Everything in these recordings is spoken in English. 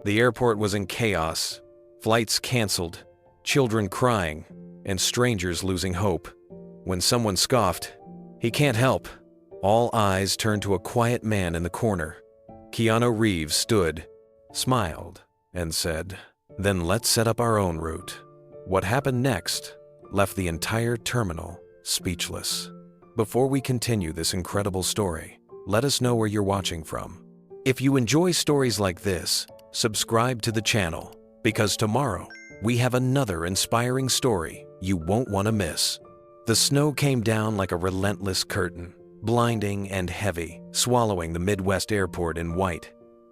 The airport was in chaos, flights canceled, children crying, and strangers losing hope. When someone scoffed, "He can't help," all eyes turned to a quiet man in the corner. Keanu Reeves stood, smiled, and said, "Then let's set up our own route." What happened next left the entire terminal speechless. Before we continue this incredible story, let us know where you're watching from. If you enjoy stories like this, subscribe to the channel, because tomorrow we have another inspiring story you won't want to miss. The snow came down like a relentless curtain, blinding and heavy, swallowing the Midwest airport in white.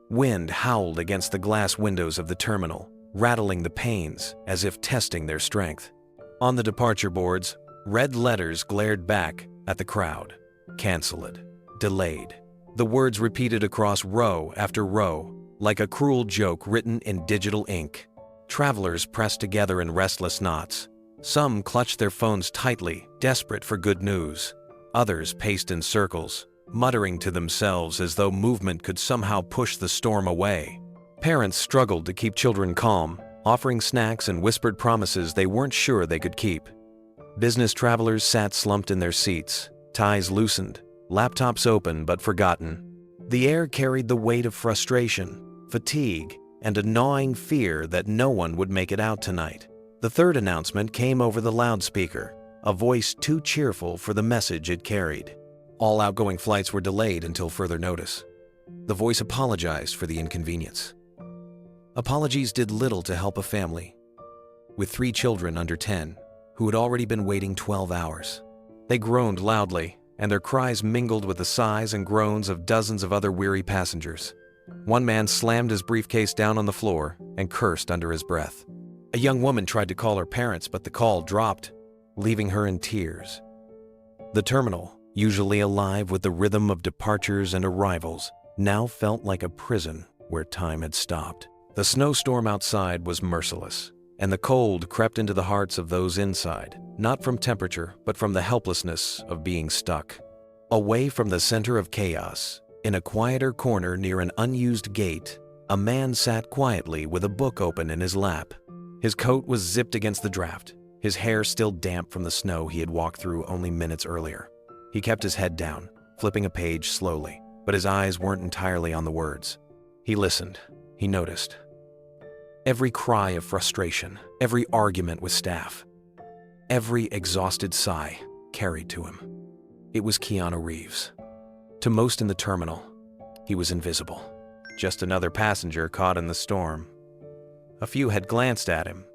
Wind howled against the glass windows of the terminal, rattling the panes as if testing their strength. On the departure boards, red letters glared back at the crowd. "Canceled. Delayed." The words repeated across row after row, like a cruel joke written in digital ink. Travelers pressed together in restless knots. Some clutched their phones tightly, desperate for good news. Others paced in circles, muttering to themselves as though movement could somehow push the storm away. Parents struggled to keep children calm, offering snacks and whispered promises they weren't sure they could keep. Business travelers sat slumped in their seats, ties loosened, laptops open but forgotten. The air carried the weight of frustration, fatigue, and a gnawing fear that no one would make it out tonight. The third announcement came over the loudspeaker, a voice too cheerful for the message it carried. All outgoing flights were delayed until further notice. The voice apologized for the inconvenience. Apologies did little to help a family with 3 children under 10 who had already been waiting 12 hours. They groaned loudly, and their cries mingled with the sighs and groans of dozens of other weary passengers. One man slammed his briefcase down on the floor and cursed under his breath. A young woman tried to call her parents, but the call dropped, leaving her in tears. The terminal, usually alive with the rhythm of departures and arrivals, now felt like a prison where time had stopped. The snowstorm outside was merciless, and the cold crept into the hearts of those inside, not from temperature, but from the helplessness of being stuck. Away from the center of chaos, in a quieter corner near an unused gate, a man sat quietly with a book open in his lap. His coat was zipped against the draft, his hair still damp from the snow he had walked through only minutes earlier. He kept his head down, flipping a page slowly, but his eyes weren't entirely on the words. He listened. He noticed every cry of frustration, every argument with staff, every exhausted sigh carried to him. It was Keanu Reeves. To most in the terminal, he was invisible, just another passenger caught in the storm. A few had glanced at him,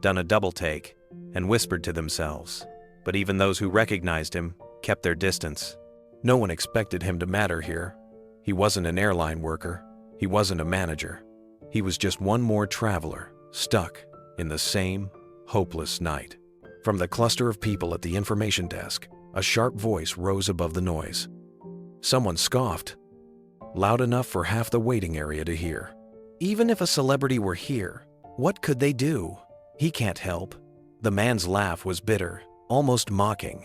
done a double take, and whispered to themselves, but even those who recognized him kept their distance. No one expected him to matter here. He wasn't an airline worker. He wasn't a manager. He was just one more traveler, stuck in the same hopeless night. From the cluster of people at the information desk, a sharp voice rose above the noise. Someone scoffed, loud enough for half the waiting area to hear. Even if a celebrity were here, what could they do? He can't help. The man's laugh was bitter, almost mocking.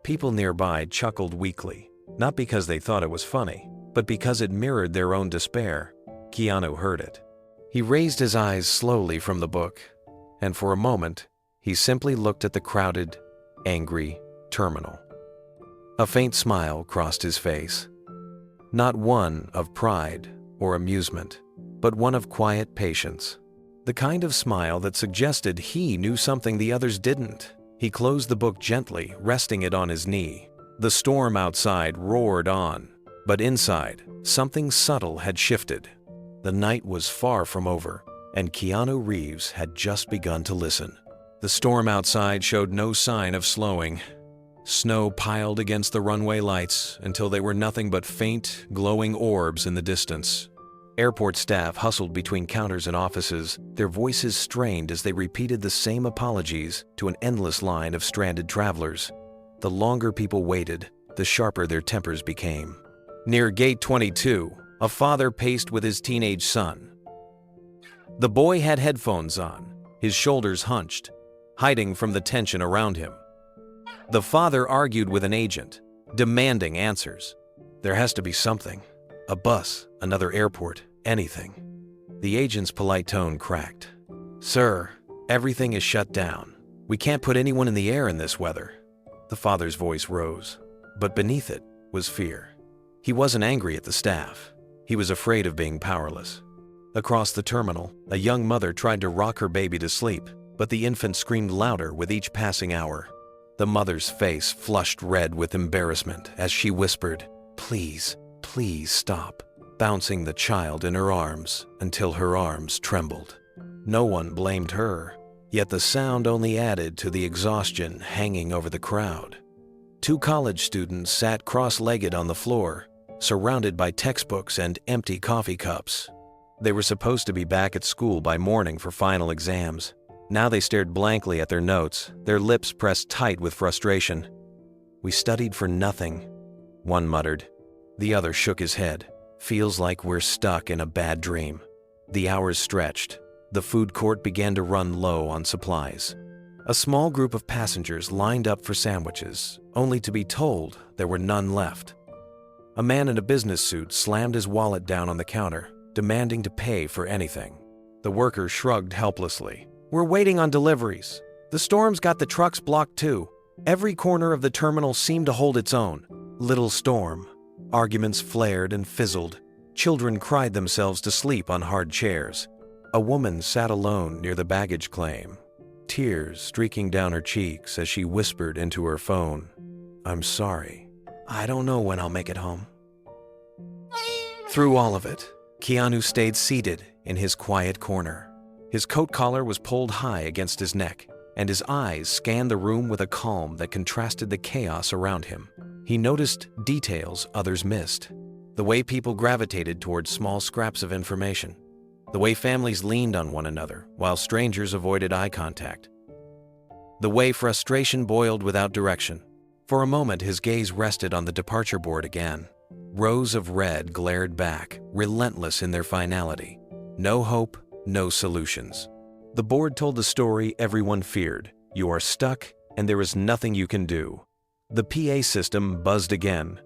People nearby chuckled weakly, not because they thought it was funny, but because it mirrored their own despair. Keanu heard it. He raised his eyes slowly from the book, and for a moment, he simply looked at the crowded, angry terminal. A faint smile crossed his face. Not one of pride or amusement, but one of quiet patience. The kind of smile that suggested he knew something the others didn't. He closed the book gently, resting it on his knee. The storm outside roared on, but inside, something subtle had shifted. The night was far from over, and Keanu Reeves had just begun to listen. The storm outside showed no sign of slowing. Snow piled against the runway lights until they were nothing but faint, glowing orbs in the distance. Airport staff hustled between counters and offices, their voices strained as they repeated the same apologies to an endless line of stranded travelers. The longer people waited, the sharper their tempers became. Near Gate 22, a father paced with his teenage son. The boy had headphones on, his shoulders hunched, hiding from the tension around him. The father argued with an agent, demanding answers. There has to be something. A bus, another airport, anything. The agent's polite tone cracked. "Sir, everything is shut down. We can't put anyone in the air in this weather." The father's voice rose, but beneath it was fear. He wasn't angry at the staff. He was afraid of being powerless. Across the terminal, a young mother tried to rock her baby to sleep, but the infant screamed louder with each passing hour. The mother's face flushed red with embarrassment as she whispered, "Please, please stop," bouncing the child in her arms until her arms trembled. No one blamed her, yet the sound only added to the exhaustion hanging over the crowd. 2 college students sat cross-legged on the floor, surrounded by textbooks and empty coffee cups. They were supposed to be back at school by morning for final exams. Now they stared blankly at their notes, their lips pressed tight with frustration. "We studied for nothing," one muttered. The other shook his head. "Feels like we're stuck in a bad dream." The hours stretched. The food court began to run low on supplies. A small group of passengers lined up for sandwiches, only to be told there were none left. A man in a business suit slammed his wallet down on the counter, demanding to pay for anything. The worker shrugged helplessly. "We're waiting on deliveries. The storm's got the trucks blocked too." Every corner of the terminal seemed to hold its own. Little storm. Arguments flared and fizzled. Children cried themselves to sleep on hard chairs. A woman sat alone near the baggage claim, tears streaking down her cheeks as she whispered into her phone, "I'm sorry. I don't know when I'll make it home." Through all of it, Keanu stayed seated in his quiet corner. His coat collar was pulled high against his neck, and his eyes scanned the room with a calm that contrasted the chaos around him. He noticed details others missed. The way people gravitated towards small scraps of information. The way families leaned on one another while strangers avoided eye contact. The way frustration boiled without direction. For a moment, his gaze rested on the departure board again. Rows of red glared back, relentless in their finality. No hope, no solutions. The board told the story everyone feared. You are stuck, and there is nothing you can do. The PA system buzzed again.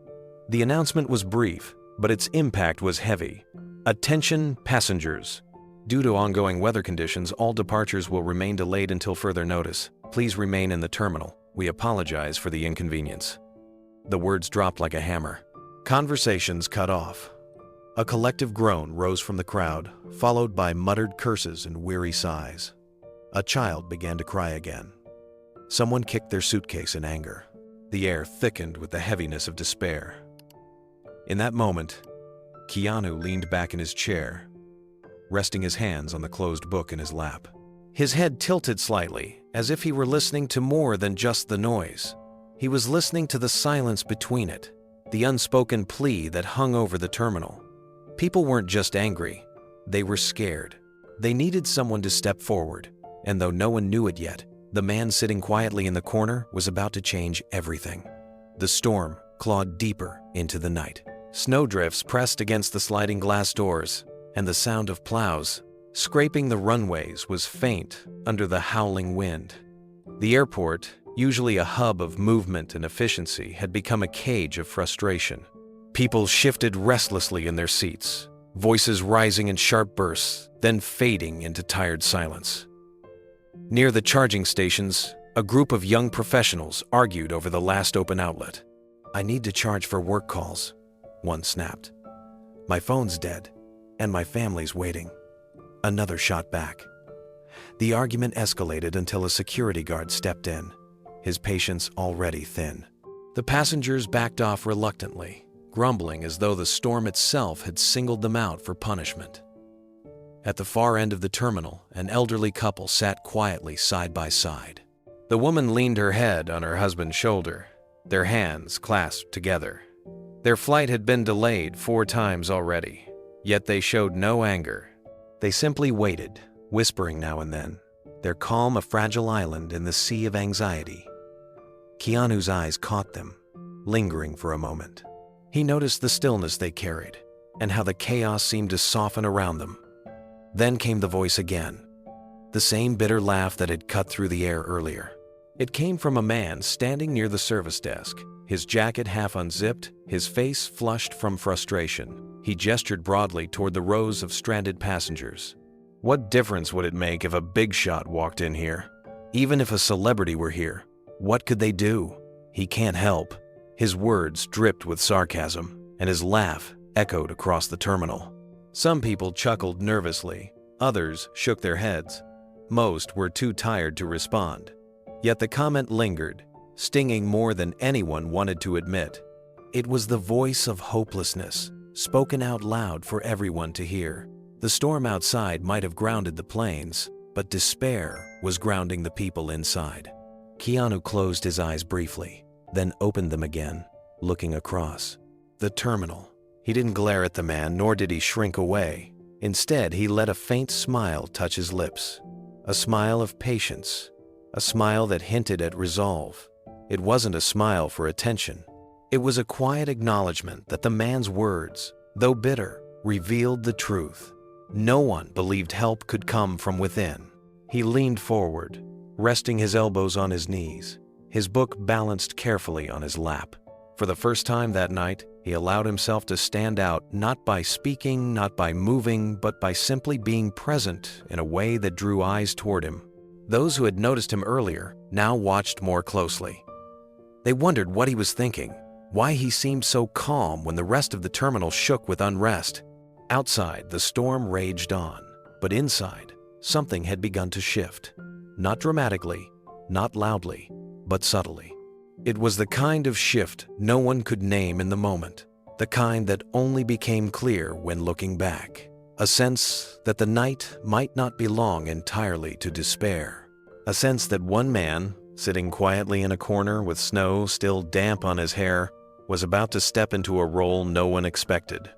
The announcement was brief, but its impact was heavy. Attention passengers. Due to ongoing weather conditions, all departures will remain delayed until further notice. Please remain in the terminal. We apologize for the inconvenience. The words dropped like a hammer. Conversations cut off. A collective groan rose from the crowd, followed by muttered curses and weary sighs. A child began to cry again. Someone kicked their suitcase in anger. The air thickened with the heaviness of despair. In that moment, Keanu leaned back in his chair, resting his hands on the closed book in his lap. His head tilted slightly, as if he were listening to more than just the noise. He was listening to the silence between it, the unspoken plea that hung over the terminal. People weren't just angry, they were scared. They needed someone to step forward, and though no one knew it yet, the man sitting quietly in the corner was about to change everything. The storm clawed deeper into the night. Snowdrifts pressed against the sliding glass doors, and the sound of plows scraping the runways was faint under the howling wind. The airport, usually a hub of movement and efficiency, had become a cage of frustration. People shifted restlessly in their seats, voices rising in sharp bursts, then fading into tired silence. Near the charging stations, a group of young professionals argued over the last open outlet. "I need to charge for work calls," one snapped. "My phone's dead, and my family's waiting," another shot back. The argument escalated until a security guard stepped in, his patience already thin. The passengers backed off reluctantly, grumbling as though the storm itself had singled them out for punishment. At the far end of the terminal, an elderly couple sat quietly side by side. The woman leaned her head on her husband's shoulder, their hands clasped together. Their flight had been delayed 4 times already, yet they showed no anger. They simply waited, whispering now and then, their calm a fragile island in the sea of anxiety. Keanu's eyes caught them, lingering for a moment. He noticed the stillness they carried, and how the chaos seemed to soften around them. Then came the voice again, the same bitter laugh that had cut through the air earlier. It came from a man standing near the service desk, his jacket half unzipped, his face flushed from frustration. He gestured broadly toward the rows of stranded passengers. What difference would it make if a big shot walked in here? Even if a celebrity were here, what could they do? He can't help. His words dripped with sarcasm, and his laugh echoed across the terminal. Some people chuckled nervously, others shook their heads. Most were too tired to respond. Yet the comment lingered, stinging more than anyone wanted to admit. It was the voice of hopelessness, spoken out loud for everyone to hear. The storm outside might have grounded the planes, but despair was grounding the people inside. Keanu closed his eyes briefly, then opened them again, looking across. The terminal. He didn't glare at the man, nor did he shrink away. Instead, he let a faint smile touch his lips. A smile of patience. A smile that hinted at resolve. It wasn't a smile for attention. It was a quiet acknowledgement that the man's words, though bitter, revealed the truth. No one believed help could come from within. He leaned forward, resting his elbows on his knees, his book balanced carefully on his lap. For the first time that night, he allowed himself to stand out, not by speaking, not by moving, but by simply being present in a way that drew eyes toward him. Those who had noticed him earlier now watched more closely. They wondered what he was thinking, why he seemed so calm when the rest of the terminal shook with unrest. Outside, the storm raged on, but inside, something had begun to shift. Not dramatically, not loudly, but subtly. It was the kind of shift no one could name in the moment, the kind that only became clear when looking back. A sense that the night might not belong entirely to despair. A sense that one man, sitting quietly in a corner with snow still damp on his hair, was about to step into a role no one expected.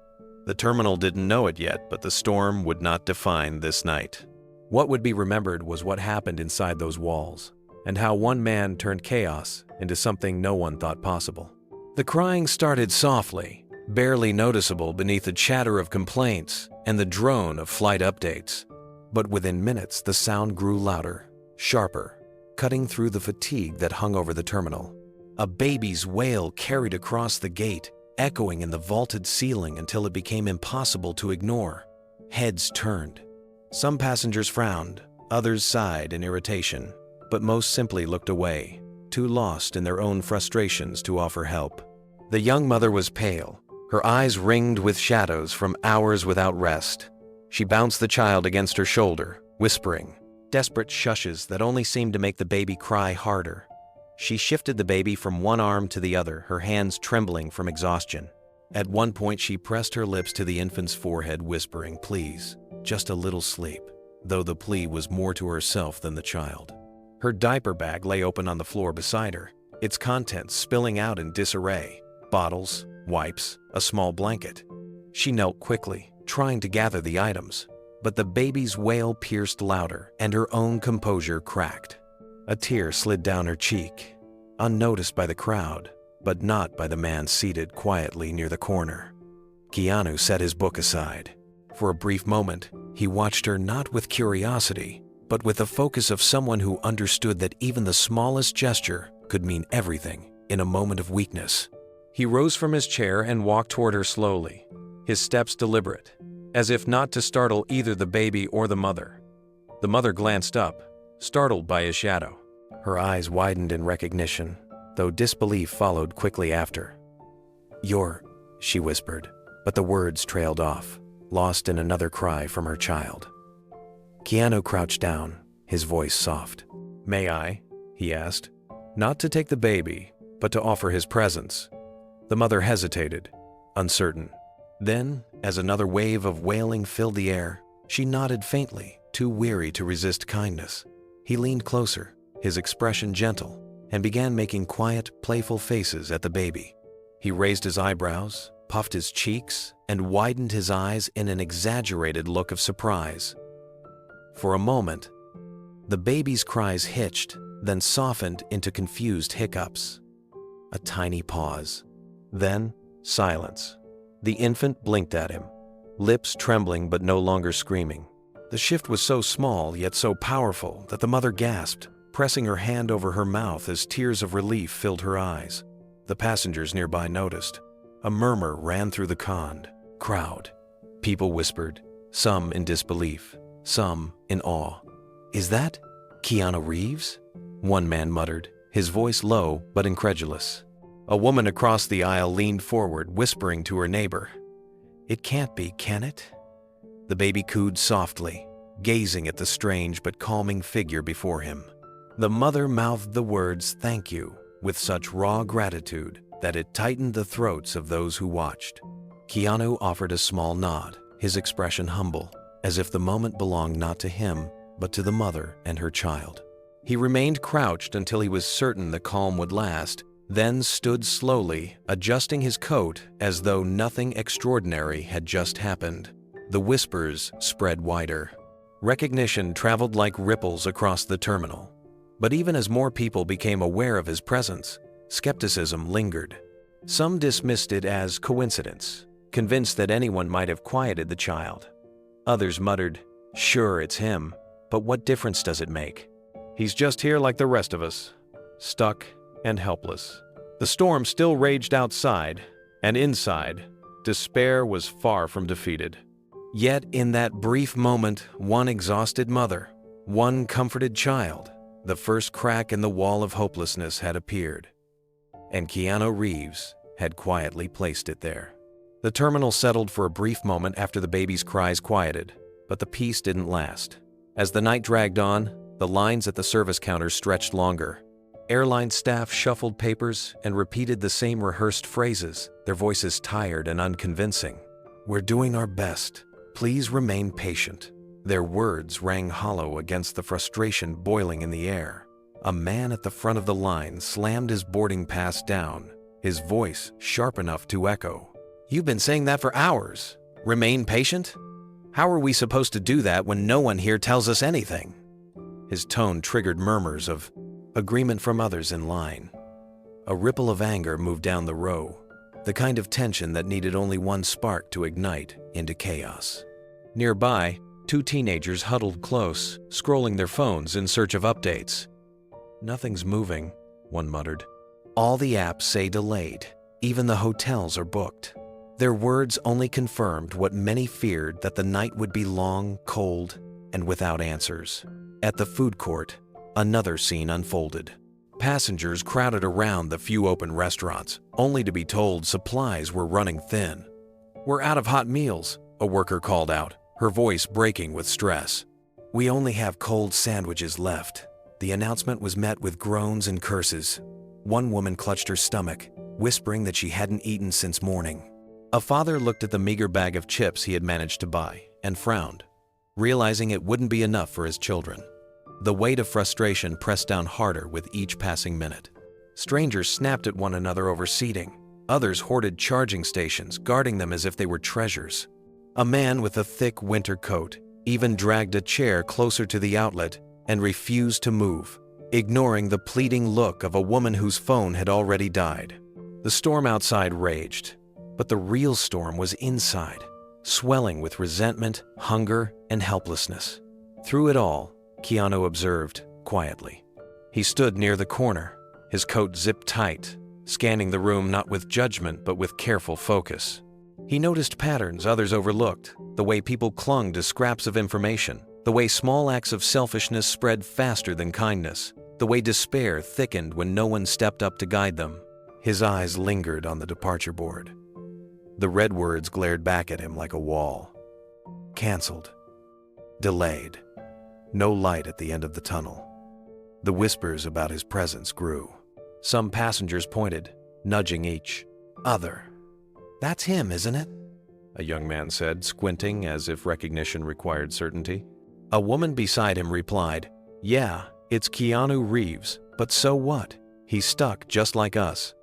The terminal didn't know it yet, but the storm would not define this night. What would be remembered was what happened inside those walls, and how one man turned chaos into something no one thought possible. The crying started softly, barely noticeable beneath the chatter of complaints and the drone of flight updates. But within minutes, the sound grew louder, sharper, cutting through the fatigue that hung over the terminal. A baby's wail carried across the gate, echoing in the vaulted ceiling until it became impossible to ignore. Heads turned. Some passengers frowned, others sighed in irritation, but most simply looked away, too lost in their own frustrations to offer help. The young mother was pale, her eyes ringed with shadows from hours without rest. She bounced the child against her shoulder, whispering, desperate shushes that only seemed to make the baby cry harder. She shifted the baby from one arm to the other, her hands trembling from exhaustion. At one point, she pressed her lips to the infant's forehead, whispering, please, just a little sleep, though the plea was more to herself than the child. Her diaper bag lay open on the floor beside her, its contents spilling out in disarray. Bottles, wipes, a small blanket. She knelt quickly, trying to gather the items, but the baby's wail pierced louder, and her own composure cracked. A tear slid down her cheek, unnoticed by the crowd, but not by the man seated quietly near the corner. Keanu set his book aside. For a brief moment, he watched her not with curiosity, but with the focus of someone who understood that even the smallest gesture could mean everything in a moment of weakness. He rose from his chair and walked toward her slowly, his steps deliberate, as if not to startle either the baby or the mother. The mother glanced up, startled by his shadow. Her eyes widened in recognition, though disbelief followed quickly after. She whispered, but the words trailed off, lost in another cry from her child. Keanu crouched down, his voice soft. May I? He asked, not to take the baby, but to offer his presence. The mother hesitated, uncertain. Then, as another wave of wailing filled the air, she nodded faintly, too weary to resist kindness. He leaned closer, his expression gentle, and began making quiet, playful faces at the baby. He raised his eyebrows, puffed his cheeks, and widened his eyes in an exaggerated look of surprise. For a moment, the baby's cries hitched, then softened into confused hiccups. A tiny pause. Then, silence. The infant blinked at him, lips trembling but no longer screaming. The shift was so small yet so powerful that the mother gasped, pressing her hand over her mouth as tears of relief filled her eyes. The passengers nearby noticed. A murmur ran through the con, crowd. People whispered, some in disbelief, some in awe. "Is that Keanu Reeves?" one man muttered, his voice low but incredulous. A woman across the aisle leaned forward, whispering to her neighbor, "It can't be, can it?" The baby cooed softly, gazing at the strange but calming figure before him. The mother mouthed the words "thank you" with such raw gratitude that it tightened the throats of those who watched. Keanu offered a small nod, his expression humble, as if the moment belonged not to him, but to the mother and her child. He remained crouched until he was certain the calm would last, then stood slowly, adjusting his coat as though nothing extraordinary had just happened. The whispers spread wider. Recognition traveled like ripples across the terminal. But even as more people became aware of his presence, skepticism lingered. Some dismissed it as coincidence, convinced that anyone might have quieted the child. Others muttered, "Sure, it's him, but what difference does it make? He's just here like the rest of us, stuck and helpless." The storm still raged outside, and inside, despair was far from defeated. Yet in that brief moment, one exhausted mother, one comforted child, the first crack in the wall of hopelessness had appeared. And Keanu Reeves had quietly placed it there. The terminal settled for a brief moment after the baby's cries quieted, but the peace didn't last. As the night dragged on, the lines at the service counters stretched longer. Airline staff shuffled papers and repeated the same rehearsed phrases, their voices tired and unconvincing. "We're doing our best. Please remain patient." Their words rang hollow against the frustration boiling in the air. A man at the front of the line slammed his boarding pass down, his voice sharp enough to echo. "You've been saying that for hours. Remain patient? How are we supposed to do that when no one here tells us anything?" His tone triggered murmurs of agreement from others in line. A ripple of anger moved down the row, the kind of tension that needed only one spark to ignite into chaos. Nearby, two teenagers huddled close, scrolling their phones in search of updates. "Nothing's moving," one muttered. "All the apps say delayed. Even the hotels are booked." Their words only confirmed what many feared, that the night would be long, cold, and without answers. At the food court, another scene unfolded. Passengers crowded around the few open restaurants, only to be told supplies were running thin. "We're out of hot meals," a worker called out, her voice breaking with stress. "We only have cold sandwiches left." The announcement was met with groans and curses. One woman clutched her stomach, whispering that she hadn't eaten since morning. A father looked at the meager bag of chips he had managed to buy and frowned, realizing it wouldn't be enough for his children. The weight of frustration pressed down harder with each passing minute. Strangers snapped at one another over seating. Others hoarded charging stations, guarding them as if they were treasures. A man with a thick winter coat even dragged a chair closer to the outlet and refused to move, ignoring the pleading look of a woman whose phone had already died. The storm outside raged, but the real storm was inside, swelling with resentment, hunger, and helplessness. Through it all, Keanu observed quietly. He stood near the corner, his coat zipped tight, scanning the room not with judgment but with careful focus. He noticed patterns others overlooked, the way people clung to scraps of information, the way small acts of selfishness spread faster than kindness, the way despair thickened when no one stepped up to guide them. His eyes lingered on the departure board. The red words glared back at him like a wall. Canceled. Delayed. No light at the end of the tunnel. The whispers about his presence grew. Some passengers pointed, nudging each other. "That's him, isn't it?" a young man said, squinting as if recognition required certainty. A woman beside him replied, "Yeah, it's Keanu Reeves, but so what? He's stuck just like us."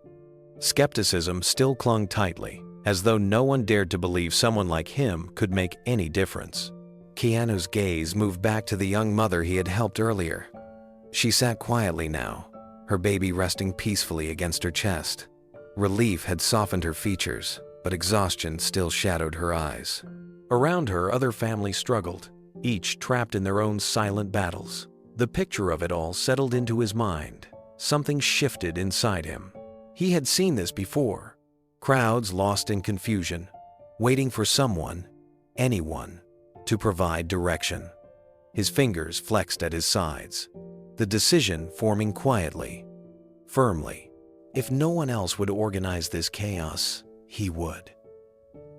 Skepticism still clung tightly, as though no one dared to believe someone like him could make any difference. Keanu's gaze moved back to the young mother he had helped earlier. She sat quietly now, her baby resting peacefully against her chest. Relief had softened her features, but exhaustion still shadowed her eyes. Around her, other families struggled, each trapped in their own silent battles. The picture of it all settled into his mind. Something shifted inside him. He had seen this before. Crowds lost in confusion, waiting for someone, anyone, to provide direction. His fingers flexed at his sides, the decision forming quietly, firmly. If no one else would organize this chaos, he would.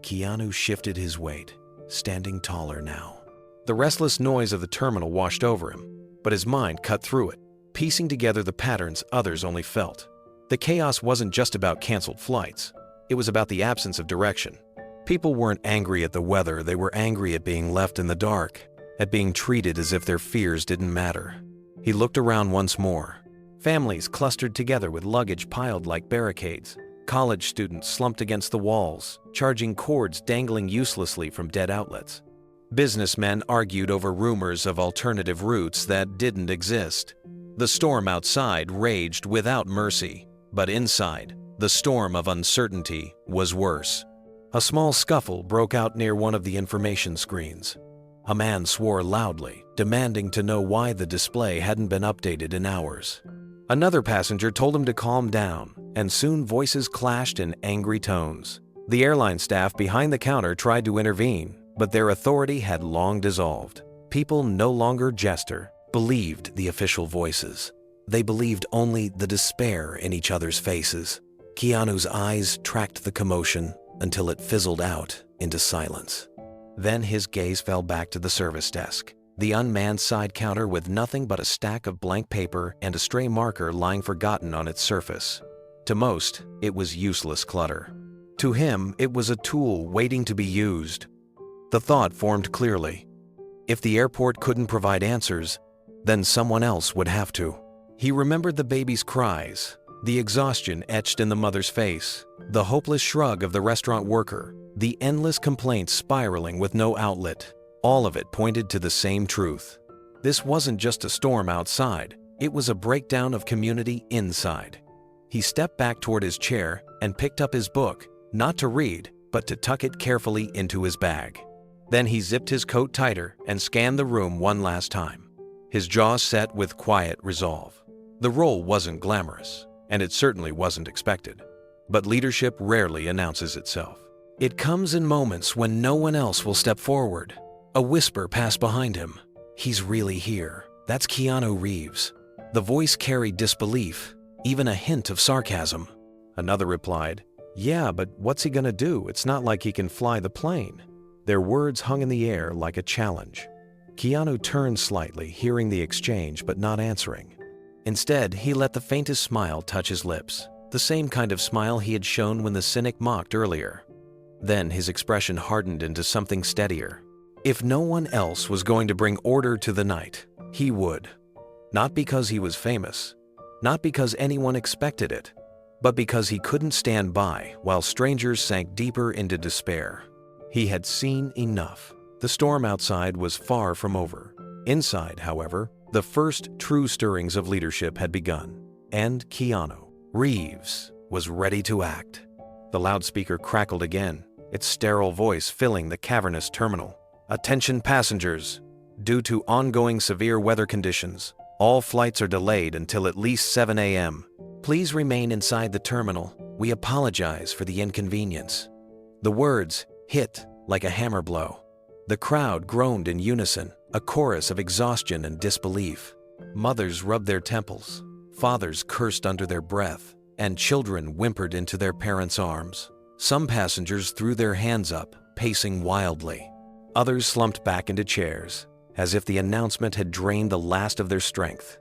Keanu shifted his weight, standing taller now. The restless noise of the terminal washed over him, but his mind cut through it, piecing together the patterns others only felt. The chaos wasn't just about canceled flights. It was about the absence of direction. People weren't angry at the weather, they were angry at being left in the dark, at being treated as if their fears didn't matter. He looked around once more. Families clustered together with luggage piled like barricades. College students slumped against the walls, charging cords dangling uselessly from dead outlets. Businessmen argued over rumors of alternative routes that didn't exist. The storm outside raged without mercy, but inside, the storm of uncertainty was worse. A small scuffle broke out near one of the information screens. A man swore loudly, demanding to know why the display hadn't been updated in hours. Another passenger told him to calm down, and soon voices clashed in angry tones. The airline staff behind the counter tried to intervene, but their authority had long dissolved. People no longer believed the official voices. They believed only the despair in each other's faces. Keanu's eyes tracked the commotion until it fizzled out into silence. Then his gaze fell back to the service desk, the unmanned side counter with nothing but a stack of blank paper and a stray marker lying forgotten on its surface. To most, it was useless clutter. To him, it was a tool waiting to be used. The thought formed clearly. If the airport couldn't provide answers, then someone else would have to. He remembered the baby's cries, the exhaustion etched in the mother's face, the hopeless shrug of the restaurant worker, the endless complaints spiraling with no outlet. All of it pointed to the same truth. This wasn't just a storm outside, it was a breakdown of community inside. He stepped back toward his chair and picked up his book, not to read, but to tuck it carefully into his bag. Then he zipped his coat tighter and scanned the room one last time. His jaw set with quiet resolve. The role wasn't glamorous, and it certainly wasn't expected. But leadership rarely announces itself. It comes in moments when no one else will step forward. A whisper passed behind him. "He's really here. That's Keanu Reeves." The voice carried disbelief, even a hint of sarcasm. Another replied, "Yeah, but what's he gonna do? It's not like he can fly the plane." Their words hung in the air like a challenge. Keanu turned slightly, hearing the exchange but not answering. Instead, he let the faintest smile touch his lips, the same kind of smile he had shown when the cynic mocked earlier. Then his expression hardened into something steadier. If no one else was going to bring order to the night, he would. Not because he was famous, not because anyone expected it, but because he couldn't stand by while strangers sank deeper into despair. He had seen enough. The storm outside was far from over. Inside, however, the first true stirrings of leadership had begun, and Keanu Reeves was ready to act. The loudspeaker crackled again, its sterile voice filling the cavernous terminal. "Attention passengers! Due to ongoing severe weather conditions, all flights are delayed until at least 7 a.m. Please remain inside the terminal. We apologize for the inconvenience." The words hit like a hammer blow. The crowd groaned in unison, a chorus of exhaustion and disbelief. Mothers rubbed their temples, fathers cursed under their breath, and children whimpered into their parents' arms. Some passengers threw their hands up, pacing wildly. Others slumped back into chairs, as if the announcement had drained the last of their strength.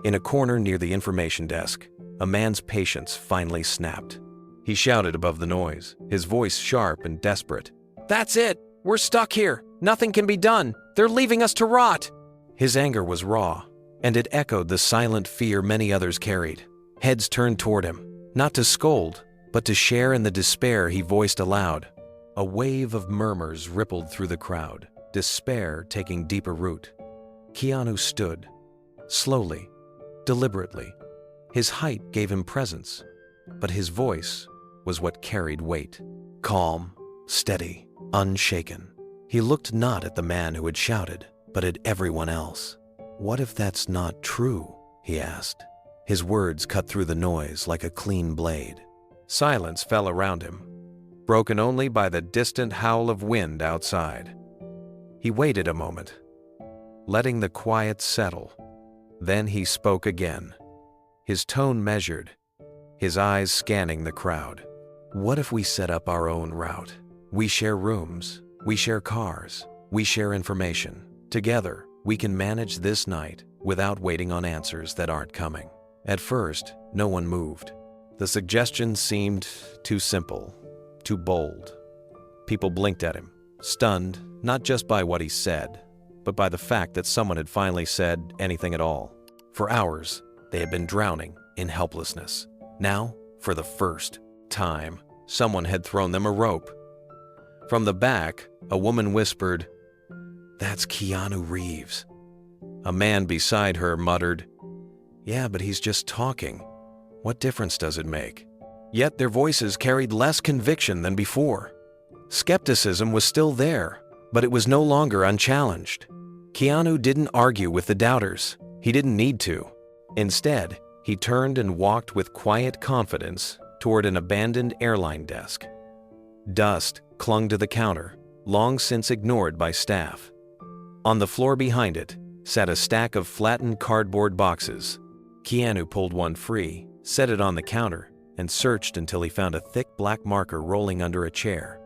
In a corner near the information desk, a man's patience finally snapped. He shouted above the noise, his voice sharp and desperate. "That's it! We're stuck here! Nothing can be done! They're leaving us to rot!" His anger was raw, and it echoed the silent fear many others carried. Heads turned toward him, not to scold, but to share in the despair he voiced aloud. A wave of murmurs rippled through the crowd, despair taking deeper root. Keanu stood, slowly, deliberately. His height gave him presence, but his voice was what carried weight. Calm, steady, unshaken. He looked not at the man who had shouted, but at everyone else. "What if that's not true?" he asked. His words cut through the noise like a clean blade. Silence fell around him. broken only by the distant howl of wind outside. He waited a moment, letting the quiet settle. Then he spoke again, his tone measured, his eyes scanning the crowd. "What if we set up our own route? We share rooms, we share cars, we share information. Together, we can manage this night without waiting on answers that aren't coming." At first, no one moved. The suggestion seemed too simple, too bold. People blinked at him, stunned not just by what he said, but by the fact that someone had finally said anything at all. For hours, they had been drowning in helplessness. Now, for the first time, someone had thrown them a rope. From the back, a woman whispered, "That's Keanu Reeves." A man beside her muttered, "Yeah, but he's just talking. What difference does it make?" Yet their voices carried less conviction than before. Skepticism was still there, but it was no longer unchallenged. Keanu didn't argue with the doubters. He didn't need to. Instead, he turned and walked with quiet confidence toward an abandoned airline desk. Dust clung to the counter, long since ignored by staff. On the floor behind it sat a stack of flattened cardboard boxes. Keanu pulled one free, set it on the counter, and searched until he found a thick black marker rolling under a chair.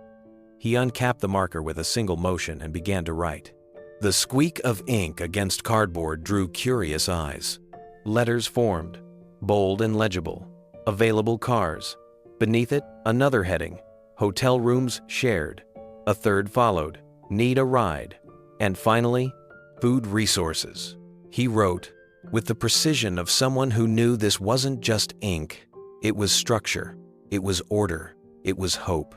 He uncapped the marker with a single motion and began to write. The squeak of ink against cardboard drew curious eyes. Letters formed, bold and legible. Available cars. Beneath it, another heading. Hotel rooms shared. A third followed. Need a ride. And finally, food resources. He wrote, with the precision of someone who knew this wasn't just ink. It was structure. It was order. It was hope.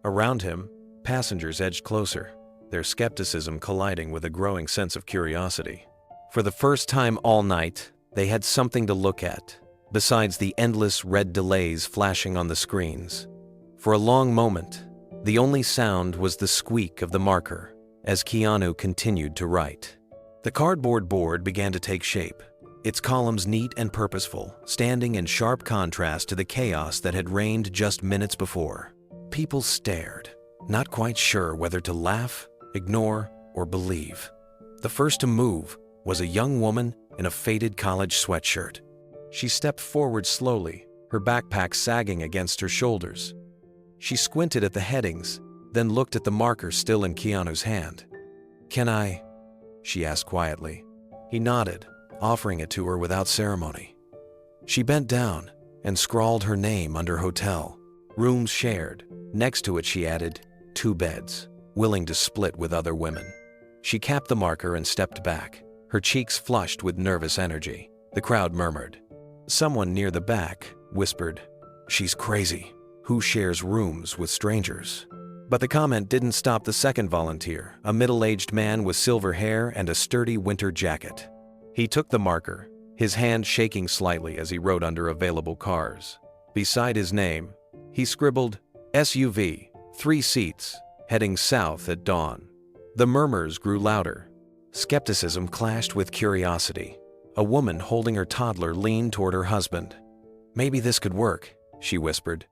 Around him, passengers edged closer, their skepticism colliding with a growing sense of curiosity. For the first time all night, they had something to look at, besides the endless red delays flashing on the screens. For a long moment, the only sound was the squeak of the marker as Keanu continued to write. The cardboard board began to take shape, its columns neat and purposeful, standing in sharp contrast to the chaos that had reigned just minutes before. People stared, not quite sure whether to laugh, ignore, or believe. The first to move was a young woman in a faded college sweatshirt. She stepped forward slowly, her backpack sagging against her shoulders. She squinted at the headings, then looked at the marker still in Keanu's hand. "Can I?" she asked quietly. He nodded, offering it to her without ceremony. She bent down and scrawled her name under hotel. Rooms shared. Next to it she added, 2 beds, willing to split with other women. She capped the marker and stepped back, her cheeks flushed with nervous energy. The crowd murmured. Someone near the back whispered, "She's crazy. Who shares rooms with strangers?" But the comment didn't stop the second volunteer, a middle-aged man with silver hair and a sturdy winter jacket. He took the marker, his hand shaking slightly as he wrote under available cars. Beside his name, he scribbled, "SUV, 3 seats, heading south at dawn." The murmurs grew louder. Skepticism clashed with curiosity. A woman holding her toddler leaned toward her husband. "Maybe this could work," she whispered.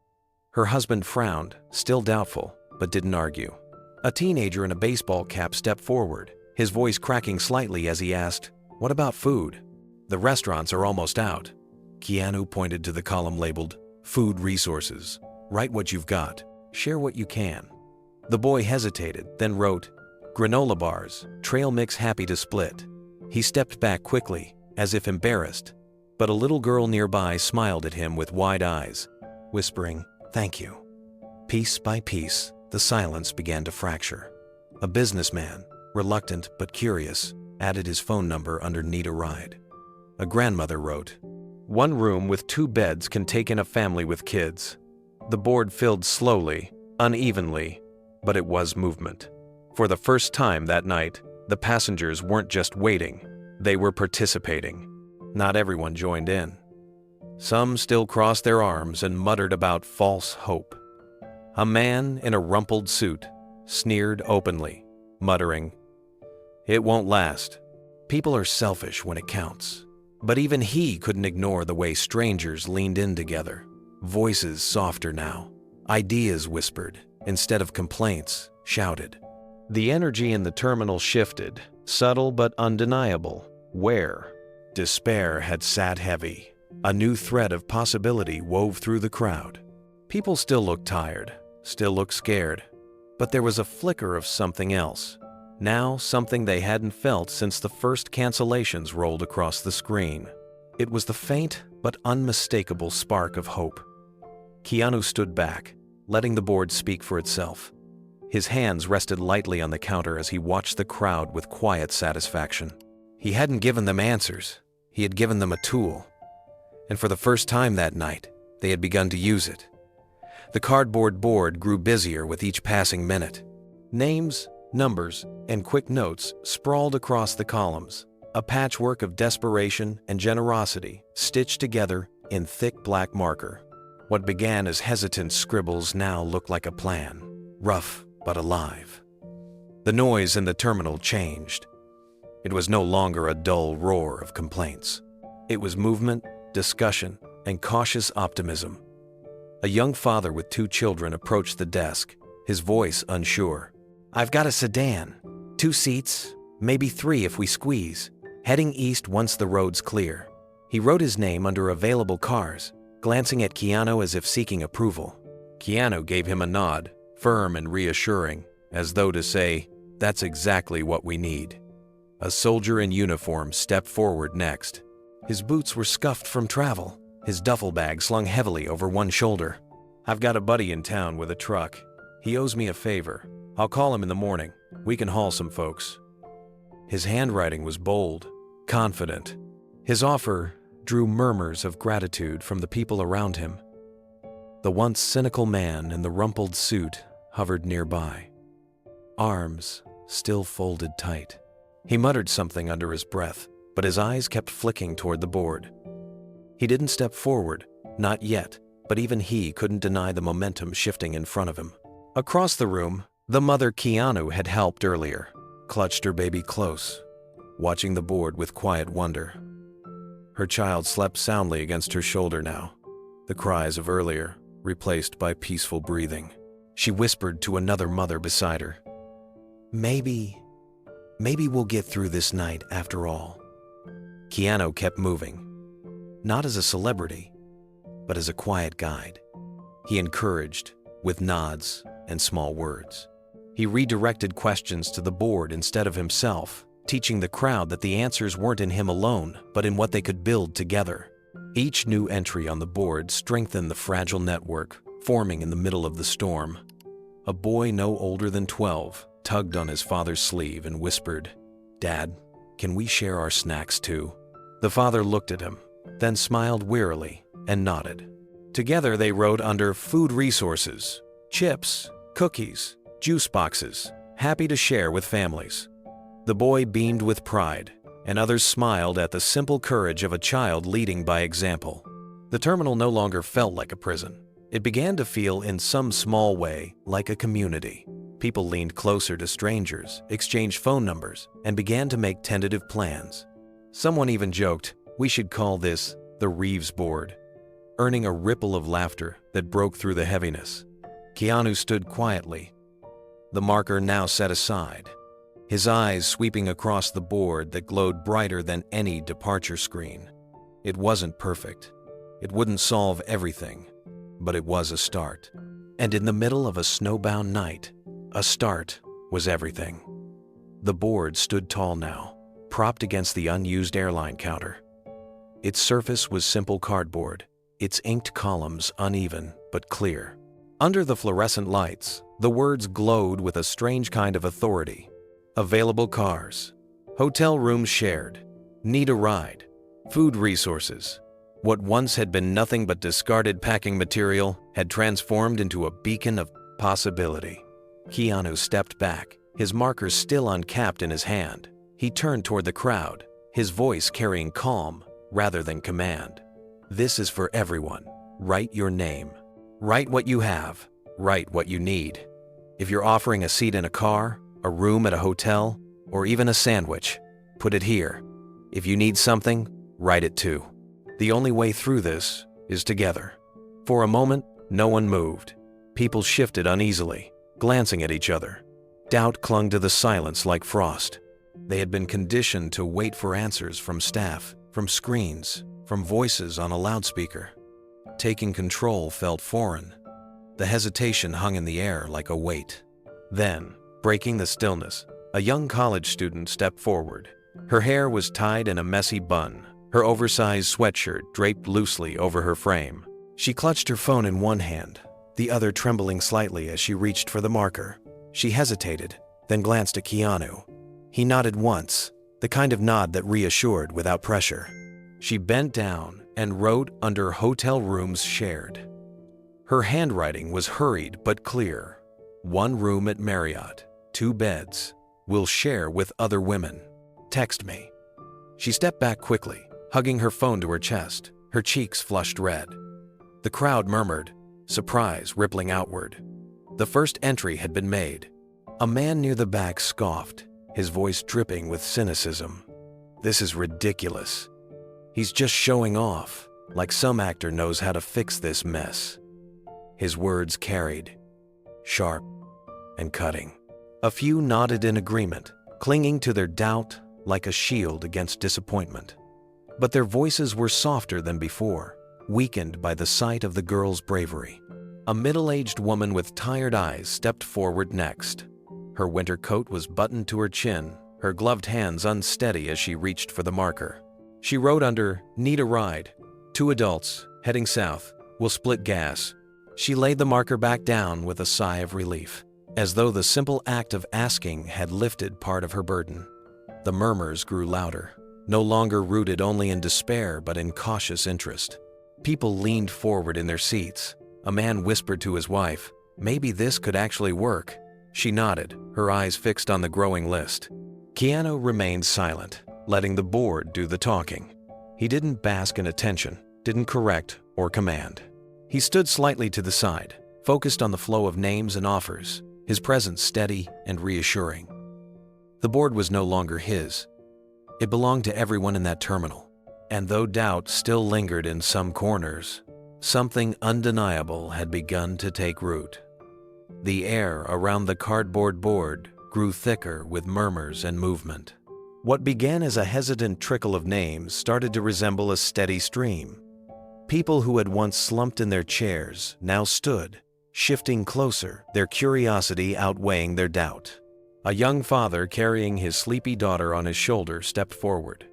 Her husband frowned, still doubtful, but didn't argue. A teenager in a baseball cap stepped forward, his voice cracking slightly as he asked, "What about food? The restaurants are almost out." Keanu pointed to the column labeled, "Food Resources." "Write what you've got. Share what you can." The boy hesitated, then wrote, "Granola bars, trail mix happy to split." He stepped back quickly, as if embarrassed, but a little girl nearby smiled at him with wide eyes, whispering, "Thank you." Piece by piece, the silence began to fracture. A businessman, reluctant but curious, added his phone number under "Need a ride." A grandmother wrote, "One room with 2 beds can take in a family with kids." The board filled slowly, unevenly, but it was movement. For the first time that night, the passengers weren't just waiting, they were participating. Not everyone joined in. Some still crossed their arms and muttered about false hope. A man in a rumpled suit sneered openly, muttering, "It won't last. People are selfish when it counts." But even he couldn't ignore the way strangers leaned in together. Voices softer now. Ideas whispered. instead of complaints, shouted. The energy in the terminal shifted, subtle but undeniable, where despair had sat heavy. A new thread of possibility wove through the crowd. People still looked tired, still looked scared, but there was a flicker of something else. Now something they hadn't felt since the first cancellations rolled across the screen. It was the faint but unmistakable spark of hope. Keanu stood back, letting the board speak for itself. His hands rested lightly on the counter as he watched the crowd with quiet satisfaction. He hadn't given them answers, he had given them a tool. And for the first time that night, they had begun to use it. The cardboard board grew busier with each passing minute. Names, numbers, and quick notes sprawled across the columns, a patchwork of desperation and generosity stitched together in thick black marker. What began as hesitant scribbles now looked like a plan, rough but alive. The noise in the terminal changed. It was no longer a dull roar of complaints. It was movement, discussion, and cautious optimism. A young father with 2 children approached the desk, his voice unsure. "I've got a sedan, 2 seats, maybe 3 if we squeeze, heading east once the road's clear." He wrote his name under available cars, glancing at Keanu as if seeking approval. Keanu gave him a nod, firm and reassuring, as though to say, "That's exactly what we need." A soldier in uniform stepped forward next. His boots were scuffed from travel, his duffel bag slung heavily over one shoulder. "I've got a buddy in town with a truck. He owes me a favor. I'll call him in the morning. We can haul some folks." His handwriting was bold, confident. His offer drew murmurs of gratitude from the people around him. The once cynical man in the rumpled suit hovered nearby, arms still folded tight. He muttered something under his breath, but his eyes kept flicking toward the board. He didn't step forward, not yet, but even he couldn't deny the momentum shifting in front of him. Across the room, the mother Keanu had helped earlier clutched her baby close, watching the board with quiet wonder. Her child slept soundly against her shoulder now, the cries of earlier replaced by peaceful breathing. She whispered to another mother beside her, Maybe we'll get through this night after all." Keanu kept moving, not as a celebrity, but as a quiet guide. He encouraged, with nods and small words. He redirected questions to the board instead of himself, teaching the crowd that the answers weren't in him alone, but in what they could build together. Each new entry on the board strengthened the fragile network forming in the middle of the storm. A boy no older than 12 tugged on his father's sleeve and whispered, "Dad, can we share our snacks too?" The father looked at him, then smiled wearily and nodded. Together they wrote under food resources, chips, cookies, juice boxes, happy to share with families. The boy beamed with pride, and others smiled at the simple courage of a child leading by example. The terminal no longer felt like a prison. It began to feel in some small way like a community. People leaned closer to strangers, exchanged phone numbers, and began to make tentative plans. Someone even joked, "We should call this the Reeves board," earning a ripple of laughter that broke through the heaviness. Keanu stood quietly, the marker now set aside, his eyes sweeping across the board that glowed brighter than any departure screen. It wasn't perfect. It wouldn't solve everything, but it was a start. And in the middle of a snowbound night, a start was everything. The board stood tall now, propped against the unused airline counter. Its surface was simple cardboard, its inked columns uneven but clear. Under the fluorescent lights, the words glowed with a strange kind of authority. Available cars, hotel rooms shared, need a ride, food resources. What once had been nothing but discarded packing material had transformed into a beacon of possibility. Keanu stepped back, his marker still uncapped in his hand. He turned toward the crowd, his voice carrying calm rather than command. "This is for everyone. Write your name. Write what you have. Write what you need. If you're offering a seat in a car, a room at a hotel, or even a sandwich, put it here. If you need something, write it too. The only way through this is together." For a moment, no one moved. People shifted uneasily, glancing at each other. Doubt clung to the silence like frost. They had been conditioned to wait for answers from staff, from screens, from voices on a loudspeaker. Taking control felt foreign. The hesitation hung in the air like a weight. Then, breaking the stillness, a young college student stepped forward. Her hair was tied in a messy bun, her oversized sweatshirt draped loosely over her frame. She clutched her phone in one hand, the other trembling slightly as she reached for the marker. She hesitated, then glanced at Keanu. He nodded once, the kind of nod that reassured without pressure. She bent down and wrote under hotel rooms shared. Her handwriting was hurried but clear. 1 room at Marriott, 2 beds. Will share with other women. Text me. She stepped back quickly, hugging her phone to her chest, her cheeks flushed red. The crowd murmured, surprise rippling outward. The first entry had been made. A man near the back scoffed, his voice dripping with cynicism. This is ridiculous. He's just showing off, like some actor knows how to fix this mess. His words carried, sharp and cutting. A few nodded in agreement, clinging to their doubt like a shield against disappointment. But their voices were softer than before, weakened by the sight of the girl's bravery. A middle-aged woman with tired eyes stepped forward next. Her winter coat was buttoned to her chin, her gloved hands unsteady as she reached for the marker. She wrote under, need a ride. 2 adults, heading south, will split gas. She laid the marker back down with a sigh of relief, as though the simple act of asking had lifted part of her burden. The murmurs grew louder, no longer rooted only in despair but in cautious interest. People leaned forward in their seats. A man whispered to his wife, maybe this could actually work. She nodded, her eyes fixed on the growing list. Keanu remained silent, letting the board do the talking. He didn't bask in attention, didn't correct or command. He stood slightly to the side, focused on the flow of names and offers, his presence steady and reassuring. The board was no longer his. It belonged to everyone in that terminal. And though doubt still lingered in some corners, something undeniable had begun to take root. The air around the cardboard board grew thicker with murmurs and movement. What began as a hesitant trickle of names started to resemble a steady stream. People who had once slumped in their chairs now stood, shifting closer, their curiosity outweighing their doubt. A young father carrying his sleepy daughter on his shoulder stepped forward.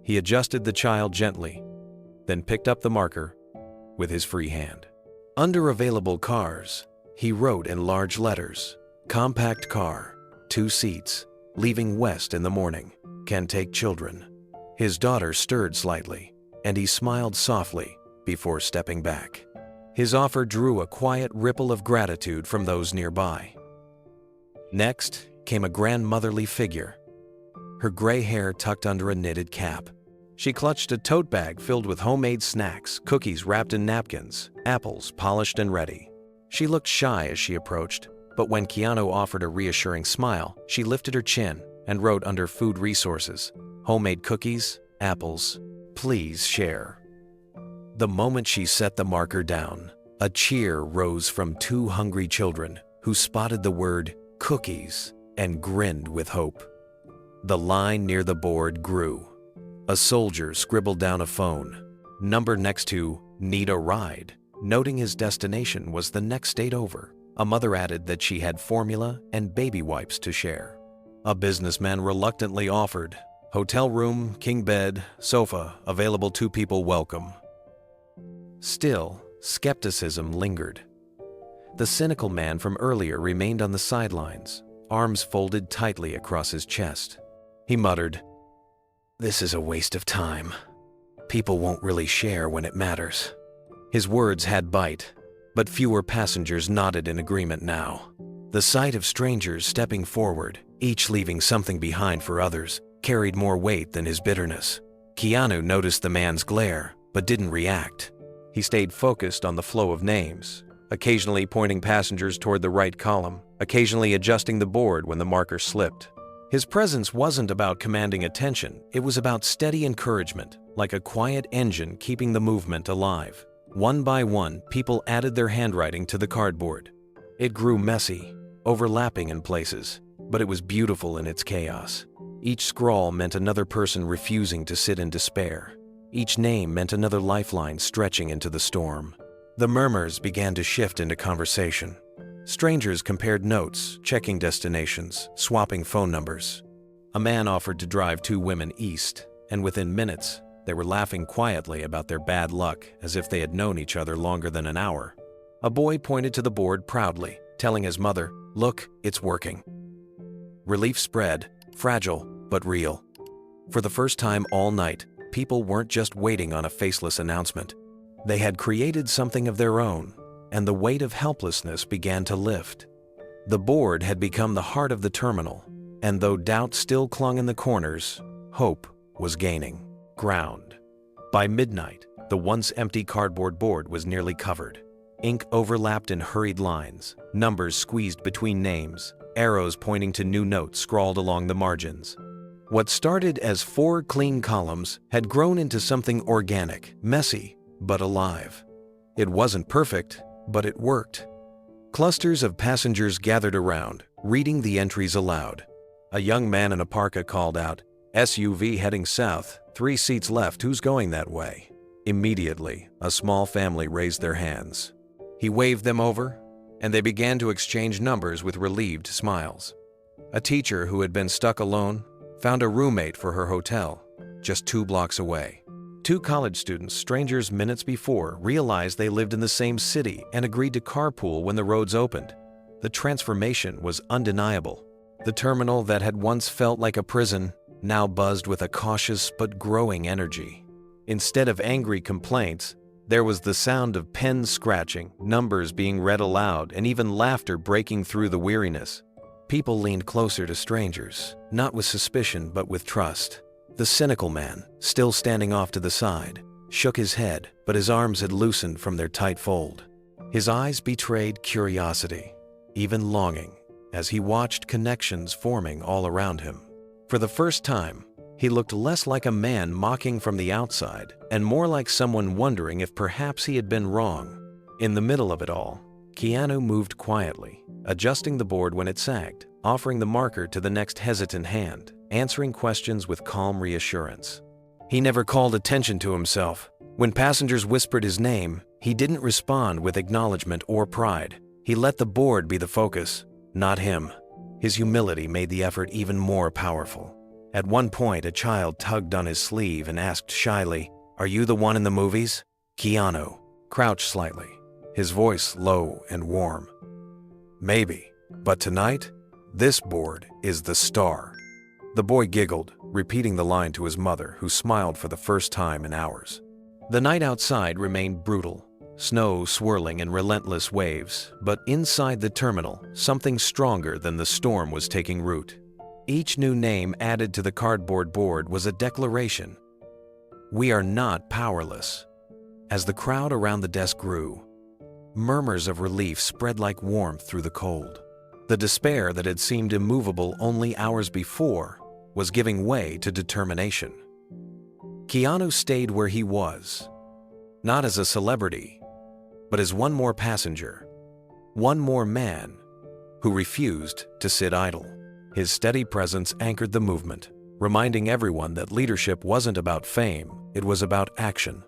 He adjusted the child gently, then picked up the marker with his free hand. Under available cars, he wrote in large letters, compact car, 2 seats, leaving west in the morning, can take children. His daughter stirred slightly, and he smiled softly before stepping back. His offer drew a quiet ripple of gratitude from those nearby. Next came a grandmotherly figure, her gray hair tucked under a knitted cap. She clutched a tote bag filled with homemade snacks, cookies wrapped in napkins, apples polished and ready. She looked shy as she approached, but when Keanu offered a reassuring smile, she lifted her chin and wrote under food resources, homemade cookies, apples, please share. The moment she set the marker down, a cheer rose from 2 hungry children who spotted the word cookies and grinned with hope. The line near the board grew. A soldier scribbled down a phone, number next to need a ride, noting his destination was the next state over. A mother added that she had formula and baby wipes to share. A businessman reluctantly offered, hotel room, king bed, sofa, available 2 people welcome. Still, skepticism lingered. The cynical man from earlier remained on the sidelines, arms folded tightly across his chest. He muttered, this is a waste of time. People won't really share when it matters. His words had bite, but fewer passengers nodded in agreement now. The sight of strangers stepping forward, each leaving something behind for others, carried more weight than his bitterness. Keanu noticed the man's glare, but didn't react. He stayed focused on the flow of names, occasionally pointing passengers toward the right column, occasionally adjusting the board when the marker slipped. His presence wasn't about commanding attention, it was about steady encouragement, like a quiet engine keeping the movement alive. One by one, people added their handwriting to the cardboard. It grew messy, overlapping in places, but it was beautiful in its chaos. Each scrawl meant another person refusing to sit in despair. Each name meant another lifeline stretching into the storm. The murmurs began to shift into conversation. Strangers compared notes, checking destinations, swapping phone numbers. A man offered to drive 2 women east, and within minutes, they were laughing quietly about their bad luck as if they had known each other longer than an hour. A boy pointed to the board proudly, telling his mother, "Look, it's working." Relief spread, fragile but real. For the first time all night, people weren't just waiting on a faceless announcement. They had created something of their own, and the weight of helplessness began to lift. The board had become the heart of the terminal, and though doubt still clung in the corners, hope was gaining ground. By midnight, the once empty cardboard board was nearly covered. Ink overlapped in hurried lines, numbers squeezed between names, arrows pointing to new notes scrawled along the margins. What started as 4 clean columns had grown into something organic, messy, but alive. It wasn't perfect, but it worked. Clusters of passengers gathered around, reading the entries aloud. A young man in a parka called out, "SUV heading south, 3 seats left, who's going that way?" Immediately, a small family raised their hands. He waved them over, and they began to exchange numbers with relieved smiles. A teacher who had been stuck alone found a roommate for her hotel, just 2 blocks away. 2 college students, strangers minutes before, realized they lived in the same city and agreed to carpool when the roads opened. The transformation was undeniable. The terminal that had once felt like a prison now buzzed with a cautious but growing energy. Instead of angry complaints, there was the sound of pens scratching, numbers being read aloud, and even laughter breaking through the weariness. People leaned closer to strangers, not with suspicion but with trust. The cynical man, still standing off to the side, shook his head, but his arms had loosened from their tight fold. His eyes betrayed curiosity, even longing, as he watched connections forming all around him. For the first time, he looked less like a man mocking from the outside and more like someone wondering if perhaps he had been wrong. In the middle of it all, Keanu moved quietly, adjusting the board when it sagged, offering the marker to the next hesitant hand, answering questions with calm reassurance. He never called attention to himself. When passengers whispered his name, he didn't respond with acknowledgement or pride. He let the board be the focus, not him. His humility made the effort even more powerful. At one point, a child tugged on his sleeve and asked shyly, "Are you the one in the movies?" Keanu crouched slightly, his voice low and warm. "Maybe, but tonight, this board is the star." The boy giggled, repeating the line to his mother, who smiled for the first time in hours. The night outside remained brutal, snow swirling in relentless waves, but inside the terminal, something stronger than the storm was taking root. Each new name added to the cardboard board was a declaration. We are not powerless. As the crowd around the desk grew, murmurs of relief spread like warmth through the cold. The despair that had seemed immovable only hours before was giving way to determination. Keanu stayed where he was, not as a celebrity, but as one more passenger, one more man who refused to sit idle. His steady presence anchored the movement, reminding everyone that leadership wasn't about fame, it was about action.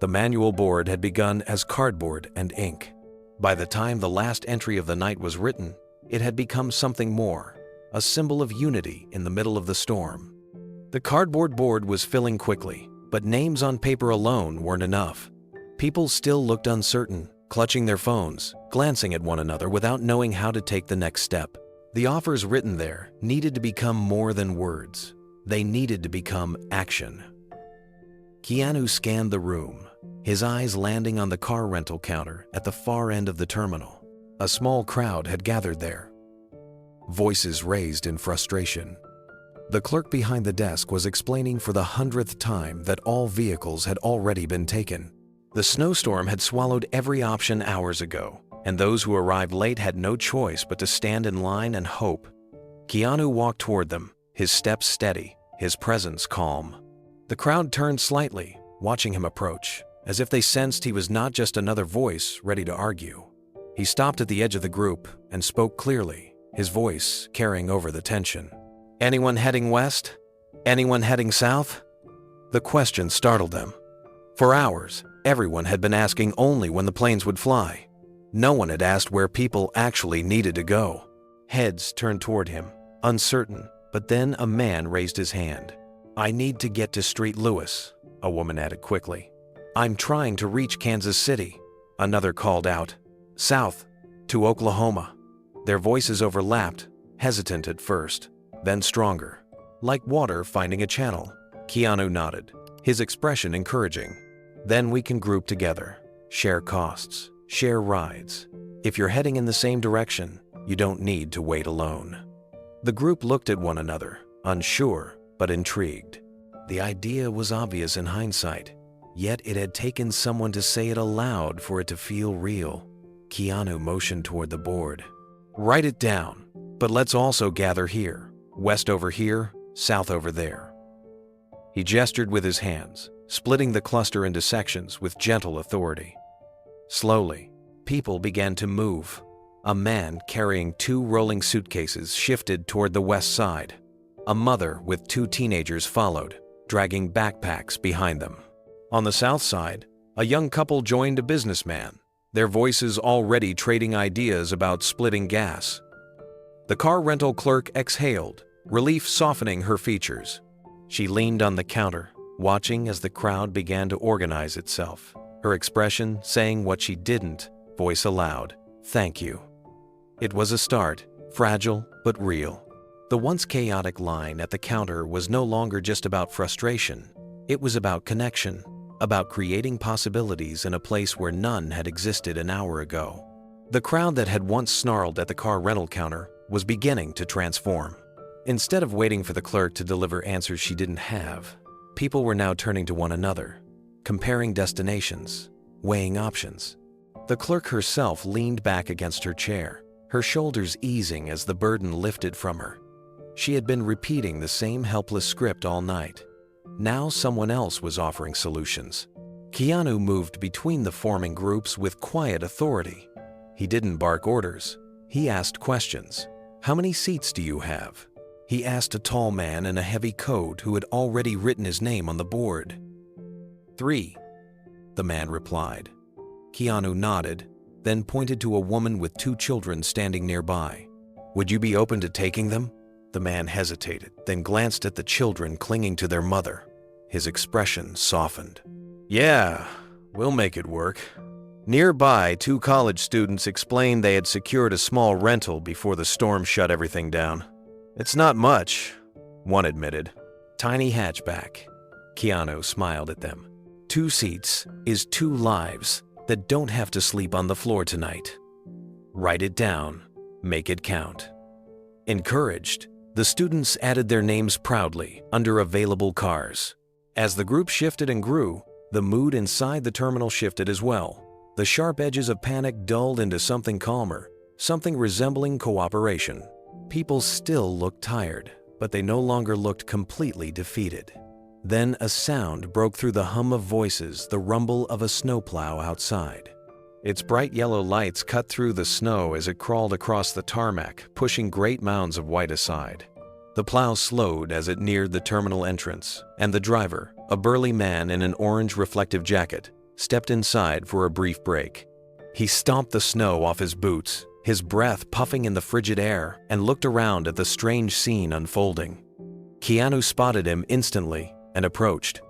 The manual board had begun as cardboard and ink. By the time the last entry of the night was written, it had become something more, a symbol of unity in the middle of the storm. The cardboard board was filling quickly, but names on paper alone weren't enough. People still looked uncertain, clutching their phones, glancing at one another without knowing how to take the next step. The offers written there needed to become more than words. They needed to become action. Keanu scanned the room, his eyes landing on the car rental counter at the far end of the terminal. A small crowd had gathered there, voices raised in frustration. The clerk behind the desk was explaining for the 100th time that all vehicles had already been taken. The snowstorm had swallowed every option hours ago, and those who arrived late had no choice but to stand in line and hope. Keanu walked toward them, his steps steady, his presence calm. The crowd turned slightly, watching him approach, as if they sensed he was not just another voice ready to argue. He stopped at the edge of the group and spoke clearly, his voice carrying over the tension. "Anyone heading west? Anyone heading south?" The question startled them. For hours, everyone had been asking only when the planes would fly. No one had asked where people actually needed to go. Heads turned toward him, uncertain, but then a man raised his hand. "I need to get to Street Lewis," a woman added quickly. "I'm trying to reach Kansas City," another called out. "South, to Oklahoma." Their voices overlapped, hesitant at first, then stronger. Like water finding a channel. Keanu nodded, his expression encouraging. "Then we can group together, share costs, share rides. If you're heading in the same direction, you don't need to wait alone." The group looked at one another, unsure but intrigued. The idea was obvious in hindsight, yet it had taken someone to say it aloud for it to feel real. Keanu motioned toward the board. "Write it down, but let's also gather here, west over here, south over there." He gestured with his hands, splitting the cluster into sections with gentle authority. Slowly, people began to move. A man carrying 2 rolling suitcases shifted toward the west side. A mother with 2 teenagers followed, dragging backpacks behind them. On the south side, a young couple joined a businessman, their voices already trading ideas about splitting gas. The car rental clerk exhaled, relief softening her features. She leaned on the counter, watching as the crowd began to organize itself, her expression saying what she didn't voice aloud: "Thank you." It was a start, fragile but real. The once chaotic line at the counter was no longer just about frustration. It was about connection, about creating possibilities in a place where none had existed an hour ago. The crowd that had once snarled at the car rental counter was beginning to transform. Instead of waiting for the clerk to deliver answers she didn't have, people were now turning to one another, comparing destinations, weighing options. The clerk herself leaned back against her chair, her shoulders easing as the burden lifted from her. She had been repeating the same helpless script all night. Now someone else was offering solutions. Keanu moved between the forming groups with quiet authority. He didn't bark orders. He asked questions. "How many seats do you have?" He asked a tall man in a heavy coat who had already written his name on the board. "3," the man replied. Keanu nodded, then pointed to a woman with 2 children standing nearby. "Would you be open to taking them?" The man hesitated, then glanced at the children clinging to their mother. His expression softened. "Yeah, we'll make it work." Nearby, 2 college students explained they had secured a small rental before the storm shut everything down. "It's not much," one admitted. "Tiny hatchback." Keanu smiled at them. 2 seats is 2 lives that don't have to sleep on the floor tonight. Write it down. Make it count. Encouraged, the students added their names proudly under available cars. As the group shifted and grew, the mood inside the terminal shifted as well. The sharp edges of panic dulled into something calmer, something resembling cooperation. People still looked tired, but they no longer looked completely defeated. Then a sound broke through the hum of voices, the rumble of a snowplow outside. Its bright yellow lights cut through the snow as it crawled across the tarmac, pushing great mounds of white aside. The plow slowed as it neared the terminal entrance, and the driver, a burly man in an orange reflective jacket, stepped inside for a brief break. He stomped the snow off his boots, his breath puffing in the frigid air, and looked around at the strange scene unfolding. Keanu spotted him instantly and approached.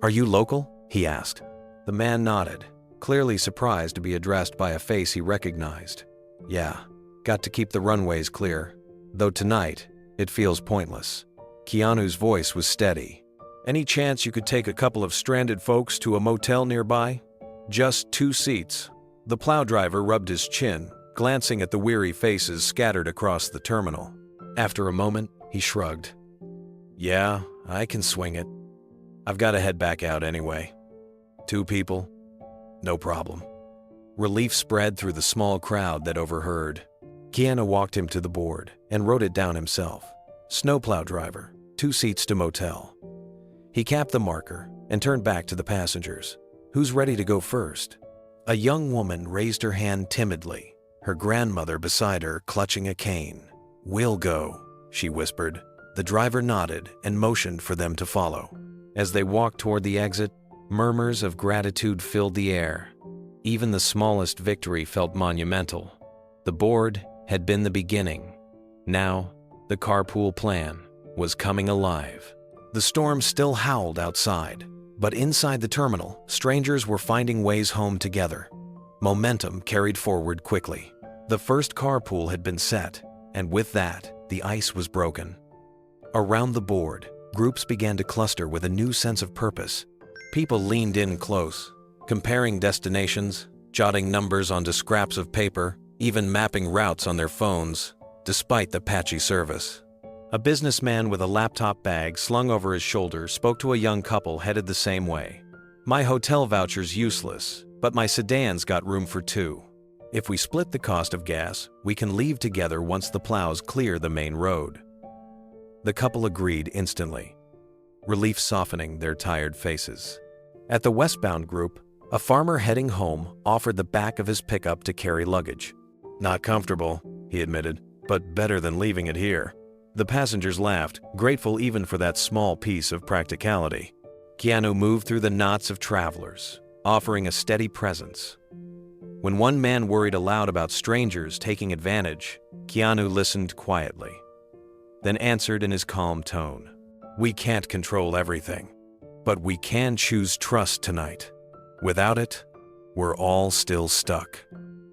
"Are you local?" he asked. The man nodded, clearly surprised to be addressed by a face he recognized. "Yeah, got to keep the runways clear, though tonight it feels pointless." Keanu's voice was steady. "Any chance you could take a couple of stranded folks to a motel nearby? Just 2 seats." The plow driver rubbed his chin, glancing at the weary faces scattered across the terminal. After a moment, he shrugged. "Yeah, I can swing it. I've got to head back out anyway. 2 people? No problem." Relief spread through the small crowd that overheard. Keanu walked him to the board and wrote it down himself. "Snowplow driver, 2 seats to motel." He capped the marker and turned back to the passengers. Who's ready to go first? A young woman raised her hand timidly, her grandmother beside her clutching a cane. "We'll go," she whispered. The driver nodded and motioned for them to follow. As they walked toward the exit, murmurs of gratitude filled the air. Even the smallest victory felt monumental. The board had been the beginning. Now, the carpool plan was coming alive. The storm still howled outside, but inside the terminal, strangers were finding ways home together. Momentum carried forward quickly. The first carpool had been set, and with that, the ice was broken. Around the board, groups began to cluster with a new sense of purpose. People leaned in close, comparing destinations, jotting numbers onto scraps of paper, even mapping routes on their phones, despite the patchy service. A businessman with a laptop bag slung over his shoulder spoke to a young couple headed the same way. "My hotel voucher's useless, but my sedan's got room for two. If we split the cost of gas, we can leave together once the plows clear the main road." The couple agreed instantly, relief softening their tired faces. At the westbound group, a farmer heading home offered the back of his pickup to carry luggage. "Not comfortable," he admitted, "but better than leaving it here." The passengers laughed, grateful even for that small piece of practicality. Keanu moved through the knots of travelers, offering a steady presence. When one man worried aloud about strangers taking advantage, Keanu listened quietly, then answered in his calm tone. "We can't control everything, but we can choose trust tonight. Without it, we're all still stuck."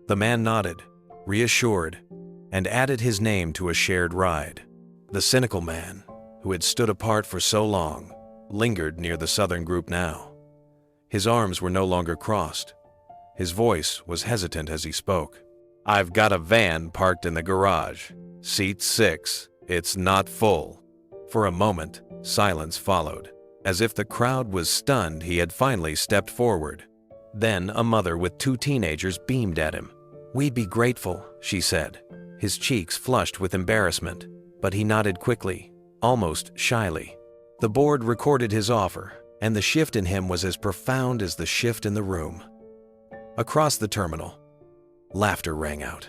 The man nodded, reassured, and added his name to a shared ride. The cynical man, who had stood apart for so long, lingered near the southern group now. His arms were no longer crossed. His voice was hesitant as he spoke. "I've got a van parked in the garage. Seat 6. It's not full." For a moment, silence followed. As if the crowd was stunned, he had finally stepped forward. Then a mother with 2 teenagers beamed at him. "We'd be grateful," she said. His cheeks flushed with embarrassment, but he nodded quickly, almost shyly. The board recorded his offer, and the shift in him was as profound as the shift in the room. Across the terminal, laughter rang out.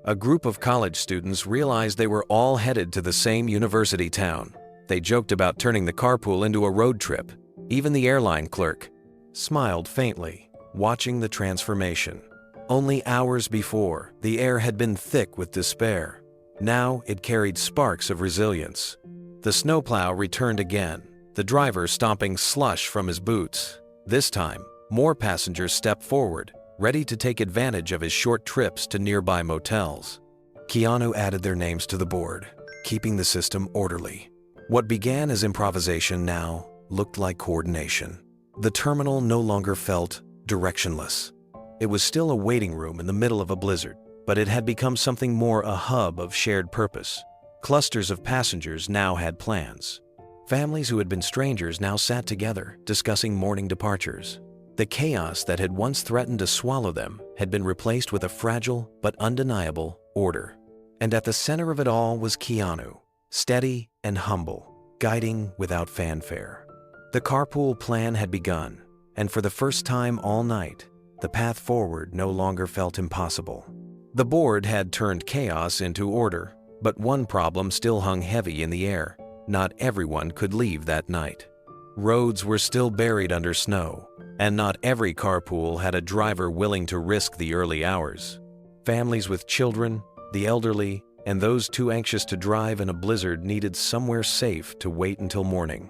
A group of college students realized they were all headed to the same university town. They joked about turning the carpool into a road trip. Even the airline clerk smiled faintly, watching the transformation. Only hours before, the air had been thick with despair. Now it carried sparks of resilience. The snowplow returned again, the driver stomping slush from his boots. This time, more passengers stepped forward, ready to take advantage of his short trips to nearby motels. Keanu added their names to the board, keeping the system orderly. What began as improvisation now looked like coordination. The terminal no longer felt directionless. It was still a waiting room in the middle of a blizzard, but it had become something more, a hub of shared purpose. Clusters of passengers now had plans. Families who had been strangers now sat together, discussing morning departures. The chaos that had once threatened to swallow them had been replaced with a fragile but undeniable order. And at the center of it all was Keanu, steady and humble, guiding without fanfare. The carpool plan had begun, and for the first time all night, the path forward no longer felt impossible. The board had turned chaos into order, but one problem still hung heavy in the air. Not everyone could leave that night. Roads were still buried under snow, and not every carpool had a driver willing to risk the early hours. Families with children, the elderly, and those too anxious to drive in a blizzard needed somewhere safe to wait until morning.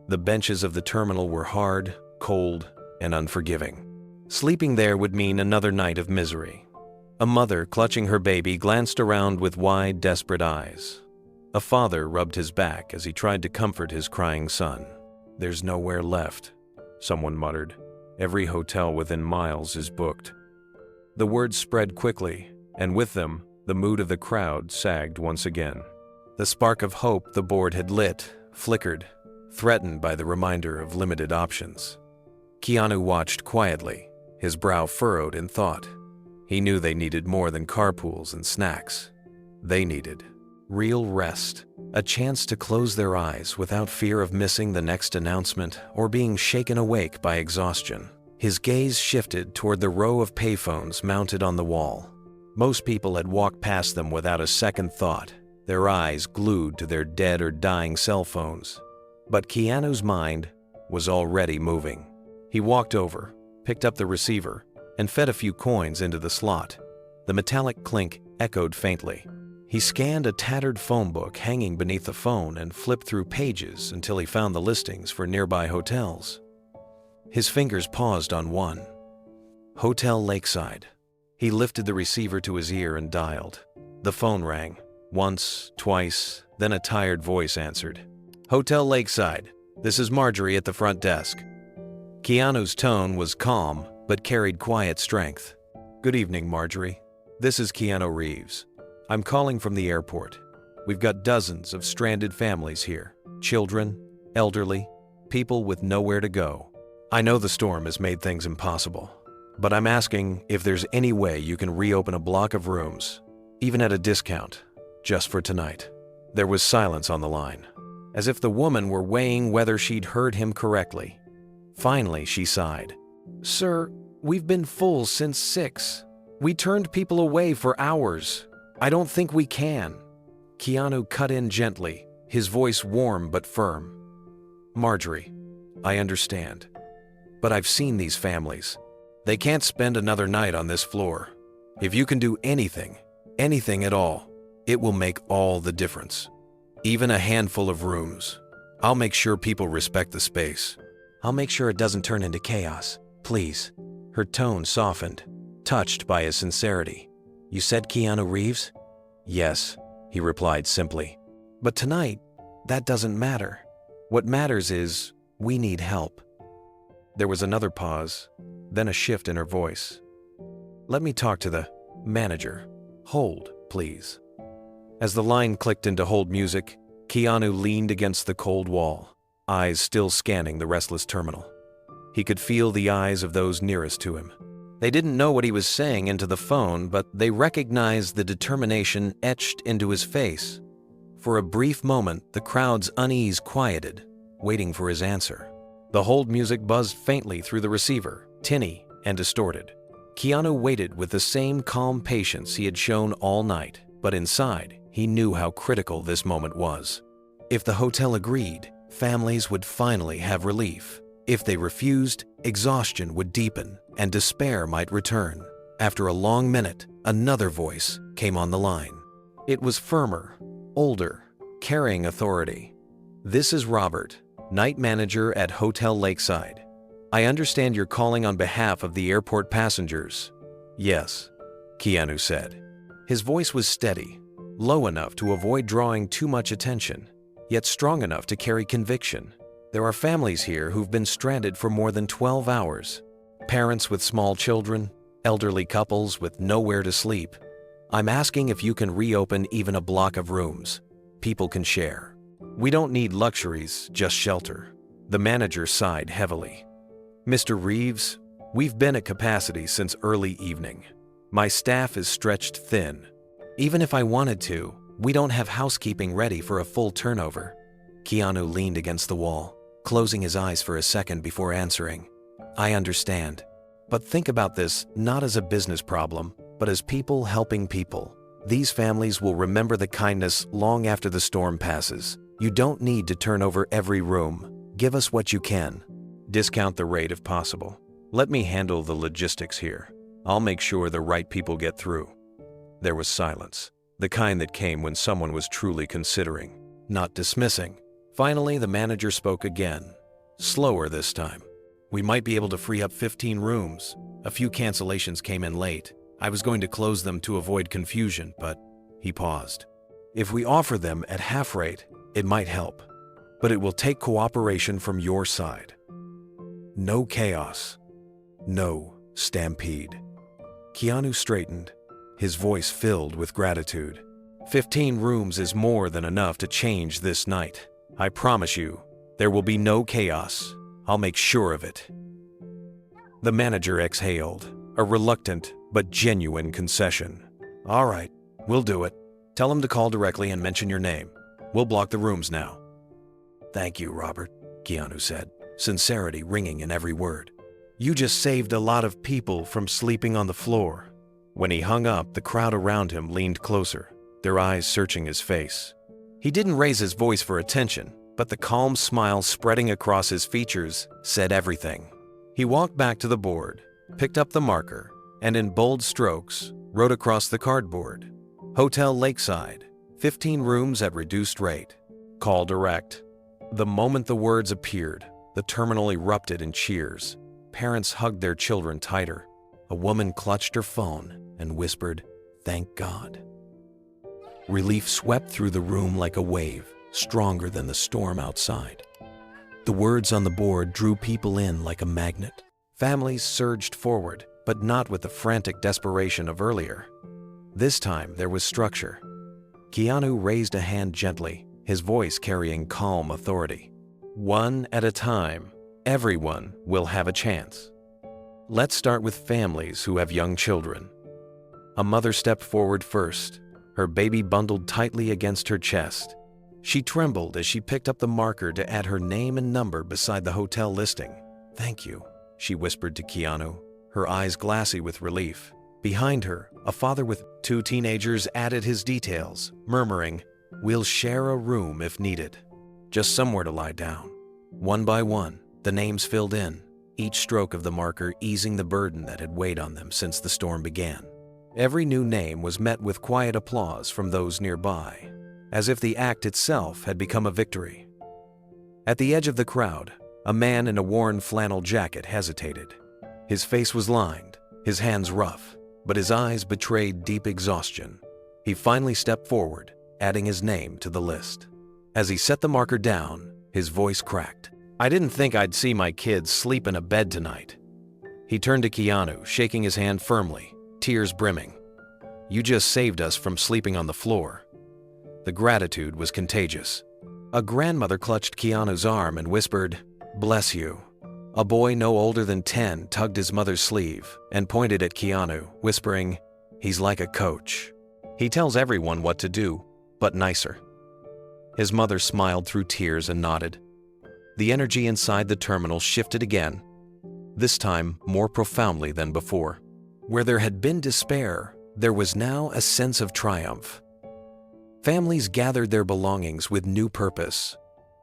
The benches of the terminal were hard, cold, and unforgiving. Sleeping there would mean another night of misery. A mother clutching her baby glanced around with wide, desperate eyes. A father rubbed his back as he tried to comfort his crying son. "There's nowhere left," someone muttered. "Every hotel within miles is booked." The words spread quickly, and with them, the mood of the crowd sagged once again. The spark of hope the board had lit flickered, threatened by the reminder of limited options. Keanu watched quietly, his brow furrowed in thought. He knew they needed more than carpools and snacks. They needed real rest, a chance to close their eyes without fear of missing the next announcement or being shaken awake by exhaustion. His gaze shifted toward the row of payphones mounted on the wall. Most people had walked past them without a second thought, their eyes glued to their dead or dying cell phones. But Keanu's mind was already moving. He walked over, picked up the receiver, and fed a few coins into the slot. The metallic clink echoed faintly. He scanned a tattered phone book hanging beneath the phone and flipped through pages until he found the listings for nearby hotels. His fingers paused on one. Hotel Lakeside. He lifted the receiver to his ear and dialed. The phone rang. Once, twice, then a tired voice answered. Hotel Lakeside. This is Marjorie at the front desk. Keanu's tone was calm, but carried quiet strength. Good evening, Marjorie. This is Keanu Reeves. I'm calling from the airport. We've got dozens of stranded families here. Children, elderly, people with nowhere to go. I know the storm has made things impossible, but I'm asking if there's any way you can reopen a block of rooms, even at a discount, just for tonight. There was silence on the line, as if the woman were weighing whether she'd heard him correctly. Finally, she sighed. Sir, we've been full since 6. We turned people away for hours. I don't think we can. Keanu cut in gently, his voice warm but firm. Marjorie, I understand, but I've seen these families. They can't spend another night on this floor. If you can do anything at all, it will make all the difference. Even a handful of rooms. I'll make sure people respect the space. I'll make sure it doesn't turn into chaos, please. Her tone softened, touched by his sincerity. You said Keanu Reeves? Yes, he replied simply. But tonight, that doesn't matter. What matters is we need help. There was another pause, then a shift in her voice. Let me talk to the manager. Hold, please. As the line clicked into hold music, Keanu leaned against the cold wall, eyes still scanning the restless terminal. He could feel the eyes of those nearest to him. They didn't know what he was saying into the phone, but they recognized the determination etched into his face. For a brief moment, the crowd's unease quieted, waiting for his answer. The hold music buzzed faintly through the receiver, tinny and distorted. Keanu waited with the same calm patience he had shown all night, but inside, he knew how critical this moment was. If the hotel agreed, families would finally have relief. If they refused, exhaustion would deepen and despair might return. After a long minute, another voice came on the line. It was firmer, older, carrying authority. This is Robert, night manager at Hotel Lakeside. I understand you're calling on behalf of the airport passengers. Yes, Keanu said. His voice was steady, low enough to avoid drawing too much attention, yet strong enough to carry conviction. There are families here who've been stranded for more than 12 hours. Parents with small children, elderly couples with nowhere to sleep. I'm asking if you can reopen even a block of rooms. People can share. We don't need luxuries, just shelter. The manager sighed heavily. Mr. Reeves, we've been at capacity since early evening. My staff is stretched thin. Even if I wanted to, we don't have housekeeping ready for a full turnover. Keanu leaned against the wall, closing his eyes for a second before answering. I understand, but think about this not as a business problem, but as people helping people. These families will remember the kindness long after the storm passes. You don't need to turn over every room. Give us what you can. Discount the rate if possible. Let me handle the logistics here. I'll make sure the right people get through. There was silence, the kind that came when someone was truly considering, not dismissing. Finally, the manager spoke again, slower this time. We might be able to free up 15 rooms. A few cancellations came in late. I was going to close them to avoid confusion, but he paused. If we offer them at half rate, it might help, but it will take cooperation from your side. No chaos. No stampede. Keanu straightened, his voice filled with gratitude. 15 rooms is more than enough to change this night. I promise you, there will be no chaos. I'll make sure of it. The manager exhaled, a reluctant but genuine concession. All right, we'll do it. Tell him to call directly and mention your name. We'll block the rooms now. Thank you, Robert, Keanu said, sincerity ringing in every word. You just saved a lot of people from sleeping on the floor." When he hung up, the crowd around him leaned closer, their eyes searching his face. He didn't raise his voice for attention, but the calm smile spreading across his features said everything. He walked back to the board, picked up the marker, and in bold strokes, wrote across the cardboard, "Hotel Lakeside, 15 rooms at reduced rate. Call direct." The moment the words appeared, the terminal erupted in cheers. Parents hugged their children tighter. A woman clutched her phone and whispered, "Thank God." Relief swept through the room like a wave, stronger than the storm outside. The words on the board drew people in like a magnet. Families surged forward, but not with the frantic desperation of earlier. This time there was structure. Keanu raised a hand gently, his voice carrying calm authority. "One at a time, everyone will have a chance. Let's start with families who have young children." A mother stepped forward first, her baby bundled tightly against her chest. She trembled as she picked up the marker to add her name and number beside the hotel listing. "Thank you," she whispered to Keanu, her eyes glassy with relief. Behind her, a father with 2 teenagers added his details, murmuring, "We'll share a room if needed. Just somewhere to lie down." One by one, the names filled in, each stroke of the marker easing the burden that had weighed on them since the storm began. Every new name was met with quiet applause from those nearby, as if the act itself had become a victory. At the edge of the crowd, a man in a worn flannel jacket hesitated. His face was lined, his hands rough, but his eyes betrayed deep exhaustion. He finally stepped forward, adding his name to the list. As he set the marker down, his voice cracked. "I didn't think I'd see my kids sleep in a bed tonight." He turned to Keanu, shaking his hand firmly, tears brimming. "You just saved us from sleeping on the floor." The gratitude was contagious. A grandmother clutched Keanu's arm and whispered, "Bless you." A boy no older than 10 tugged his mother's sleeve and pointed at Keanu, whispering, "He's like a coach. He tells everyone what to do, but nicer." His mother smiled through tears and nodded. The energy inside the terminal shifted again, this time more profoundly than before. Where there had been despair, there was now a sense of triumph. Families gathered their belongings with new purpose.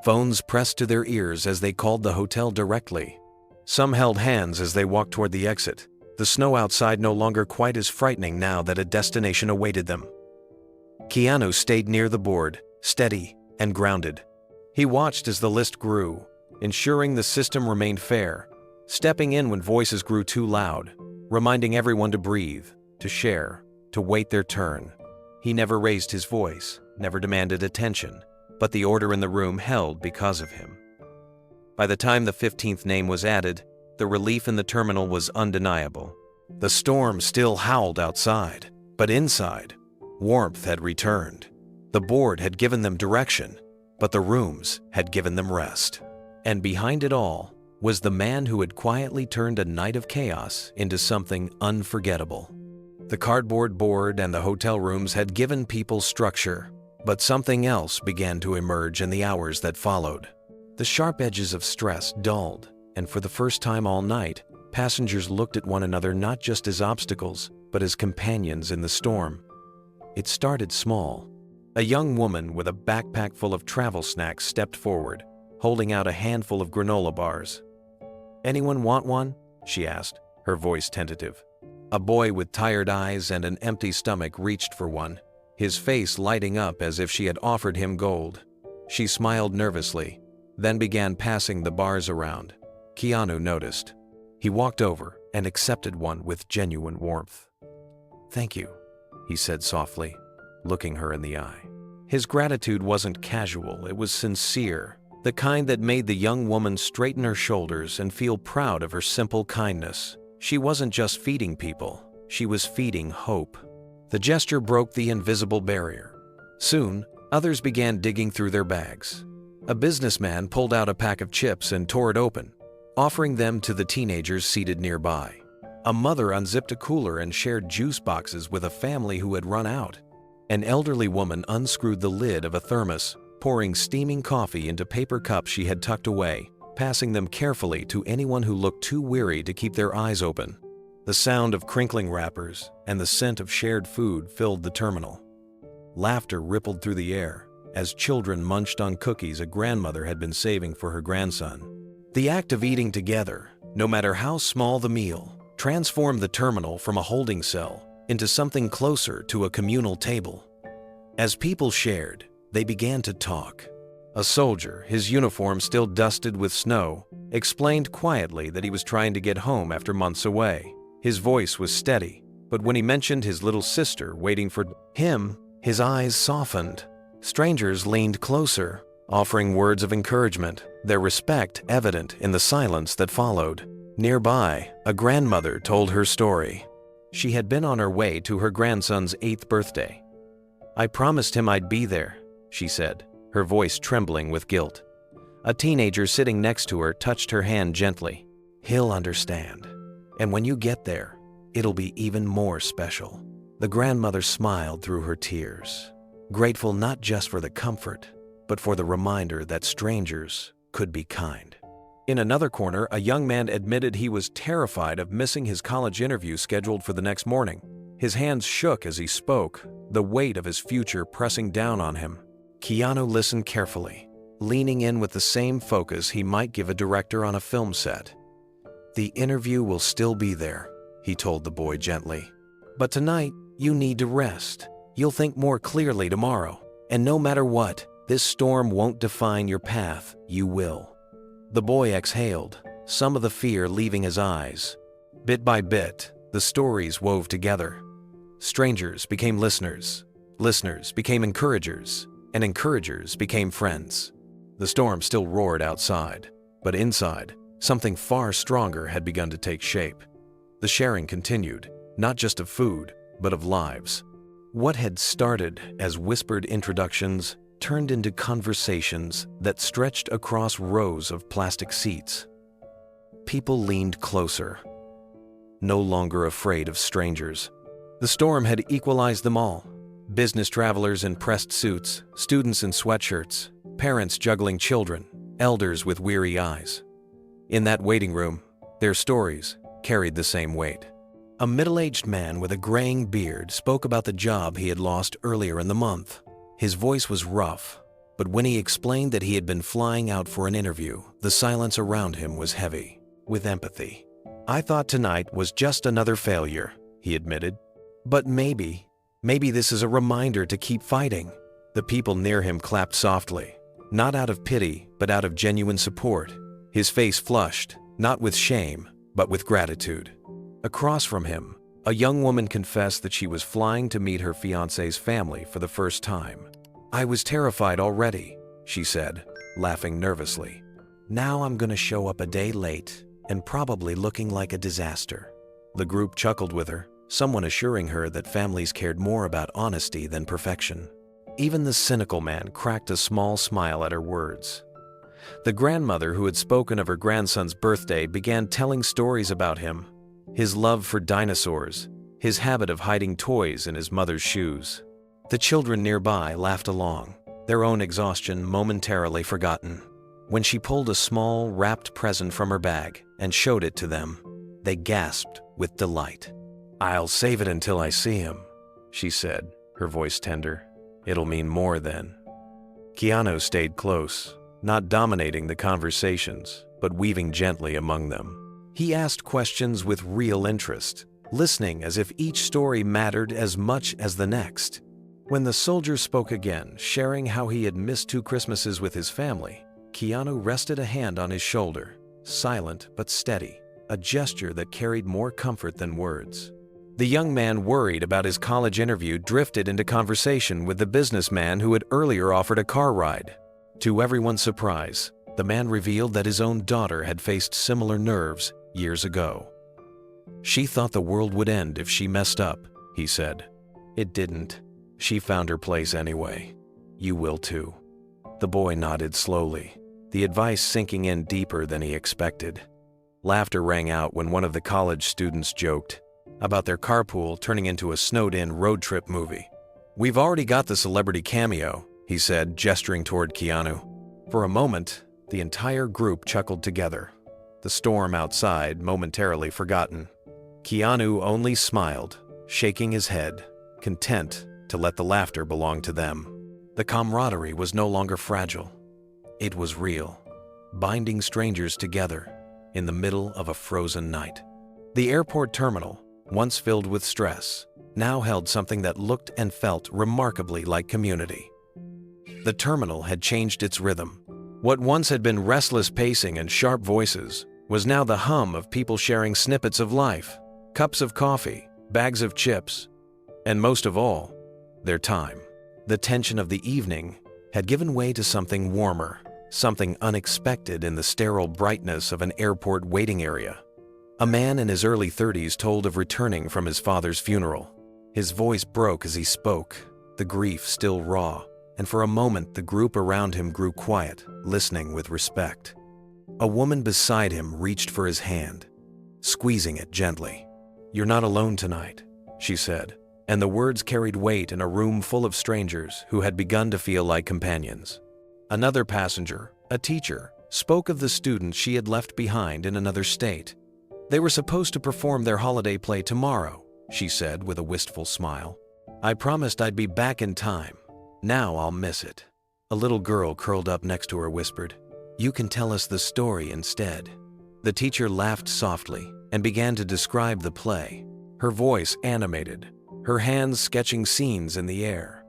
Phones pressed to their ears as they called the hotel directly. Some held hands as they walked toward the exit, the snow outside no longer quite as frightening now that a destination awaited them. Keanu stayed near the board, steady and grounded. He watched as the list grew, ensuring the system remained fair, stepping in when voices grew too loud, reminding everyone to breathe, to share, to wait their turn. He never raised his voice, never demanded attention, but the order in the room held because of him. By the time the 15th name was added, the relief in the terminal was undeniable. The storm still howled outside, but inside, warmth had returned. The board had given them direction, but the rooms had given them rest. And behind it all was the man who had quietly turned a night of chaos into something unforgettable. The cardboard board and the hotel rooms had given people structure, but something else began to emerge in the hours that followed. The sharp edges of stress dulled, and for the first time all night, passengers looked at one another not just as obstacles, but as companions in the storm. It started small. A young woman with a backpack full of travel snacks stepped forward, holding out a handful of granola bars. "Anyone want one?" she asked, her voice tentative. A boy with tired eyes and an empty stomach reached for one, his face lighting up as if she had offered him gold. She smiled nervously, then began passing the bars around. Keanu noticed. He walked over and accepted one with genuine warmth. "Thank you," he said softly, looking her in the eye. His gratitude wasn't casual, it was sincere, the kind that made the young woman straighten her shoulders and feel proud of her simple kindness. She wasn't just feeding people, she was feeding hope. The gesture broke the invisible barrier. Soon, others began digging through their bags. A businessman pulled out a pack of chips and tore it open, offering them to the teenagers seated nearby. A mother unzipped a cooler and shared juice boxes with a family who had run out. An elderly woman unscrewed the lid of a thermos, pouring steaming coffee into paper cups she had tucked away, passing them carefully to anyone who looked too weary to keep their eyes open. The sound of crinkling wrappers and the scent of shared food filled the terminal. Laughter rippled through the air as children munched on cookies a grandmother had been saving for her grandson. The act of eating together, no matter how small the meal, transformed the terminal from a holding cell into something closer to a communal table. As people shared, they began to talk. A soldier, his uniform still dusted with snow, explained quietly that he was trying to get home after months away. His voice was steady, but when he mentioned his little sister waiting for him, his eyes softened. Strangers leaned closer, offering words of encouragement, their respect evident in the silence that followed. Nearby, a grandmother told her story. She had been on her way to her grandson's 8th birthday. "I promised him I'd be there," she said, her voice trembling with guilt. A teenager sitting next to her touched her hand gently. "He'll understand. And when you get there, it'll be even more special." The grandmother smiled through her tears, grateful not just for the comfort, but for the reminder that strangers could be kind. In another corner, a young man admitted he was terrified of missing his college interview scheduled for the next morning. His hands shook as he spoke, the weight of his future pressing down on him. Keanu listened carefully, leaning in with the same focus he might give a director on a film set. "The interview will still be there," he told the boy gently. "But tonight, you need to rest. You'll think more clearly tomorrow. And no matter what, this storm won't define your path, you will." The boy exhaled, some of the fear leaving his eyes. Bit by bit, the stories wove together. Strangers became listeners, listeners became encouragers, and encouragers became friends. The storm still roared outside, but inside, something far stronger had begun to take shape. The sharing continued, not just of food, but of lives. What had started as whispered introductions turned into conversations that stretched across rows of plastic seats. People leaned closer, no longer afraid of strangers. The storm had equalized them all. Business travelers in pressed suits, students in sweatshirts, parents juggling children, elders with weary eyes. In that waiting room, their stories carried the same weight. A middle-aged man with a graying beard spoke about the job he had lost earlier in the month. His voice was rough, but when he explained that he had been flying out for an interview, the silence around him was heavy with empathy. "I thought tonight was just another failure," he admitted. "But maybe this is a reminder to keep fighting." The people near him clapped softly, not out of pity, but out of genuine support. His face flushed, not with shame, but with gratitude. Across from him, a young woman confessed that she was flying to meet her fiancé's family for the first time. "I was terrified already," she said, laughing nervously. "Now I'm going to show up a day late and probably looking like a disaster." The group chuckled with her, someone assuring her that families cared more about honesty than perfection. Even the cynical man cracked a small smile at her words. The grandmother who had spoken of her grandson's birthday began telling stories about him. His love for dinosaurs, his habit of hiding toys in his mother's shoes. The children nearby laughed along, their own exhaustion momentarily forgotten. When she pulled a small, wrapped present from her bag and showed it to them, they gasped with delight. "I'll save it until I see him," she said, her voice tender. "It'll mean more then." Keanu stayed close, not dominating the conversations, but weaving gently among them. He asked questions with real interest, listening as if each story mattered as much as the next. When the soldier spoke again, sharing how he had missed 2 Christmases with his family, Keanu rested a hand on his shoulder, silent but steady, a gesture that carried more comfort than words. The young man worried about his college interview drifted into conversation with the businessman who had earlier offered a car ride. To everyone's surprise, the man revealed that his own daughter had faced similar nerves years ago. "She thought the world would end if she messed up," he said. "It didn't. She found her place anyway. You will too." The boy nodded slowly, the advice sinking in deeper than he expected. Laughter rang out when one of the college students joked about their carpool turning into a snowed-in road trip movie. "We've already got the celebrity cameo," he said, gesturing toward Keanu. For a moment, The entire group chuckled together, the storm outside momentarily forgotten. Keanu only smiled, shaking his head, content to let the laughter belong to them. The camaraderie was no longer fragile. It was real, binding strangers together in the middle of a frozen night. The airport terminal, once filled with stress, now held something that looked and felt remarkably like community. The terminal had changed its rhythm. What once had been restless pacing and sharp voices was now the hum of people sharing snippets of life, cups of coffee, bags of chips, and most of all, their time. The tension of the evening had given way to something warmer, something unexpected in the sterile brightness of an airport waiting area. A man in his early 30s told of returning from his father's funeral. His voice broke as he spoke, the grief still raw, and for a moment the group around him grew quiet, listening with respect. A woman beside him reached for his hand, squeezing it gently. "You're not alone tonight," she said, and the words carried weight in a room full of strangers who had begun to feel like companions. Another passenger, a teacher, spoke of the students she had left behind in another state. "They were supposed to perform their holiday play tomorrow," she said with a wistful smile. "I promised I'd be back in time. Now I'll miss it." A little girl curled up next to her whispered, "You can tell us the story instead." The teacher laughed softly and began to describe the play, her voice animated, her hands sketching scenes in the air.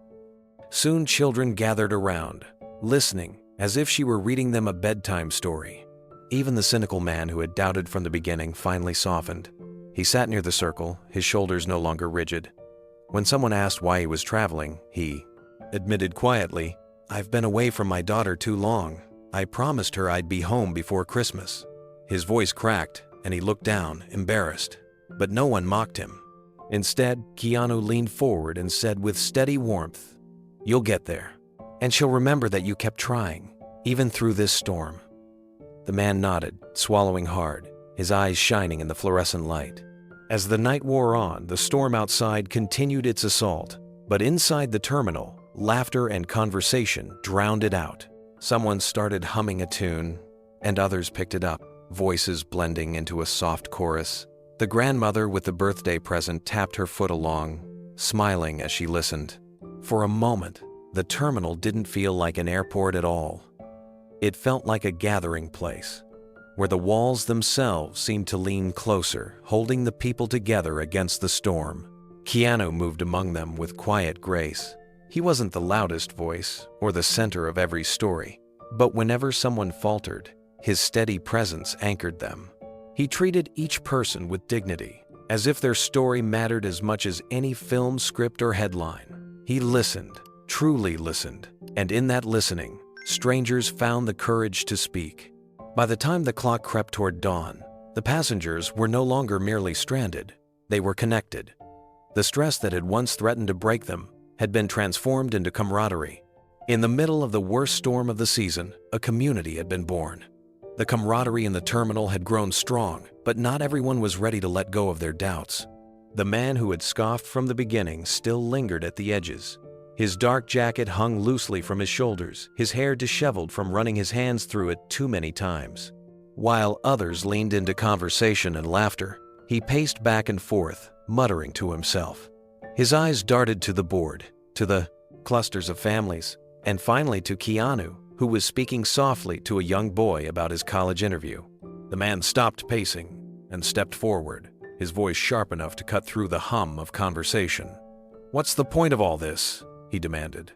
Soon children gathered around, listening as if she were reading them a bedtime story. Even the cynical man who had doubted from the beginning finally softened. He sat near the circle, his shoulders no longer rigid. When someone asked why he was traveling, he admitted quietly, "I've been away from my daughter too long. I promised her I'd be home before Christmas." His voice cracked, and he looked down, embarrassed. But no one mocked him. Instead, Keanu leaned forward and said with steady warmth, "You'll get there. And she'll remember that you kept trying, even through this storm." The man nodded, swallowing hard, his eyes shining in the fluorescent light. As the night wore on, the storm outside continued its assault, but inside the terminal, laughter and conversation drowned it out. Someone started humming a tune, and others picked it up, voices blending into a soft chorus. The grandmother with the birthday present tapped her foot along, smiling as she listened. For a moment, the terminal didn't feel like an airport at all. It felt like a gathering place, where the walls themselves seemed to lean closer, holding the people together against the storm. Keanu moved among them with quiet grace. He wasn't the loudest voice or the center of every story, but whenever someone faltered, his steady presence anchored them. He treated each person with dignity, as if their story mattered as much as any film script or headline. He listened, truly listened, and in that listening, strangers found the courage to speak. By the time the clock crept toward dawn, the passengers were no longer merely stranded, they were connected. The stress that had once threatened to break them had been transformed into camaraderie. In the middle of the worst storm of the season, a community had been born. The camaraderie in the terminal had grown strong, but not everyone was ready to let go of their doubts. The man who had scoffed from the beginning still lingered at the edges. His dark jacket hung loosely from his shoulders, his hair disheveled from running his hands through it too many times. While others leaned into conversation and laughter, he paced back and forth, muttering to himself. His eyes darted to the board, to the clusters of families, and finally to Keanu, who was speaking softly to a young boy about his college interview. The man stopped pacing and stepped forward, his voice sharp enough to cut through the hum of conversation. "What's the point of all this?" he demanded.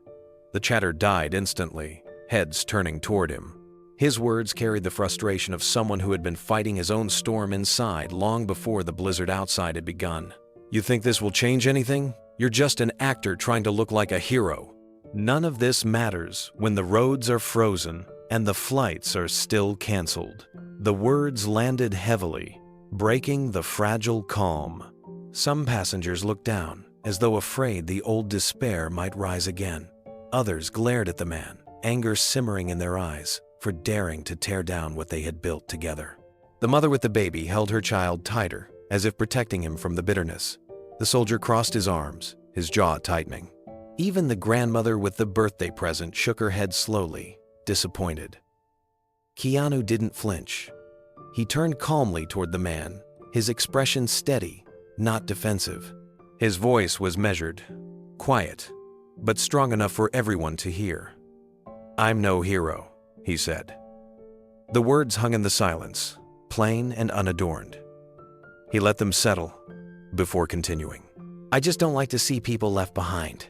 The chatter died instantly, heads turning toward him. His words carried the frustration of someone who had been fighting his own storm inside long before the blizzard outside had begun. "You think this will change anything? You're just an actor trying to look like a hero. None of this matters when the roads are frozen and the flights are still canceled." The words landed heavily, breaking the fragile calm. Some passengers looked down, as though afraid the old despair might rise again. Others glared at the man, anger simmering in their eyes, for daring to tear down what they had built together. The mother with the baby held her child tighter, as if protecting him from the bitterness. The soldier crossed his arms, his jaw tightening. Even the grandmother with the birthday present shook her head slowly, disappointed. Keanu didn't flinch. He turned calmly toward the man, his expression steady, not defensive. His voice was measured, quiet, but strong enough for everyone to hear. "I'm no hero," he said. The words hung in the silence, plain and unadorned. He let them settle before continuing. "I just don't like to see people left behind."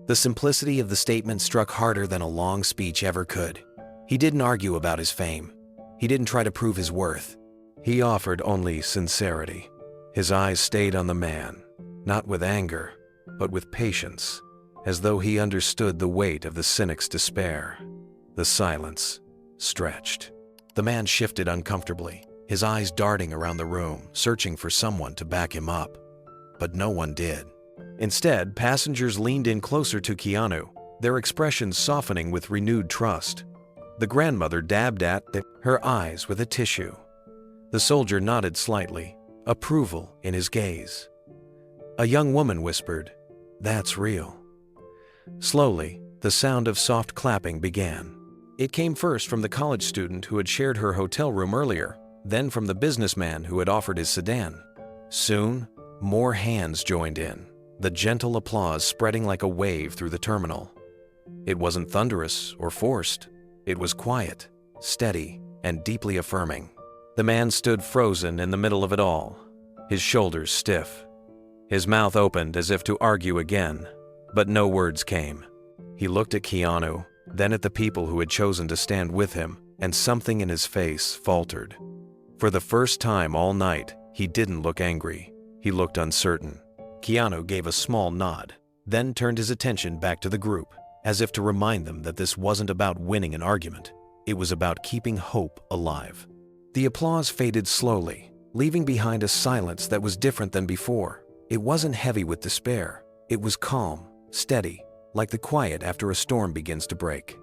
The simplicity of the statement struck harder than a long speech ever could. He didn't argue about his fame. He didn't try to prove his worth. He offered only sincerity. His eyes stayed on the man, not with anger, but with patience, as though he understood the weight of the cynic's despair. The silence stretched. The man shifted uncomfortably, his eyes darting around the room, searching for someone to back him up. But no one did. Instead, passengers leaned in closer to Keanu, their expressions softening with renewed trust. The grandmother dabbed at her eyes with a tissue. The soldier nodded slightly, approval in his gaze. A young woman whispered, "That's real." Slowly, the sound of soft clapping began. It came first from the college student who had shared her hotel room earlier, then from the businessman who had offered his sedan. Soon, more hands joined in, the gentle applause spreading like a wave through the terminal. It wasn't thunderous or forced. It was quiet, steady, and deeply affirming. The man stood frozen in the middle of it all, his shoulders stiff. His mouth opened as if to argue again, but no words came. He looked at Keanu, then at the people who had chosen to stand with him, and something in his face faltered. For the first time all night, he didn't look angry. He looked uncertain. Keanu gave a small nod, then turned his attention back to the group, as if to remind them that this wasn't about winning an argument. It was about keeping hope alive. The applause faded slowly, leaving behind a silence that was different than before. It wasn't heavy with despair. It was calm, steady, like the quiet after a storm begins to break.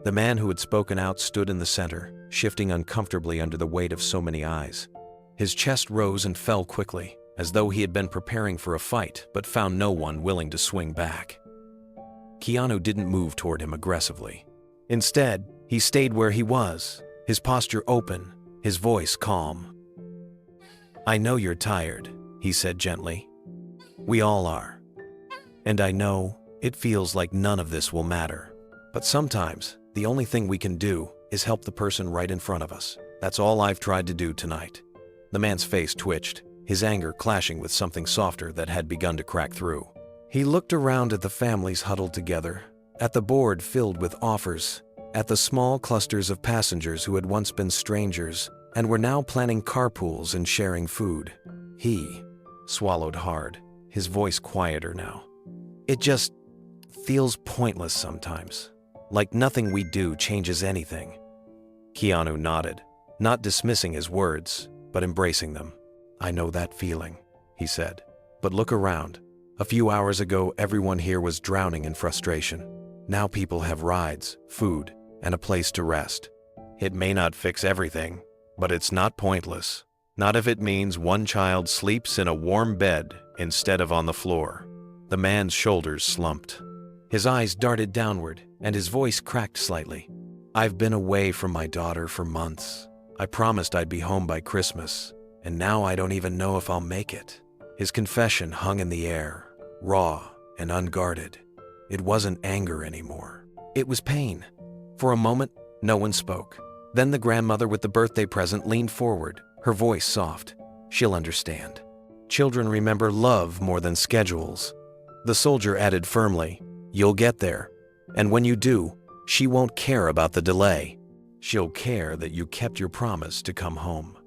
The man who had spoken out stood in the center, shifting uncomfortably under the weight of so many eyes. His chest rose and fell quickly, as though he had been preparing for a fight but found no one willing to swing back. Keanu didn't move toward him aggressively. Instead, he stayed where he was, his posture open, his voice calm. "I know you're tired," he said gently. "We all are. And I know it feels like none of this will matter. But sometimes, the only thing we can do is help the person right in front of us. That's all I've tried to do tonight." The man's face twitched, his anger clashing with something softer that had begun to crack through. He looked around at the families huddled together, at the board filled with offers, at the small clusters of passengers who had once been strangers and were now planning carpools and sharing food. He swallowed hard, his voice quieter now. "It just feels pointless sometimes, like nothing we do changes anything." Keanu nodded, not dismissing his words, but embracing them. "I know that feeling," he said. "But look around. A few hours ago, everyone here was drowning in frustration. Now people have rides, food, and a place to rest. It may not fix everything, but it's not pointless. Not if it means one child sleeps in a warm bed instead of on the floor." The man's shoulders slumped. His eyes darted downward, and his voice cracked slightly. "I've been away from my daughter for months. I promised I'd be home by Christmas, and now I don't even know if I'll make it." His confession hung in the air, raw and unguarded. It wasn't anger anymore. It was pain. For a moment, no one spoke. Then the grandmother with the birthday present leaned forward, her voice soft. "She'll understand. Children remember love more than schedules." The soldier added firmly, "You'll get there. And when you do, she won't care about the delay. She'll care that you kept your promise to come home."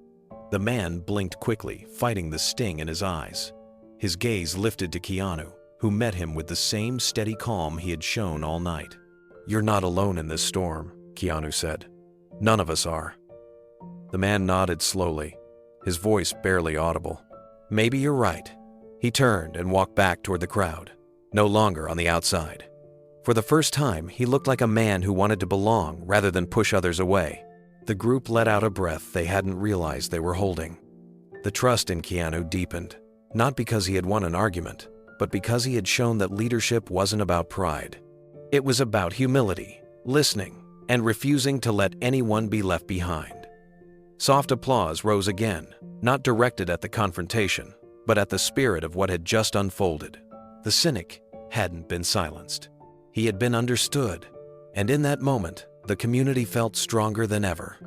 The man blinked quickly, fighting the sting in his eyes. His gaze lifted to Keanu, who met him with the same steady calm he had shown all night. "You're not alone in this storm," Keanu said. "None of us are." The man nodded slowly, his voice barely audible. "Maybe you're right." He turned and walked back toward the crowd, no longer on the outside. For the first time, he looked like a man who wanted to belong rather than push others away. The group let out a breath they hadn't realized they were holding. The trust in Keanu deepened, not because he had won an argument, but because he had shown that leadership wasn't about pride. It was about humility, listening, and refusing to let anyone be left behind. Soft applause rose again, not directed at the confrontation, but at the spirit of what had just unfolded. The cynic hadn't been silenced. He had been understood, and in that moment, the community felt stronger than ever.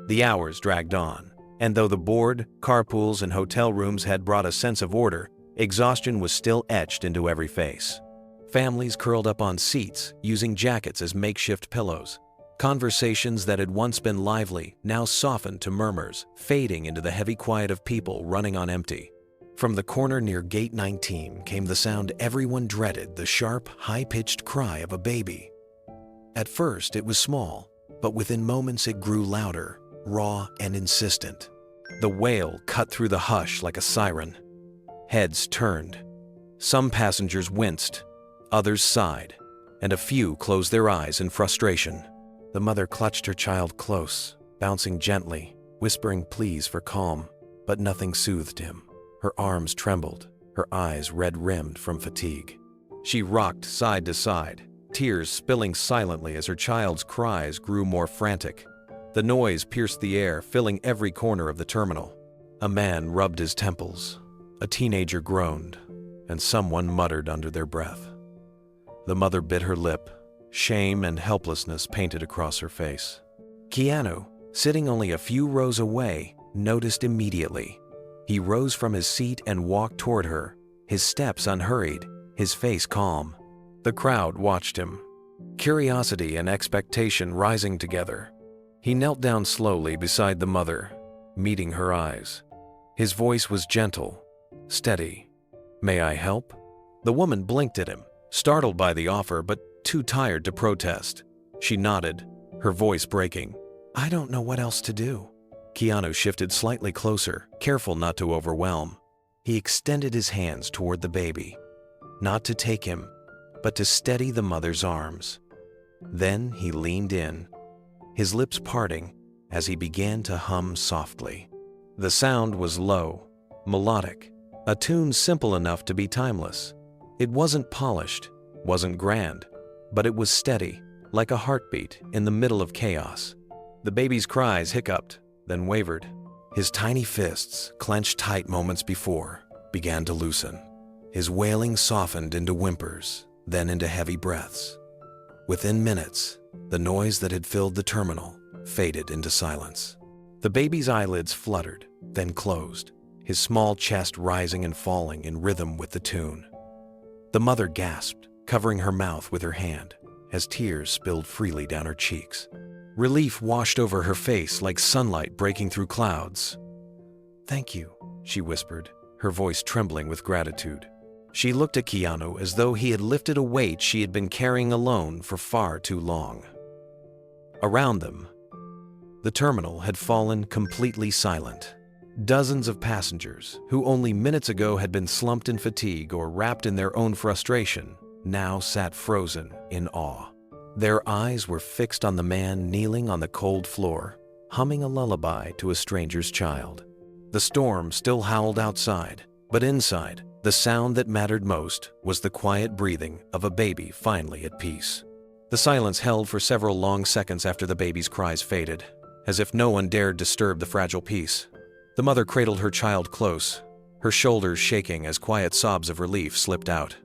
The hours dragged on, and though the board, carpools, and hotel rooms had brought a sense of order, exhaustion was still etched into every face. Families curled up on seats, using jackets as makeshift pillows. Conversations that had once been lively now softened to murmurs, fading into the heavy quiet of people running on empty. From the corner near Gate 19 came the sound everyone dreaded, the sharp, high-pitched cry of a baby. At first, it was small, but within moments it grew louder, raw, and insistent. The wail cut through the hush like a siren. Heads turned. Some passengers winced, others sighed, and a few closed their eyes in frustration. The mother clutched her child close, bouncing gently, whispering pleas for calm, but nothing soothed him. Her arms trembled, her eyes red-rimmed from fatigue. She rocked side to side, tears spilling silently as her child's cries grew more frantic. The noise pierced the air, filling every corner of the terminal. A man rubbed his temples, a teenager groaned, and someone muttered under their breath. The mother bit her lip, shame and helplessness painted across her face. Keanu, sitting only a few rows away, noticed immediately. He rose from his seat and walked toward her, his steps unhurried, his face calm. The crowd watched him, curiosity and expectation rising together. He knelt down slowly beside the mother, meeting her eyes. His voice was gentle, steady. "May I help?" The woman blinked at him, startled by the offer but too tired to protest. She nodded, her voice breaking. "I don't know what else to do." Keanu shifted slightly closer, careful not to overwhelm. He extended his hands toward the baby, not to take him, but to steady the mother's arms. Then he leaned in, his lips parting as he began to hum softly. The sound was low, melodic, a tune simple enough to be timeless. It wasn't polished, wasn't grand, but it was steady, like a heartbeat in the middle of chaos. The baby's cries hiccuped, then wavered. His tiny fists, clenched tight moments before, began to loosen. His wailing softened into whimpers, then into heavy breaths. Within minutes, the noise that had filled the terminal faded into silence. The baby's eyelids fluttered, then closed, his small chest rising and falling in rhythm with the tune. The mother gasped, covering her mouth with her hand, as tears spilled freely down her cheeks. Relief washed over her face like sunlight breaking through clouds. "Thank you," she whispered, her voice trembling with gratitude. She looked at Keanu as though he had lifted a weight she had been carrying alone for far too long. Around them, the terminal had fallen completely silent. Dozens of passengers, who only minutes ago had been slumped in fatigue or wrapped in their own frustration, now sat frozen in awe. Their eyes were fixed on the man kneeling on the cold floor, humming a lullaby to a stranger's child. The storm still howled outside, but inside, the sound that mattered most was the quiet breathing of a baby finally at peace. The silence held for several long seconds after the baby's cries faded, as if no one dared disturb the fragile peace. The mother cradled her child close, her shoulders shaking as quiet sobs of relief slipped out.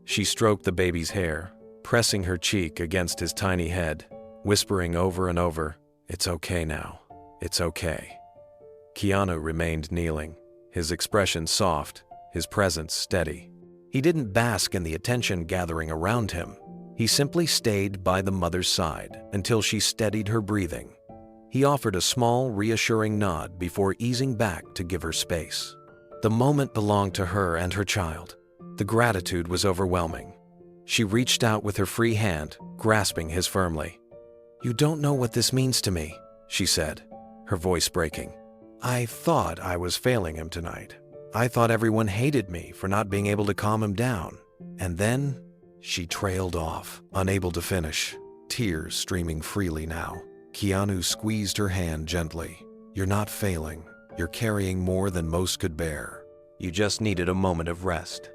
She stroked the baby's hair, pressing her cheek against his tiny head, whispering over and over, "It's okay now. It's okay." Keanu remained kneeling, his expression soft, his presence steady. He didn't bask in the attention gathering around him. He simply stayed by the mother's side until she steadied her breathing. He offered a small, reassuring nod before easing back to give her space. The moment belonged to her and her child. The gratitude was overwhelming. She reached out with her free hand, grasping his firmly. "You don't know what this means to me," she said, her voice breaking. "I thought I was failing him tonight. I thought everyone hated me for not being able to calm him down. And then..." She trailed off, unable to finish, tears streaming freely now. Keanu squeezed her hand gently. "You're not failing. You're carrying more than most could bear. You just needed a moment of rest."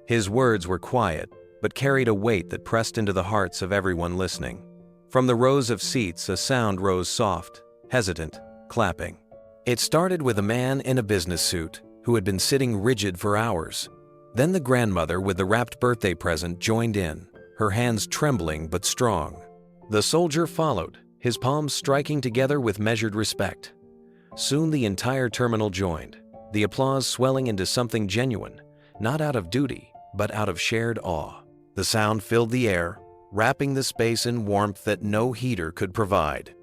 His words were quiet, but carried a weight that pressed into the hearts of everyone listening. From the rows of seats, a sound rose soft, hesitant, clapping. It started with a man in a business suit who had been sitting rigid for hours. Then the grandmother with the wrapped birthday present joined in, her hands trembling but strong. The soldier followed, his palms striking together with measured respect. Soon the entire terminal joined, the applause swelling into something genuine, not out of duty, but out of shared awe. The sound filled the air, wrapping the space in warmth that no heater could provide.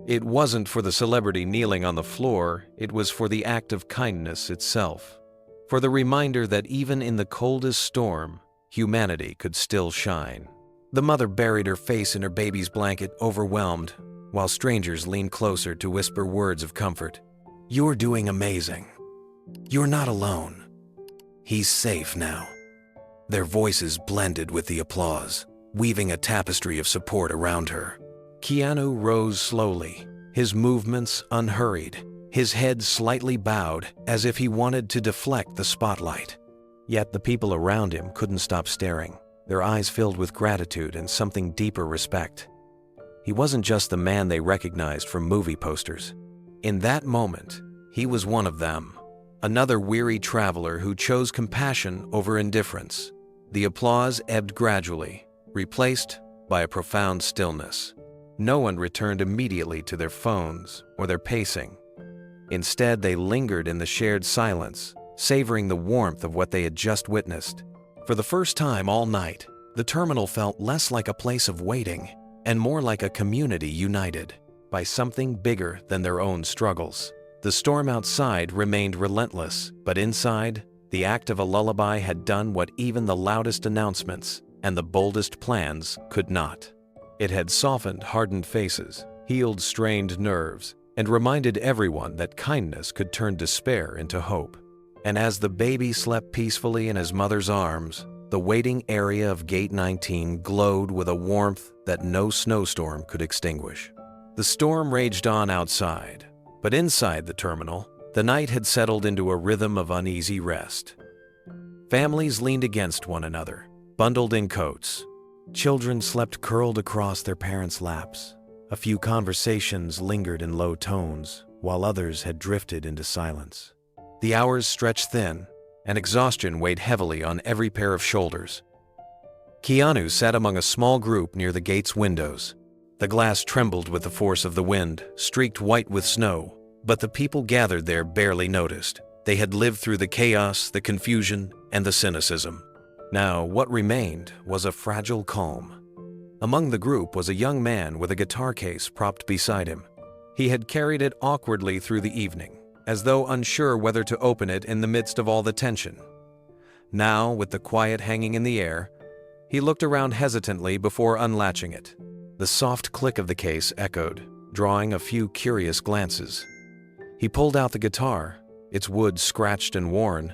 It wasn't for the celebrity kneeling on the floor, it was for the act of kindness itself. For the reminder that even in the coldest storm, humanity could still shine. The mother buried her face in her baby's blanket, overwhelmed, while strangers leaned closer to whisper words of comfort. "You're doing amazing. You're not alone. He's safe now." Their voices blended with the applause, weaving a tapestry of support around her. Keanu rose slowly, his movements unhurried, his head slightly bowed as if he wanted to deflect the spotlight. Yet the people around him couldn't stop staring, their eyes filled with gratitude and something deeper respect. He wasn't just the man they recognized from movie posters. In that moment, he was one of them, another weary traveler who chose compassion over indifference. The applause ebbed gradually, replaced by a profound stillness. No one returned immediately to their phones or their pacing. Instead, they lingered in the shared silence, savoring the warmth of what they had just witnessed. For the first time all night, the terminal felt less like a place of waiting and more like a community united by something bigger than their own struggles. The storm outside remained relentless, but inside, the act of a lullaby had done what even the loudest announcements and the boldest plans could not. It had softened hardened faces, healed strained nerves, and reminded everyone that kindness could turn despair into hope. And as the baby slept peacefully in his mother's arms, the waiting area of Gate 19 glowed with a warmth that no snowstorm could extinguish. The storm raged on outside, but inside the terminal, the night had settled into a rhythm of uneasy rest. Families leaned against one another, bundled in coats. Children slept curled across their parents' laps. A few conversations lingered in low tones, while others had drifted into silence. The hours stretched thin, and exhaustion weighed heavily on every pair of shoulders. Keanu sat among a small group near the gate's windows. The glass trembled with the force of the wind, streaked white with snow, but the people gathered there barely noticed. They had lived through the chaos, the confusion, and the cynicism. Now, what remained was a fragile calm. Among the group was a young man with a guitar case propped beside him. He had carried it awkwardly through the evening, as though unsure whether to open it in the midst of all the tension. Now, with the quiet hanging in the air, he looked around hesitantly before unlatching it. The soft click of the case echoed, drawing a few curious glances. He pulled out the guitar, its wood scratched and worn,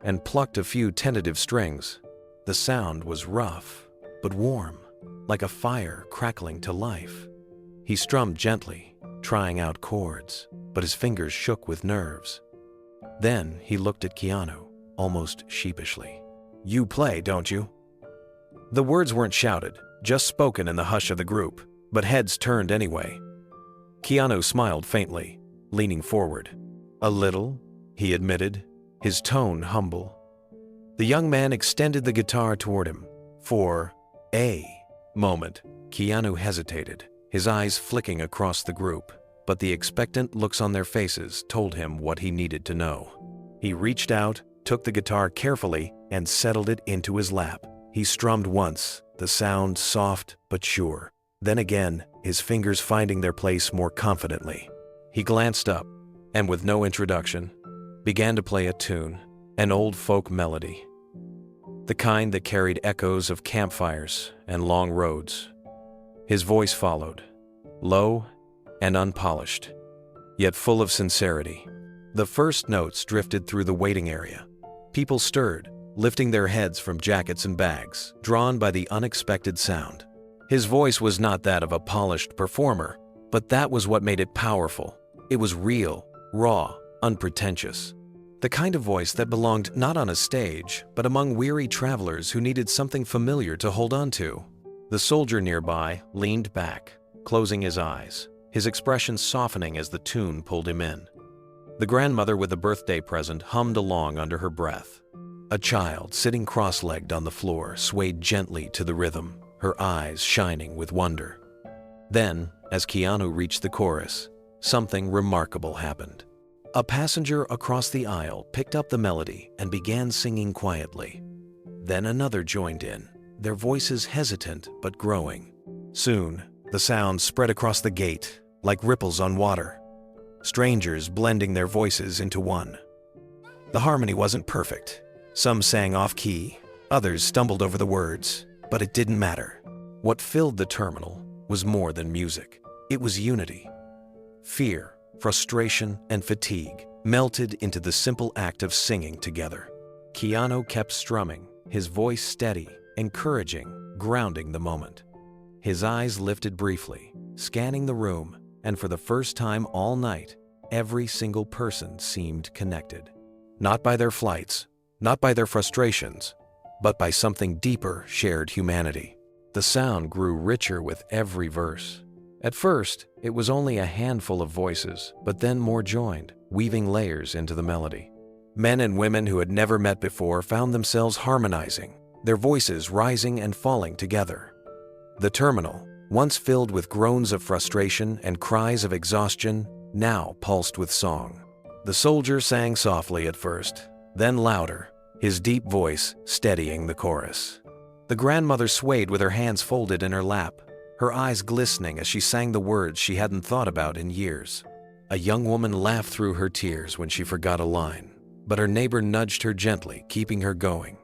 and plucked a few tentative strings. The sound was rough, but warm, like a fire crackling to life. He strummed gently, trying out chords, but his fingers shook with nerves. Then he looked at Keanu, almost sheepishly. "You play, don't you?" The words weren't shouted, just spoken in the hush of the group, but heads turned anyway. Keanu smiled faintly, leaning forward. "A little," he admitted, his tone humble. The young man extended the guitar toward him. For a moment, Keanu hesitated, his eyes flicking across the group, but the expectant looks on their faces told him what he needed to know. He reached out, took the guitar carefully, and settled it into his lap. He strummed once, the sound soft but sure. Then again, his fingers finding their place more confidently. He glanced up, and with no introduction, began to play a tune, an old folk melody. The kind that carried echoes of campfires and long roads. His voice followed, low and unpolished, yet full of sincerity. The first notes drifted through the waiting area. People stirred, lifting their heads from jackets and bags, drawn by the unexpected sound. His voice was not that of a polished performer, but that was what made it powerful. It was real, raw, unpretentious. The kind of voice that belonged not on a stage, but among weary travelers who needed something familiar to hold on to. The soldier nearby leaned back, closing his eyes, his expression softening as the tune pulled him in. The grandmother with the birthday present hummed along under her breath. A child sitting cross-legged on the floor swayed gently to the rhythm, her eyes shining with wonder. Then, as Keanu reached the chorus, something remarkable happened. A passenger across the aisle picked up the melody and began singing quietly. Then another joined in, their voices hesitant but growing. Soon, the sound spread across the gate, like ripples on water, strangers blending their voices into one. The harmony wasn't perfect. Some sang off-key, others stumbled over the words, but it didn't matter. What filled the terminal was more than music. It was unity. Fear, frustration, and fatigue melted into the simple act of singing together. Keanu kept strumming, his voice steady, encouraging, grounding the moment. His eyes lifted briefly, scanning the room, and for the first time all night, every single person seemed connected. Not by their flights, not by their frustrations, but by something deeper shared humanity. The sound grew richer with every verse. At first, it was only a handful of voices, but then more joined, weaving layers into the melody. Men and women who had never met before found themselves harmonizing, their voices rising and falling together. The terminal, once filled with groans of frustration and cries of exhaustion, now pulsed with song. The soldier sang softly at first, then louder, his deep voice steadying the chorus. The grandmother swayed with her hands folded in her lap, her eyes glistening as she sang the words she hadn't thought about in years. A young woman laughed through her tears when she forgot a line, but her neighbor nudged her gently, keeping her going.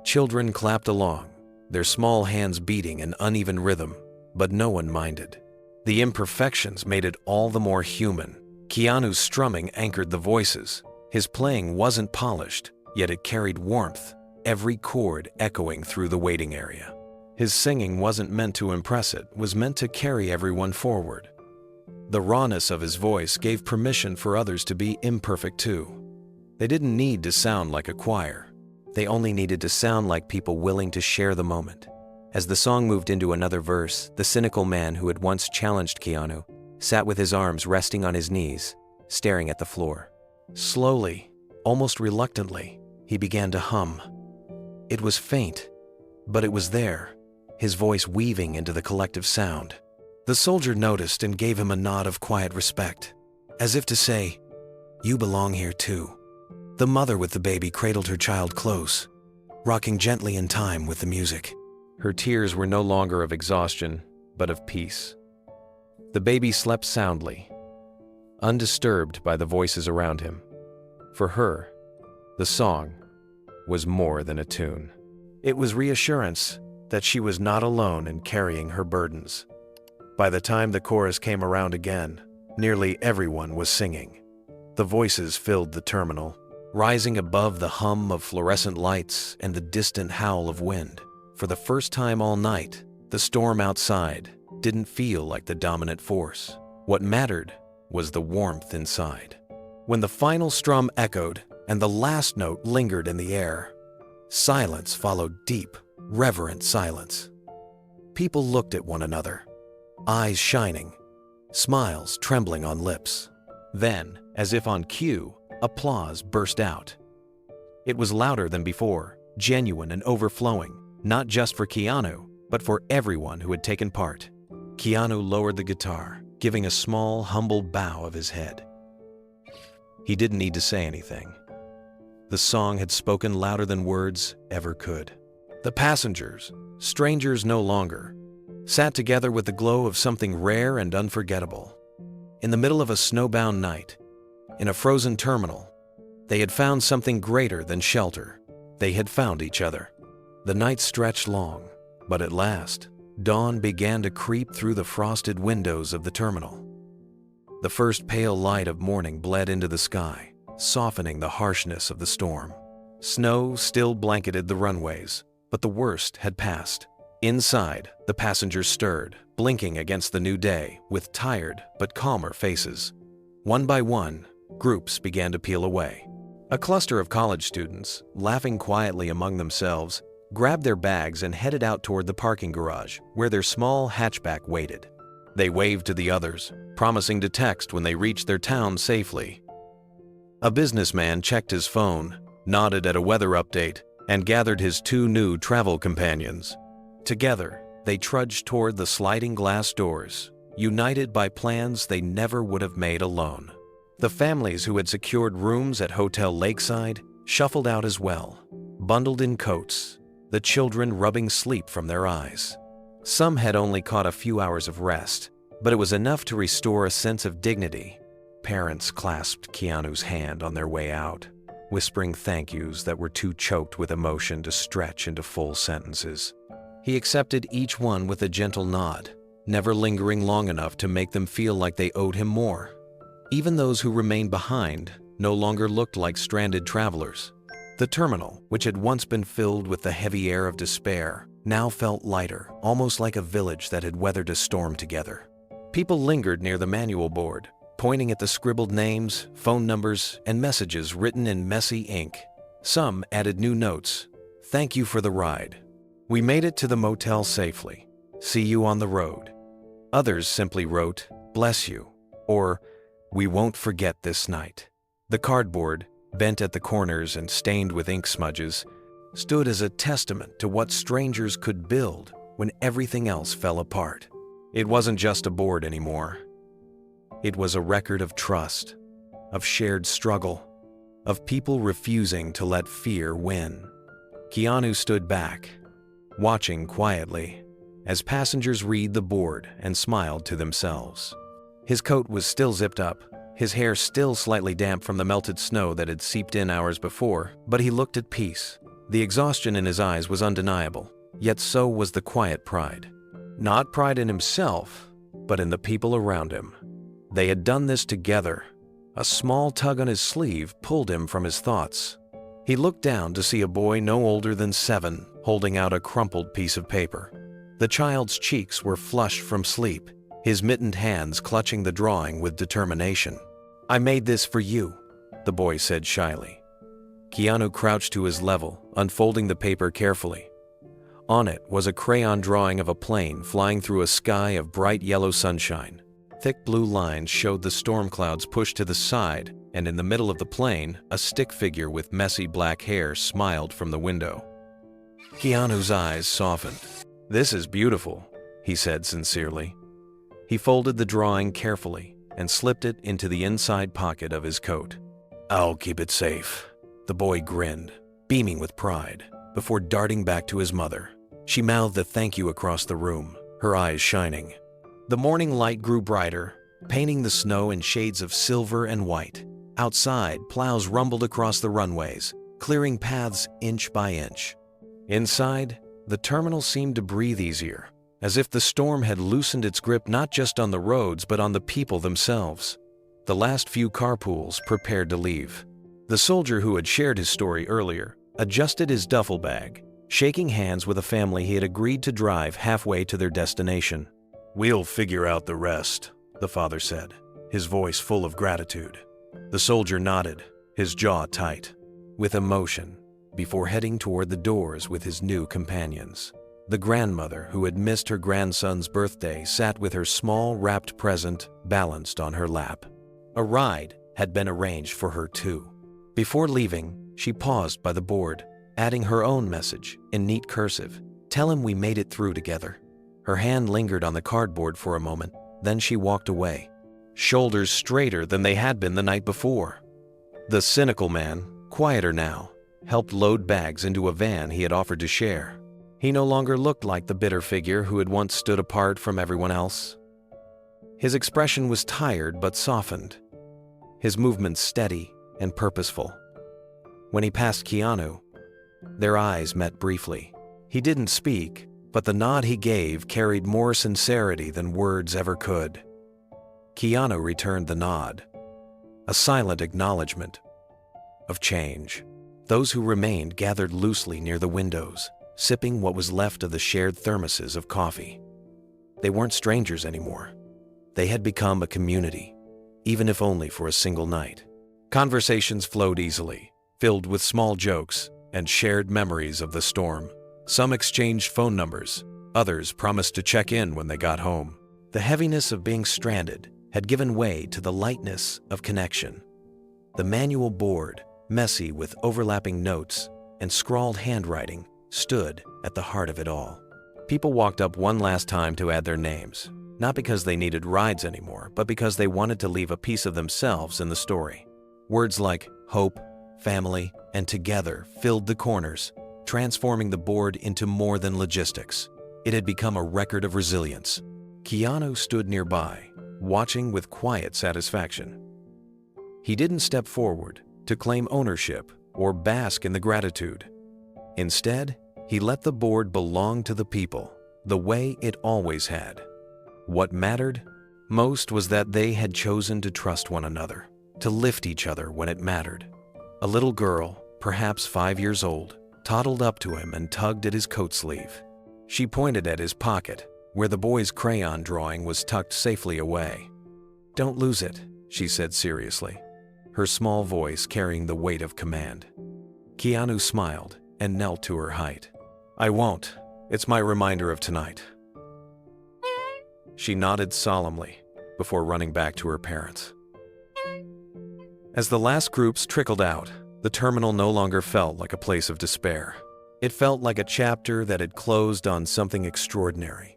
Children clapped along, their small hands beating an uneven rhythm, but no one minded. The imperfections made it all the more human. Keanu's strumming anchored the voices. His playing wasn't polished, yet it carried warmth, every chord echoing through the waiting area. His singing wasn't meant to impress, it was meant to carry everyone forward. The rawness of his voice gave permission for others to be imperfect too. They didn't need to sound like a choir. They only needed to sound like people willing to share the moment. As the song moved into another verse, the cynical man who had once challenged Keanu sat with his arms resting on his knees, staring at the floor. Slowly, almost reluctantly, he began to hum. It was faint, but it was there, his voice weaving into the collective sound. The soldier noticed and gave him a nod of quiet respect, as if to say, "You belong here too." The mother with the baby cradled her child close, rocking gently in time with the music. Her tears were no longer of exhaustion, but of peace. The baby slept soundly, undisturbed by the voices around him. For her, the song was more than a tune. It was reassurance that she was not alone in carrying her burdens. By the time the chorus came around again, nearly everyone was singing. The voices filled the terminal, rising above the hum of fluorescent lights and the distant howl of wind. For the first time all night, the storm outside didn't feel like the dominant force. What mattered was the warmth inside. When the final strum echoed and the last note lingered in the air, silence followed, deep, reverent silence. People looked at one another, eyes shining, smiles trembling on lips. Then, as if on cue, applause burst out. It was louder than before, genuine and overflowing, not just for Keanu, but for everyone who had taken part. Keanu lowered the guitar, giving a small, humble bow of his head. He didn't need to say anything. The song had spoken louder than words ever could. The passengers, strangers no longer, sat together with the glow of something rare and unforgettable. In the middle of a snowbound night, in a frozen terminal, they had found something greater than shelter. They had found each other. The night stretched long, but at last, dawn began to creep through the frosted windows of the terminal. The first pale light of morning bled into the sky, softening the harshness of the storm. Snow still blanketed the runways, but the worst had passed. Inside, the passengers stirred, blinking against the new day with tired but calmer faces. One by one, groups began to peel away. A cluster of college students, laughing quietly among themselves, grabbed their bags and headed out toward the parking garage, where their small hatchback waited. They waved to the others, promising to text when they reached their town safely. A businessman checked his phone, nodded at a weather update, and gathered his 2 new travel companions. Together, they trudged toward the sliding glass doors, united by plans they never would have made alone. The families who had secured rooms at Hotel Lakeside shuffled out as well, bundled in coats, the children rubbing sleep from their eyes. Some had only caught a few hours of rest, but it was enough to restore a sense of dignity. Parents clasped Keanu's hand on their way out, whispering thank yous that were too choked with emotion to stretch into full sentences. He accepted each one with a gentle nod, never lingering long enough to make them feel like they owed him more. Even those who remained behind no longer looked like stranded travelers. The terminal, which had once been filled with the heavy air of despair, now felt lighter, almost like a village that had weathered a storm together. People lingered near the manual board, pointing at the scribbled names, phone numbers, and messages written in messy ink. Some added new notes. "Thank you for the ride. We made it to the motel safely. See you on the road." Others simply wrote, "Bless you," or "We won't forget this night." The cardboard, bent at the corners and stained with ink smudges, stood as a testament to what strangers could build when everything else fell apart. It wasn't just a board anymore. It was a record of trust, of shared struggle, of people refusing to let fear win. Keanu stood back, watching quietly as passengers read the board and smiled to themselves. His coat was still zipped up, his hair still slightly damp from the melted snow that had seeped in hours before, but he looked at peace. The exhaustion in his eyes was undeniable, yet so was the quiet pride. Not pride in himself, but in the people around him. They had done this together. A small tug on his sleeve pulled him from his thoughts. He looked down to see a boy no older than 7 holding out a crumpled piece of paper. The child's cheeks were flushed from sleep, his mittened hands clutching the drawing with determination. "I made this for you," the boy said shyly. Keanu crouched to his level, unfolding the paper carefully. On it was a crayon drawing of a plane flying through a sky of bright yellow sunshine. Thick blue lines showed the storm clouds pushed to the side, and in the middle of the plane, a stick figure with messy black hair smiled from the window. Keanu's eyes softened. "This is beautiful," he said sincerely. He folded the drawing carefully and slipped it into the inside pocket of his coat. "I'll keep it safe." The boy grinned, beaming with pride, before darting back to his mother. She mouthed a thank you across the room, her eyes shining. The morning light grew brighter, painting the snow in shades of silver and white. Outside, plows rumbled across the runways, clearing paths inch by inch. Inside, the terminal seemed to breathe easier, as if the storm had loosened its grip not just on the roads but on the people themselves. The last few carpools prepared to leave. The soldier who had shared his story earlier adjusted his duffel bag, shaking hands with a family he had agreed to drive halfway to their destination. "We'll figure out the rest," the father said, his voice full of gratitude. The soldier nodded, his jaw tight, with emotion, before heading toward the doors with his new companions. The grandmother, who had missed her grandson's birthday, sat with her small wrapped present balanced on her lap. A ride had been arranged for her too. Before leaving, she paused by the board, adding her own message in neat cursive. "Tell him we made it through together." Her hand lingered on the cardboard for a moment, then she walked away, shoulders straighter than they had been the night before. The cynical man, quieter now, helped load bags into a van he had offered to share. He no longer looked like the bitter figure who had once stood apart from everyone else. His expression was tired but softened, his movements steady and purposeful. When he passed Keanu, their eyes met briefly. He didn't speak, but the nod he gave carried more sincerity than words ever could. Keanu returned the nod, a silent acknowledgement of change. Those who remained gathered loosely near the windows, sipping what was left of the shared thermoses of coffee. They weren't strangers anymore. They had become a community, even if only for a single night. Conversations flowed easily, filled with small jokes and shared memories of the storm. Some exchanged phone numbers, others promised to check in when they got home. The heaviness of being stranded had given way to the lightness of connection. The manual board, messy with overlapping notes and scrawled handwriting, stood at the heart of it all. People walked up one last time to add their names, not because they needed rides anymore, but because they wanted to leave a piece of themselves in the story. Words like hope, family, and together filled the corners, transforming the board into more than logistics. It had become a record of resilience. Keanu stood nearby, watching with quiet satisfaction. He didn't step forward to claim ownership or bask in the gratitude. Instead, he let the board belong to the people, the way it always had. What mattered most was that they had chosen to trust one another, to lift each other when it mattered. A little girl, perhaps 5 years old, toddled up to him and tugged at his coat sleeve. She pointed at his pocket, where the boy's crayon drawing was tucked safely away. "Don't lose it," she said seriously, her small voice carrying the weight of command. Keanu smiled and knelt to her height. "I won't. It's my reminder of tonight." She nodded solemnly before running back to her parents. As the last groups trickled out, the terminal no longer felt like a place of despair. It felt like a chapter that had closed on something extraordinary.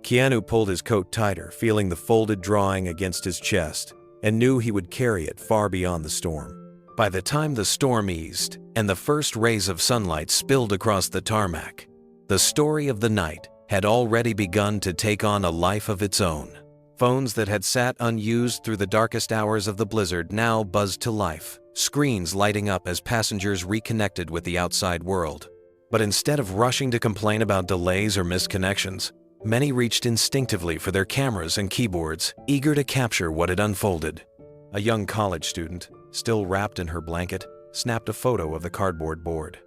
Keanu pulled his coat tighter, feeling the folded drawing against his chest, and knew he would carry it far beyond the storm. By the time the storm eased and the first rays of sunlight spilled across the tarmac, the story of the night had already begun to take on a life of its own. Phones that had sat unused through the darkest hours of the blizzard now buzzed to life, screens lighting up as passengers reconnected with the outside world. But instead of rushing to complain about delays or missed connections, many reached instinctively for their cameras and keyboards, eager to capture what had unfolded. A young college student, still wrapped in her blanket, snapped a photo of the cardboard board.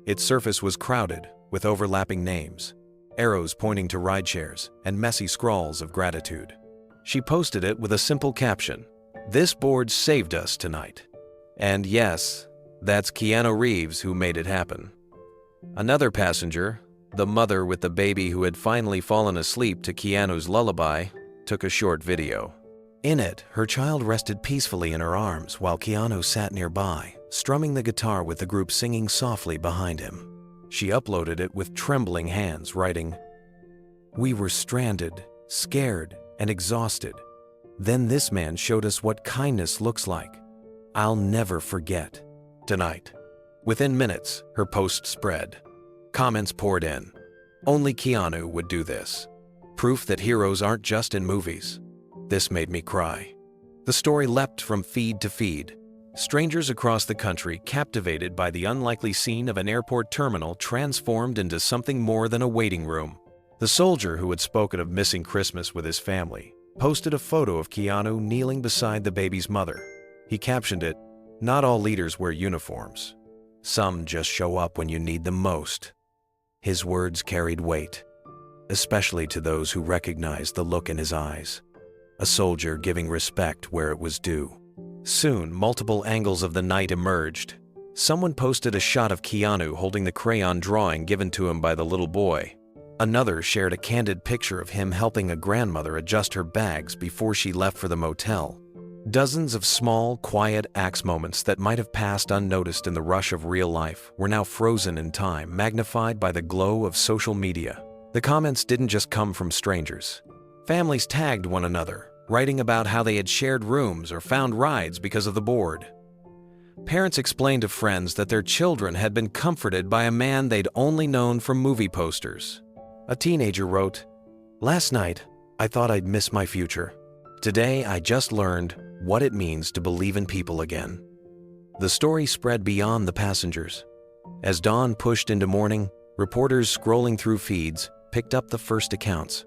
Its surface was crowded with overlapping names, arrows pointing to rideshares, and messy scrawls of gratitude. She posted it with a simple caption, "This board saved us tonight." And yes, that's Keanu Reeves who made it happen. Another passenger, the mother with the baby who had finally fallen asleep to Keanu's lullaby, took a short video. In it, her child rested peacefully in her arms while Keanu sat nearby, strumming the guitar with the group singing softly behind him. She uploaded it with trembling hands, writing, "We were stranded, scared, and exhausted. Then this man showed us what kindness looks like. I'll never forget. Tonight." Within minutes, her post spread. Comments poured in. Only Keanu would do this. Proof that heroes aren't just in movies. This made me cry. The story leapt from feed to feed. Strangers across the country, captivated by the unlikely scene of an airport terminal transformed into something more than a waiting room. The soldier who had spoken of missing Christmas with his family posted a photo of Keanu kneeling beside the baby's mother. He captioned it, "Not all leaders wear uniforms. Some just show up when you need them most." His words carried weight, especially to those who recognized the look in his eyes. A soldier giving respect where it was due. Soon, multiple angles of the night emerged. Someone posted a shot of Keanu holding the crayon drawing given to him by the little boy. Another shared a candid picture of him helping a grandmother adjust her bags before she left for the motel. Dozens of small, quiet acts moments that might have passed unnoticed in the rush of real life were now frozen in time, magnified by the glow of social media. The comments didn't just come from strangers. Families tagged one another, writing about how they had shared rooms or found rides because of the board. Parents explained to friends that their children had been comforted by a man they'd only known from movie posters. A teenager wrote, "Last night, I thought I'd miss my future. Today, I just learned what it means to believe in people again." The story spread beyond the passengers. As dawn pushed into morning, reporters scrolling through feeds picked up the first accounts.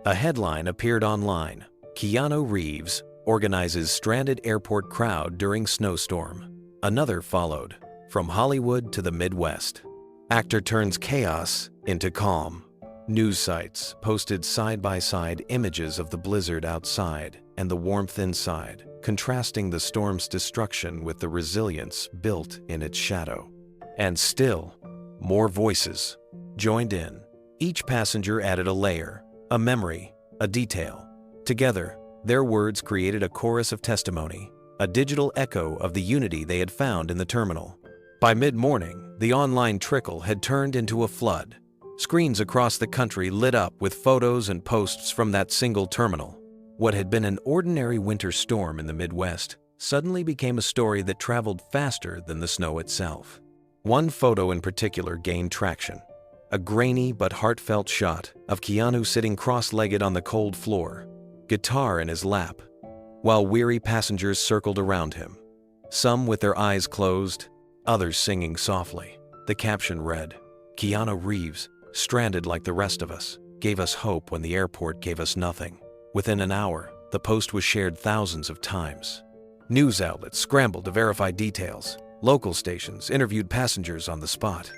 A headline appeared online, "Keanu Reeves organizes stranded airport crowd during snowstorm." Another followed, "From Hollywood to the Midwest. Actor turns chaos into calm." News sites posted side-by-side images of the blizzard outside and the warmth inside, contrasting the storm's destruction with the resilience built in its shadow. And still, more voices joined in. Each passenger added a layer, a memory, a detail. Together, their words created a chorus of testimony, a digital echo of the unity they had found in the terminal. By mid-morning, the online trickle had turned into a flood. Screens across the country lit up with photos and posts from that single terminal. What had been an ordinary winter storm in the Midwest suddenly became a story that traveled faster than the snow itself. One photo in particular gained traction. A grainy but heartfelt shot of Keanu sitting cross-legged on the cold floor, guitar in his lap, while weary passengers circled around him, some with their eyes closed, others singing softly. The caption read, "Keanu Reeves, stranded like the rest of us, gave us hope when the airport gave us nothing." Within an hour, the post was shared thousands of times. News outlets scrambled to verify details. Local stations interviewed passengers on the spot.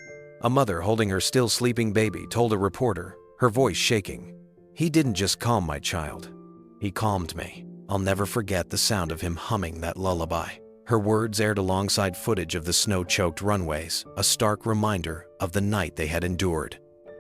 A mother holding her still sleeping baby told a reporter, her voice shaking, "He didn't just calm my child. He calmed me. I'll never forget the sound of him humming that lullaby." Her words aired alongside footage of the snow-choked runways, a stark reminder of the night they had endured.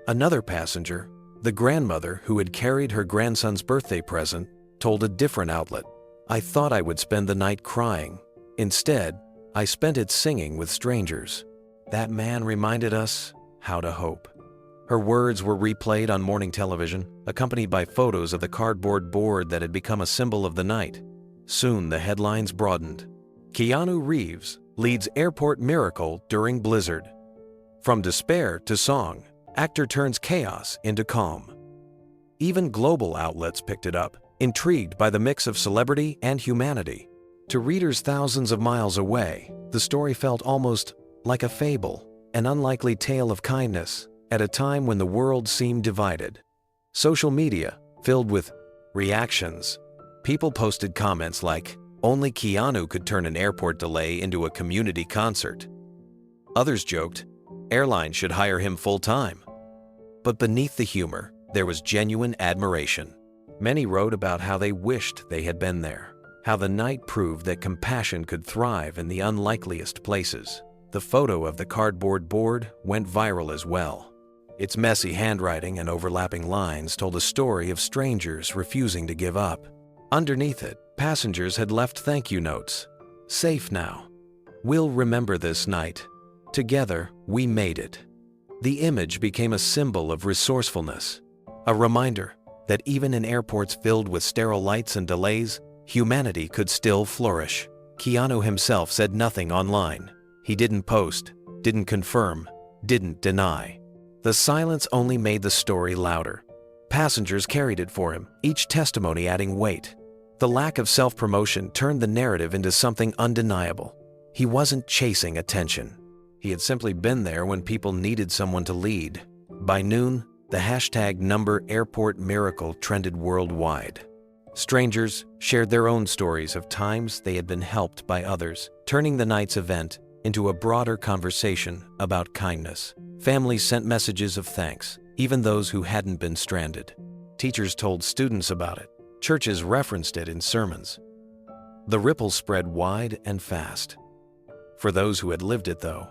Another passenger, the grandmother who had carried her grandson's birthday present, told a different outlet, "I thought I would spend the night crying. Instead, I spent it singing with strangers. That man reminded us how to hope." Her words were replayed on morning television, accompanied by photos of the cardboard board that had become a symbol of the night. Soon the headlines broadened. Keanu Reeves leads airport miracle during blizzard. From despair to song, actor turns chaos into calm. Even global outlets picked it up, intrigued by the mix of celebrity and humanity. To readers thousands of miles away, the story felt almost like a fable, an unlikely tale of kindness at a time when the world seemed divided. Social media filled with reactions. People posted comments like, "Only Keanu could turn an airport delay into a community concert." Others joked, "Airlines should hire him full-time." But beneath the humor, there was genuine admiration. Many wrote about how they wished they had been there, how the night proved that compassion could thrive in the unlikeliest places. The photo of the cardboard board went viral as well. Its messy handwriting and overlapping lines told a story of strangers refusing to give up. Underneath it, passengers had left thank you notes. "Safe now. We'll remember this night. Together, we made it." The image became a symbol of resourcefulness, a reminder that even in airports filled with sterile lights and delays, humanity could still flourish. Keanu himself said nothing online. He didn't post, didn't confirm, didn't deny. The silence only made the story louder. Passengers carried it for him, each testimony adding weight. The lack of self-promotion turned the narrative into something undeniable. He wasn't chasing attention. He had simply been there when people needed someone to lead. By noon, the #AirportMiracle trended worldwide. Strangers shared their own stories of times they had been helped by others, turning the night's event into a broader conversation about kindness. Families sent messages of thanks, even those who hadn't been stranded. Teachers told students about it. Churches referenced it in sermons. The ripple spread wide and fast. For those who had lived it, though,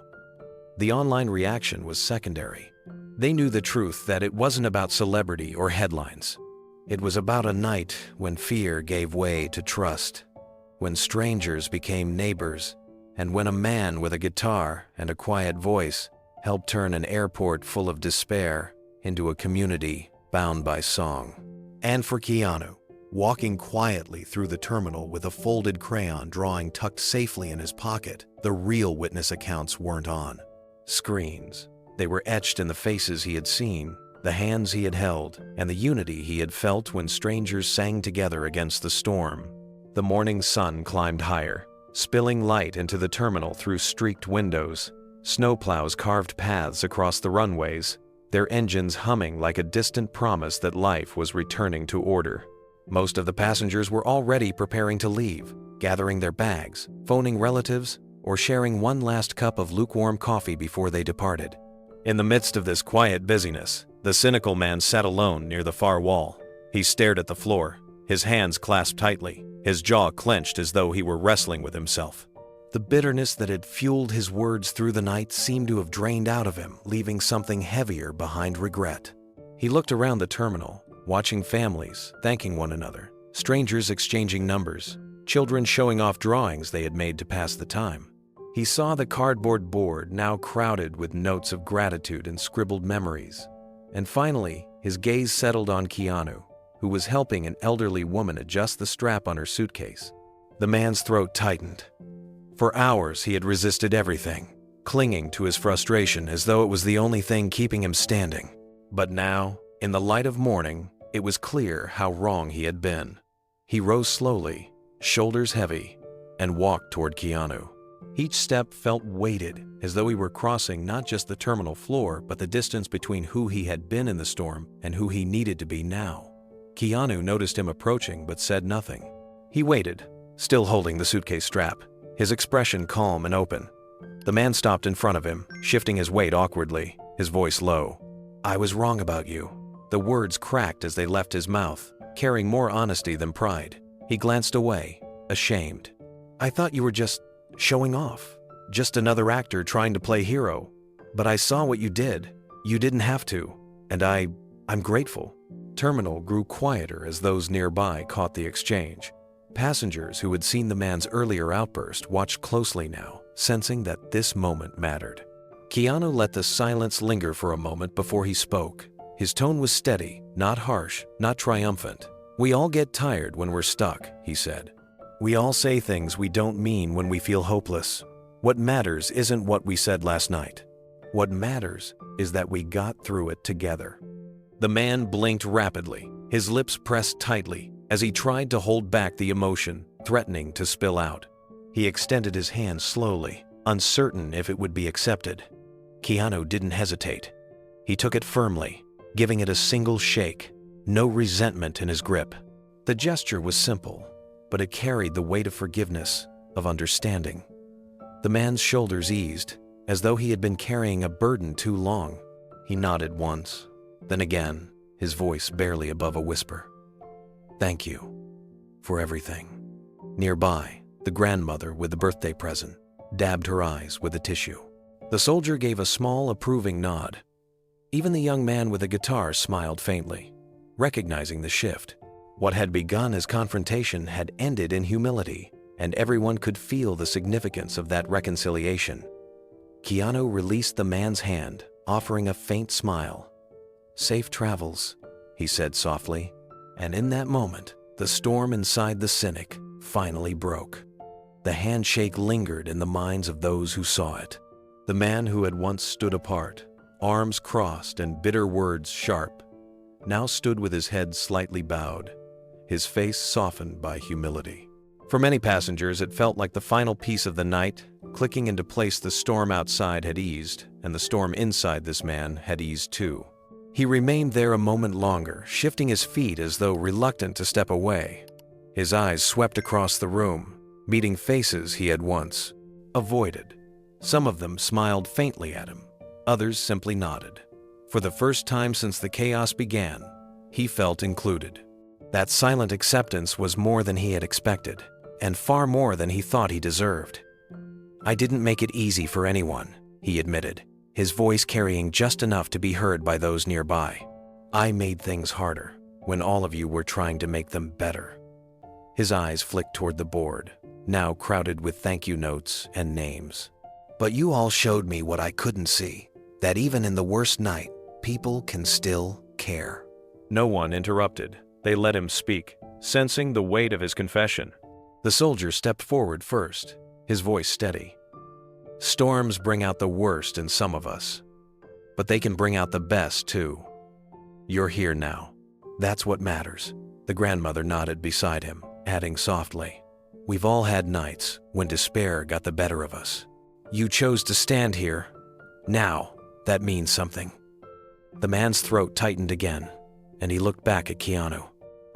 the online reaction was secondary. They knew the truth that it wasn't about celebrity or headlines. It was about a night when fear gave way to trust, when strangers became neighbors, and when a man with a guitar and a quiet voice helped turn an airport full of despair into a community bound by song. And for Keanu, walking quietly through the terminal with a folded crayon drawing tucked safely in his pocket, the real witness accounts weren't on screens. They were etched in the faces he had seen, the hands he had held, and the unity he had felt when strangers sang together against the storm. The morning sun climbed higher, spilling light into the terminal through streaked windows. Snowplows carved paths across the runways, their engines humming like a distant promise that life was returning to order. Most of the passengers were already preparing to leave, gathering their bags, phoning relatives, or sharing one last cup of lukewarm coffee before they departed. In the midst of this quiet busyness, the cynical man sat alone near the far wall. He stared at the floor, his hands clasped tightly, his jaw clenched as though he were wrestling with himself. The bitterness that had fueled his words through the night seemed to have drained out of him, leaving something heavier behind regret. He looked around the terminal, watching families, thanking one another, strangers exchanging numbers, children showing off drawings they had made to pass the time. He saw the cardboard board now crowded with notes of gratitude and scribbled memories. And finally, his gaze settled on Keanu, who was helping an elderly woman adjust the strap on her suitcase. The man's throat tightened. For hours he had resisted everything, clinging to his frustration as though it was the only thing keeping him standing. But now, in the light of morning, it was clear how wrong he had been. He rose slowly, shoulders heavy, and walked toward Keanu. Each step felt weighted, as though he were crossing not just the terminal floor, but the distance between who he had been in the storm and who he needed to be now. Keanu noticed him approaching but said nothing. He waited, still holding the suitcase strap, his expression calm and open. The man stopped in front of him, shifting his weight awkwardly, his voice low. "I was wrong about you." The words cracked as they left his mouth, carrying more honesty than pride. He glanced away, ashamed. "I thought you were just showing off. Just another actor trying to play hero. But I saw what you did. You didn't have to. And I'm grateful." Terminal grew quieter as those nearby caught the exchange. Passengers who had seen the man's earlier outburst watched closely now, sensing that this moment mattered. Keanu let the silence linger for a moment before he spoke. His tone was steady, not harsh, not triumphant. "We all get tired when we're stuck," he said. "We all say things we don't mean when we feel hopeless. What matters isn't what we said last night. What matters is that we got through it together." The man blinked rapidly, his lips pressed tightly, as he tried to hold back the emotion, threatening to spill out. He extended his hand slowly, uncertain if it would be accepted. Keanu didn't hesitate. He took it firmly, giving it a single shake, no resentment in his grip. The gesture was simple, but it carried the weight of forgiveness, of understanding. The man's shoulders eased, as though he had been carrying a burden too long. He nodded once, then again, his voice barely above a whisper. "Thank you for everything." Nearby, the grandmother with the birthday present dabbed her eyes with a tissue. The soldier gave a small, approving nod. Even the young man with the guitar smiled faintly, recognizing the shift. What had begun as confrontation had ended in humility, and everyone could feel the significance of that reconciliation. Keanu released the man's hand, offering a faint smile. "Safe travels," he said softly, and in that moment, the storm inside the cynic finally broke. The handshake lingered in the minds of those who saw it. The man who had once stood apart, arms crossed and bitter words sharp, now stood with his head slightly bowed, his face softened by humility. For many passengers, it felt like the final piece of the night, clicking into place. The storm outside had eased, and the storm inside this man had eased too. He remained there a moment longer, shifting his feet as though reluctant to step away. His eyes swept across the room, meeting faces he had once avoided. Some of them smiled faintly at him, others simply nodded. For the first time since the chaos began, he felt included. That silent acceptance was more than he had expected, and far more than he thought he deserved. "I didn't make it easy for anyone," he admitted, his voice carrying just enough to be heard by those nearby. "I made things harder, when all of you were trying to make them better." His eyes flicked toward the board, now crowded with thank you notes and names. "But you all showed me what I couldn't see, that even in the worst night, people can still care." No one interrupted. They let him speak, sensing the weight of his confession. The soldier stepped forward first, his voice steady. "Storms bring out the worst in some of us, but they can bring out the best too. You're here now. That's what matters." The grandmother nodded beside him, adding softly, "We've all had nights when despair got the better of us. You chose to stand here. Now, that means something." The man's throat tightened again, and he looked back at Keanu.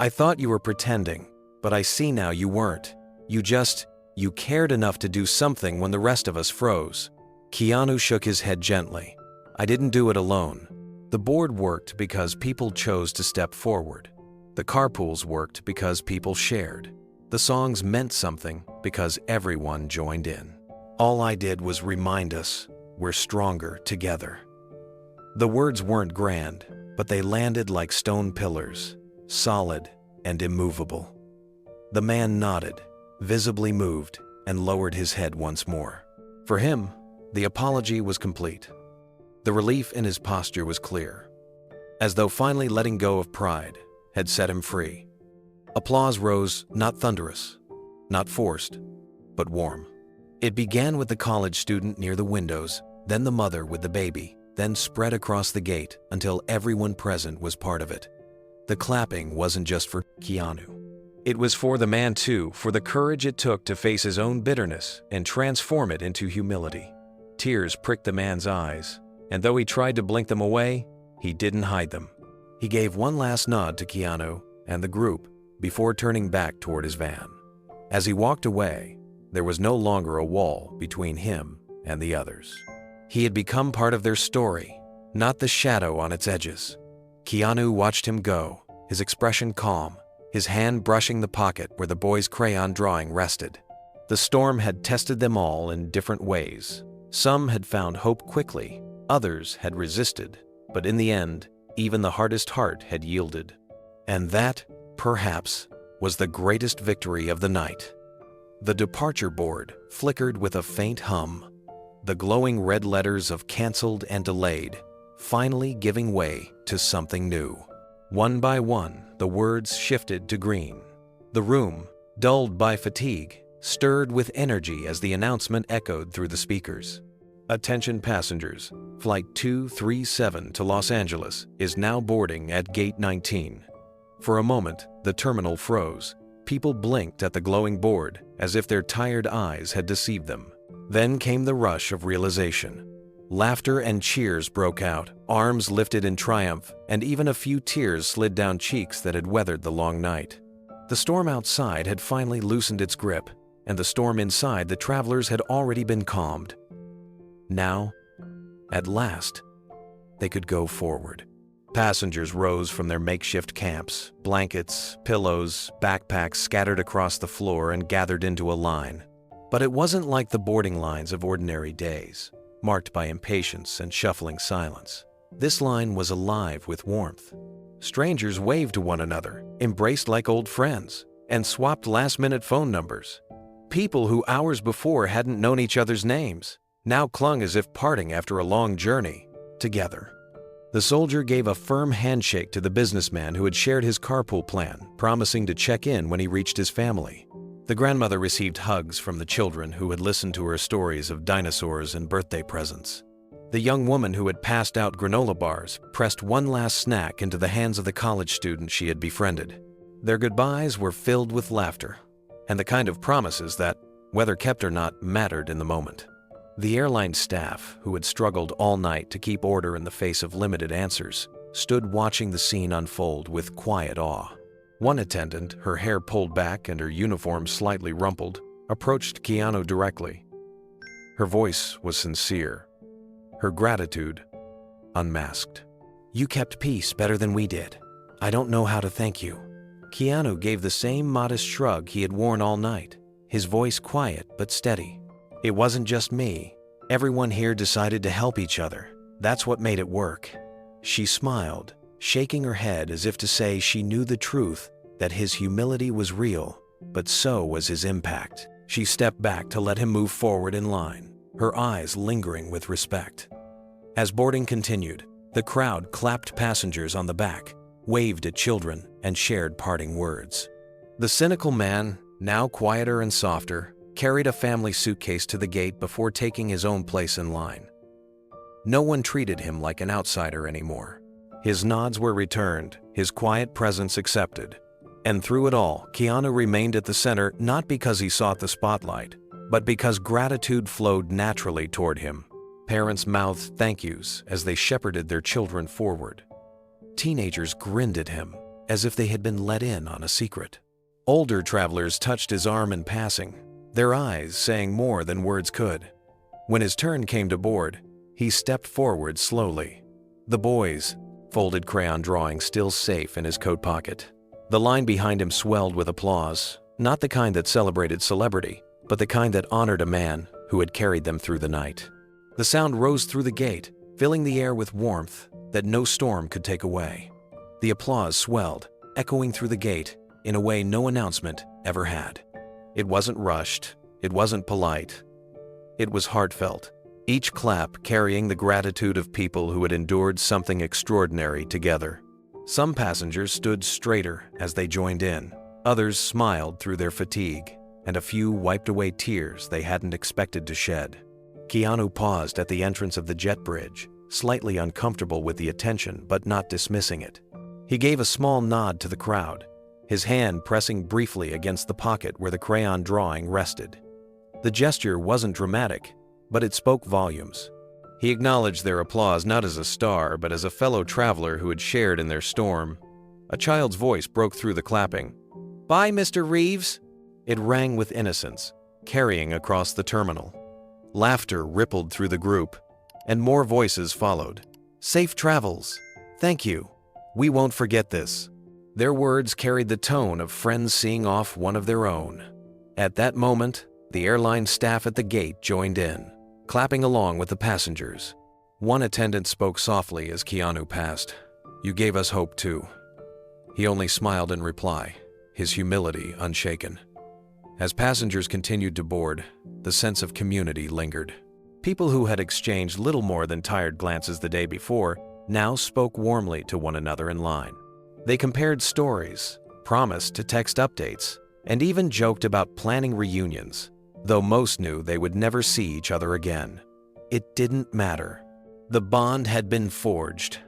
"I thought you were pretending, but I see now you weren't. You cared enough to do something when the rest of us froze." Keanu shook his head gently. "I didn't do it alone. The board worked because people chose to step forward. The carpools worked because people shared. The songs meant something because everyone joined in. All I did was remind us we're stronger together." The words weren't grand, but they landed like stone pillars, solid and immovable. The man nodded, visibly moved, and lowered his head once more. For him, the apology was complete. The relief in his posture was clear, as though finally letting go of pride had set him free. Applause rose, not thunderous, not forced, but warm. It began with the college student near the windows, then the mother with the baby, then spread across the gate until everyone present was part of it. The clapping wasn't just for Keanu. It was for the man too, for the courage it took to face his own bitterness and transform it into humility. Tears pricked the man's eyes, and though he tried to blink them away, he didn't hide them. He gave one last nod to Keanu and the group before turning back toward his van. As he walked away, there was no longer a wall between him and the others. He had become part of their story, not the shadow on its edges. Keanu watched him go, his expression calm, his hand brushing the pocket where the boy's crayon drawing rested. The storm had tested them all in different ways. Some had found hope quickly, others had resisted, but in the end, even the hardest heart had yielded. And that, perhaps, was the greatest victory of the night. The departure board flickered with a faint hum, the glowing red letters of canceled and delayed, finally giving way to something new. One by one, the words shifted to green. The room, dulled by fatigue, stirred with energy as the announcement echoed through the speakers. Attention passengers, Flight 237 to Los Angeles is now boarding at Gate 19. For a moment, the terminal froze. People blinked at the glowing board as if their tired eyes had deceived them. Then came the rush of realization. Laughter and cheers broke out, arms lifted in triumph, and even a few tears slid down cheeks that had weathered the long night. The storm outside had finally loosened its grip, and the storm inside the travelers had already been calmed. Now, at last, they could go forward. Passengers rose from their makeshift camps, blankets, pillows, backpacks scattered across the floor and gathered into a line. But it wasn't like the boarding lines of ordinary days, marked by impatience and shuffling silence. This line was alive with warmth. Strangers waved to one another, embraced like old friends, and swapped last-minute phone numbers. People who hours before hadn't known each other's names now clung as if parting after a long journey together. The soldier gave a firm handshake to the businessman who had shared his carpool plan, promising to check in when he reached his family. The grandmother received hugs from the children who had listened to her stories of dinosaurs and birthday presents. The young woman who had passed out granola bars pressed one last snack into the hands of the college student she had befriended. Their goodbyes were filled with laughter, and the kind of promises that, whether kept or not, mattered in the moment. The airline staff, who had struggled all night to keep order in the face of limited answers, stood watching the scene unfold with quiet awe. One attendant, her hair pulled back and her uniform slightly rumpled, approached Keanu directly. Her voice was sincere, her gratitude unmasked. "You kept peace better than we did. I don't know how to thank you." Keanu gave the same modest shrug he had worn all night, his voice quiet but steady. "It wasn't just me. Everyone here decided to help each other. That's what made it work." She smiled, shaking her head as if to say she knew the truth, that his humility was real, but so was his impact. She stepped back to let him move forward in line, her eyes lingering with respect. As boarding continued, the crowd clapped passengers on the back, waved at children, and shared parting words. The cynical man, now quieter and softer, carried a family suitcase to the gate before taking his own place in line. No one treated him like an outsider anymore. His nods were returned, his quiet presence accepted. And through it all, Keanu remained at the center not because he sought the spotlight, but because gratitude flowed naturally toward him. Parents mouthed thank yous as they shepherded their children forward. Teenagers grinned at him as if they had been let in on a secret. Older travelers touched his arm in passing, their eyes saying more than words could. When his turn came to board, he stepped forward slowly. The boys, folded crayon drawing still safe in his coat pocket. The line behind him swelled with applause, not the kind that celebrated celebrity, but the kind that honored a man who had carried them through the night. The sound rose through the gate, filling the air with warmth that no storm could take away. The applause swelled, echoing through the gate in a way no announcement ever had. It wasn't rushed, it wasn't polite, it was heartfelt, each clap carrying the gratitude of people who had endured something extraordinary together. Some passengers stood straighter as they joined in, others smiled through their fatigue, and a few wiped away tears they hadn't expected to shed. Keanu paused at the entrance of the jet bridge, slightly uncomfortable with the attention but not dismissing it. He gave a small nod to the crowd, his hand pressing briefly against the pocket where the crayon drawing rested. The gesture wasn't dramatic, but it spoke volumes. He acknowledged their applause not as a star, but as a fellow traveler who had shared in their storm. A child's voice broke through the clapping. "Bye, Mr. Reeves!" It rang with innocence, carrying across the terminal. Laughter rippled through the group, and more voices followed. "Safe travels! Thank you! We won't forget this!" Their words carried the tone of friends seeing off one of their own. At that moment, the airline staff at the gate joined in, clapping along with the passengers. One attendant spoke softly as Keanu passed. "You gave us hope too." He only smiled in reply, his humility unshaken. As passengers continued to board, the sense of community lingered. People who had exchanged little more than tired glances the day before now spoke warmly to one another in line. They compared stories, promised to text updates, and even joked about planning reunions, though most knew they would never see each other again. It didn't matter. The bond had been forged,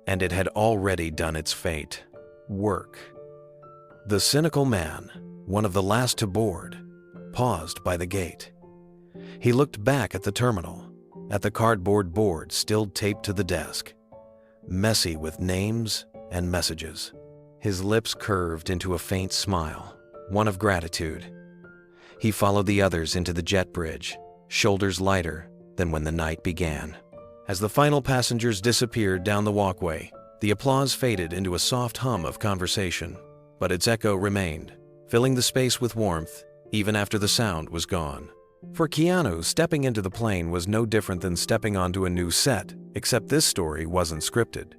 and it had already done its fate. Work. The cynical man, one of the last to board, paused by the gate. He looked back at the terminal, at the cardboard board still taped to the desk, messy with names and messages. His lips curved into a faint smile, one of gratitude. He followed the others into the jet bridge, shoulders lighter than when the night began. As the final passengers disappeared down the walkway, the applause faded into a soft hum of conversation, but its echo remained, filling the space with warmth even after the sound was gone. For Keanu, stepping into the plane was no different than stepping onto a new set, except this story wasn't scripted.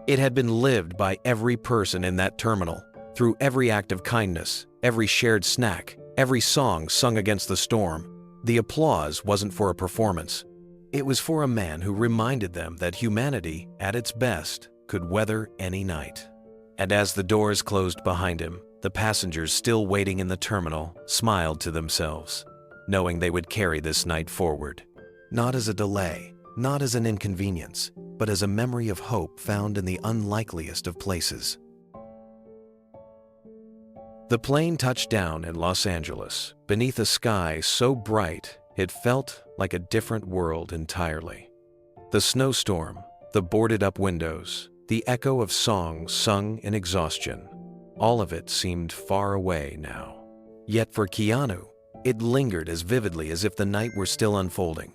It had been lived by every person in that terminal, through every act of kindness, every shared snack, every song sung against the storm. The applause wasn't for a performance. It was for a man who reminded them that humanity, at its best, could weather any night. And as the doors closed behind him, the passengers still waiting in the terminal smiled to themselves, knowing they would carry this night forward. Not as a delay, not as an inconvenience, but as a memory of hope found in the unlikeliest of places. The plane touched down in Los Angeles, beneath a sky so bright it felt like a different world entirely. The snowstorm, the boarded-up windows, the echo of songs sung in exhaustion, all of it seemed far away now. Yet for Keanu, it lingered as vividly as if the night were still unfolding.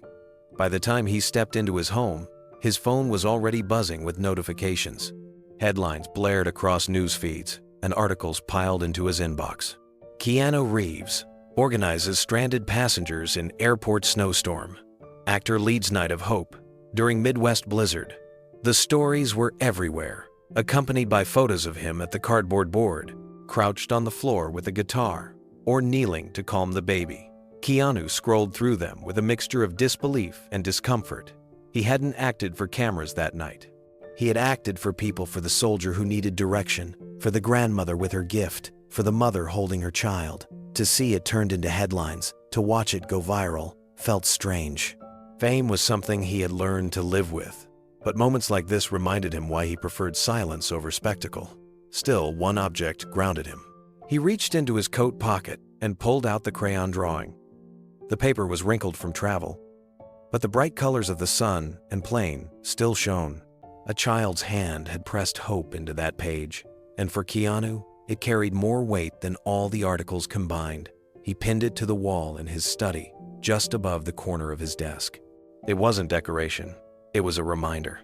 By the time he stepped into his home, his phone was already buzzing with notifications. Headlines blared across news feeds, and articles piled into his inbox. Keanu Reeves organizes stranded passengers in airport snowstorm. Actor leads night of hope during Midwest blizzard. The stories were everywhere, accompanied by photos of him at the cardboard board, crouched on the floor with a guitar, or kneeling to calm the baby. Keanu scrolled through them with a mixture of disbelief and discomfort. He hadn't acted for cameras that night. He had acted for people, for the soldier who needed direction, for the grandmother with her gift, for the mother holding her child. To see it turned into headlines, to watch it go viral, felt strange. Fame was something he had learned to live with, but moments like this reminded him why he preferred silence over spectacle. Still, one object grounded him. He reached into his coat pocket and pulled out the crayon drawing. The paper was wrinkled from travel, but the bright colors of the sun and plane still shone. A child's hand had pressed hope into that page, and for Keanu, it carried more weight than all the articles combined. He pinned it to the wall in his study, just above the corner of his desk. It wasn't decoration, it was a reminder.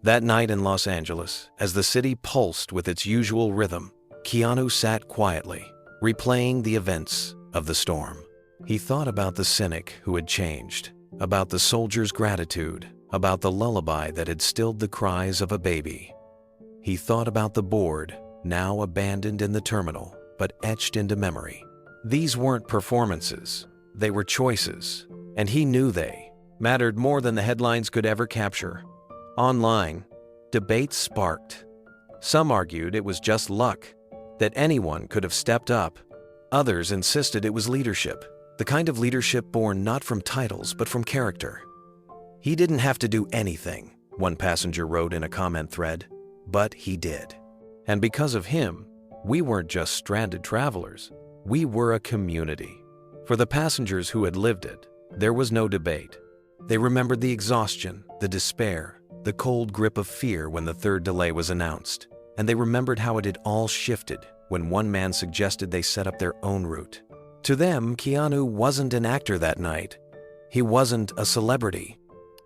That night in Los Angeles, as the city pulsed with its usual rhythm, Keanu sat quietly, replaying the events of the storm. He thought about the cynic who had changed, about the soldier's gratitude, about the lullaby that had stilled the cries of a baby. He thought about the board, now abandoned in the terminal, but etched into memory. These weren't performances, they were choices, and he knew they mattered more than the headlines could ever capture. Online, debates sparked. Some argued it was just luck, that anyone could have stepped up. Others insisted it was leadership, the kind of leadership born not from titles but from character. "He didn't have to do anything," one passenger wrote in a comment thread, "but he did. And because of him, we weren't just stranded travelers, we were a community." For the passengers who had lived it, there was no debate. They remembered the exhaustion, the despair, the cold grip of fear when the third delay was announced, and they remembered how it had all shifted when one man suggested they set up their own route. To them, Keanu wasn't an actor that night. He wasn't a celebrity.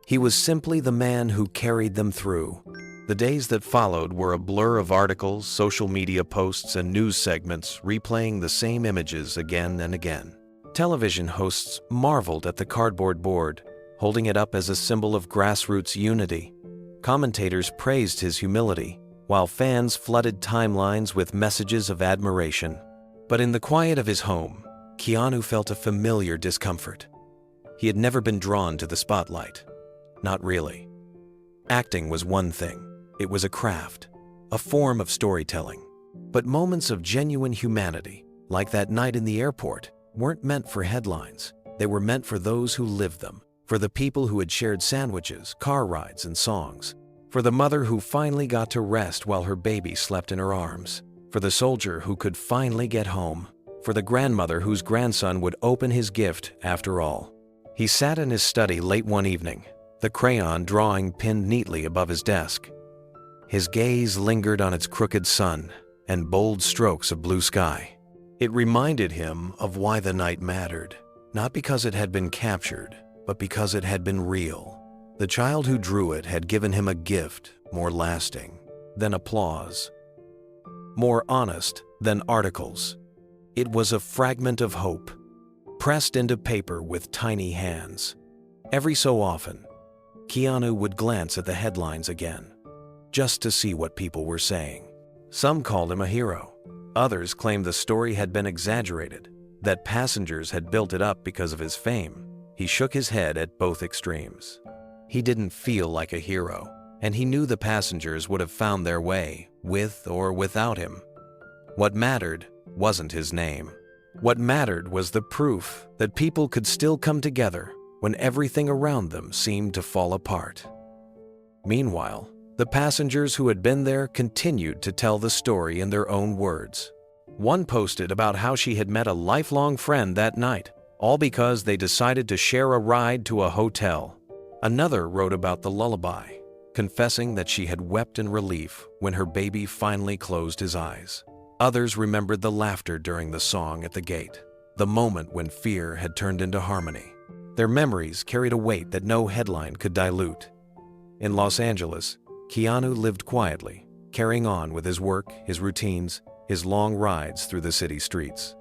He was simply the man who carried them through. The days that followed were a blur of articles, social media posts, and news segments replaying the same images again and again. Television hosts marveled at the cardboard board, holding it up as a symbol of grassroots unity. Commentators praised his humility, while fans flooded timelines with messages of admiration. But in the quiet of his home, Keanu felt a familiar discomfort. He had never been drawn to the spotlight. Not really. Acting was one thing. It was a craft, a form of storytelling. But moments of genuine humanity, like that night in the airport, weren't meant for headlines. They were meant for those who lived them, for the people who had shared sandwiches, car rides, and songs, for the mother who finally got to rest while her baby slept in her arms, for the soldier who could finally get home, for the grandmother whose grandson would open his gift after all. He sat in his study late one evening, the crayon drawing pinned neatly above his desk. His gaze lingered on its crooked sun and bold strokes of blue sky. It reminded him of why the night mattered, not because it had been captured, but because it had been real. The child who drew it had given him a gift more lasting than applause, more honest than articles. It was a fragment of hope, pressed into paper with tiny hands. Every so often, Keanu would glance at the headlines again, just to see what people were saying. Some called him a hero. Others claimed the story had been exaggerated, that passengers had built it up because of his fame. He shook his head at both extremes. He didn't feel like a hero, and he knew the passengers would have found their way, with or without him. What mattered wasn't his name. What mattered was the proof that people could still come together when everything around them seemed to fall apart. Meanwhile, the passengers who had been there continued to tell the story in their own words. One posted about how she had met a lifelong friend that night, all because they decided to share a ride to a hotel. Another wrote about the lullaby, confessing that she had wept in relief when her baby finally closed his eyes. Others remembered the laughter during the song at the gate, the moment when fear had turned into harmony. Their memories carried a weight that no headline could dilute. In Los Angeles, Keanu lived quietly, carrying on with his work, his routines, his long rides through the city streets.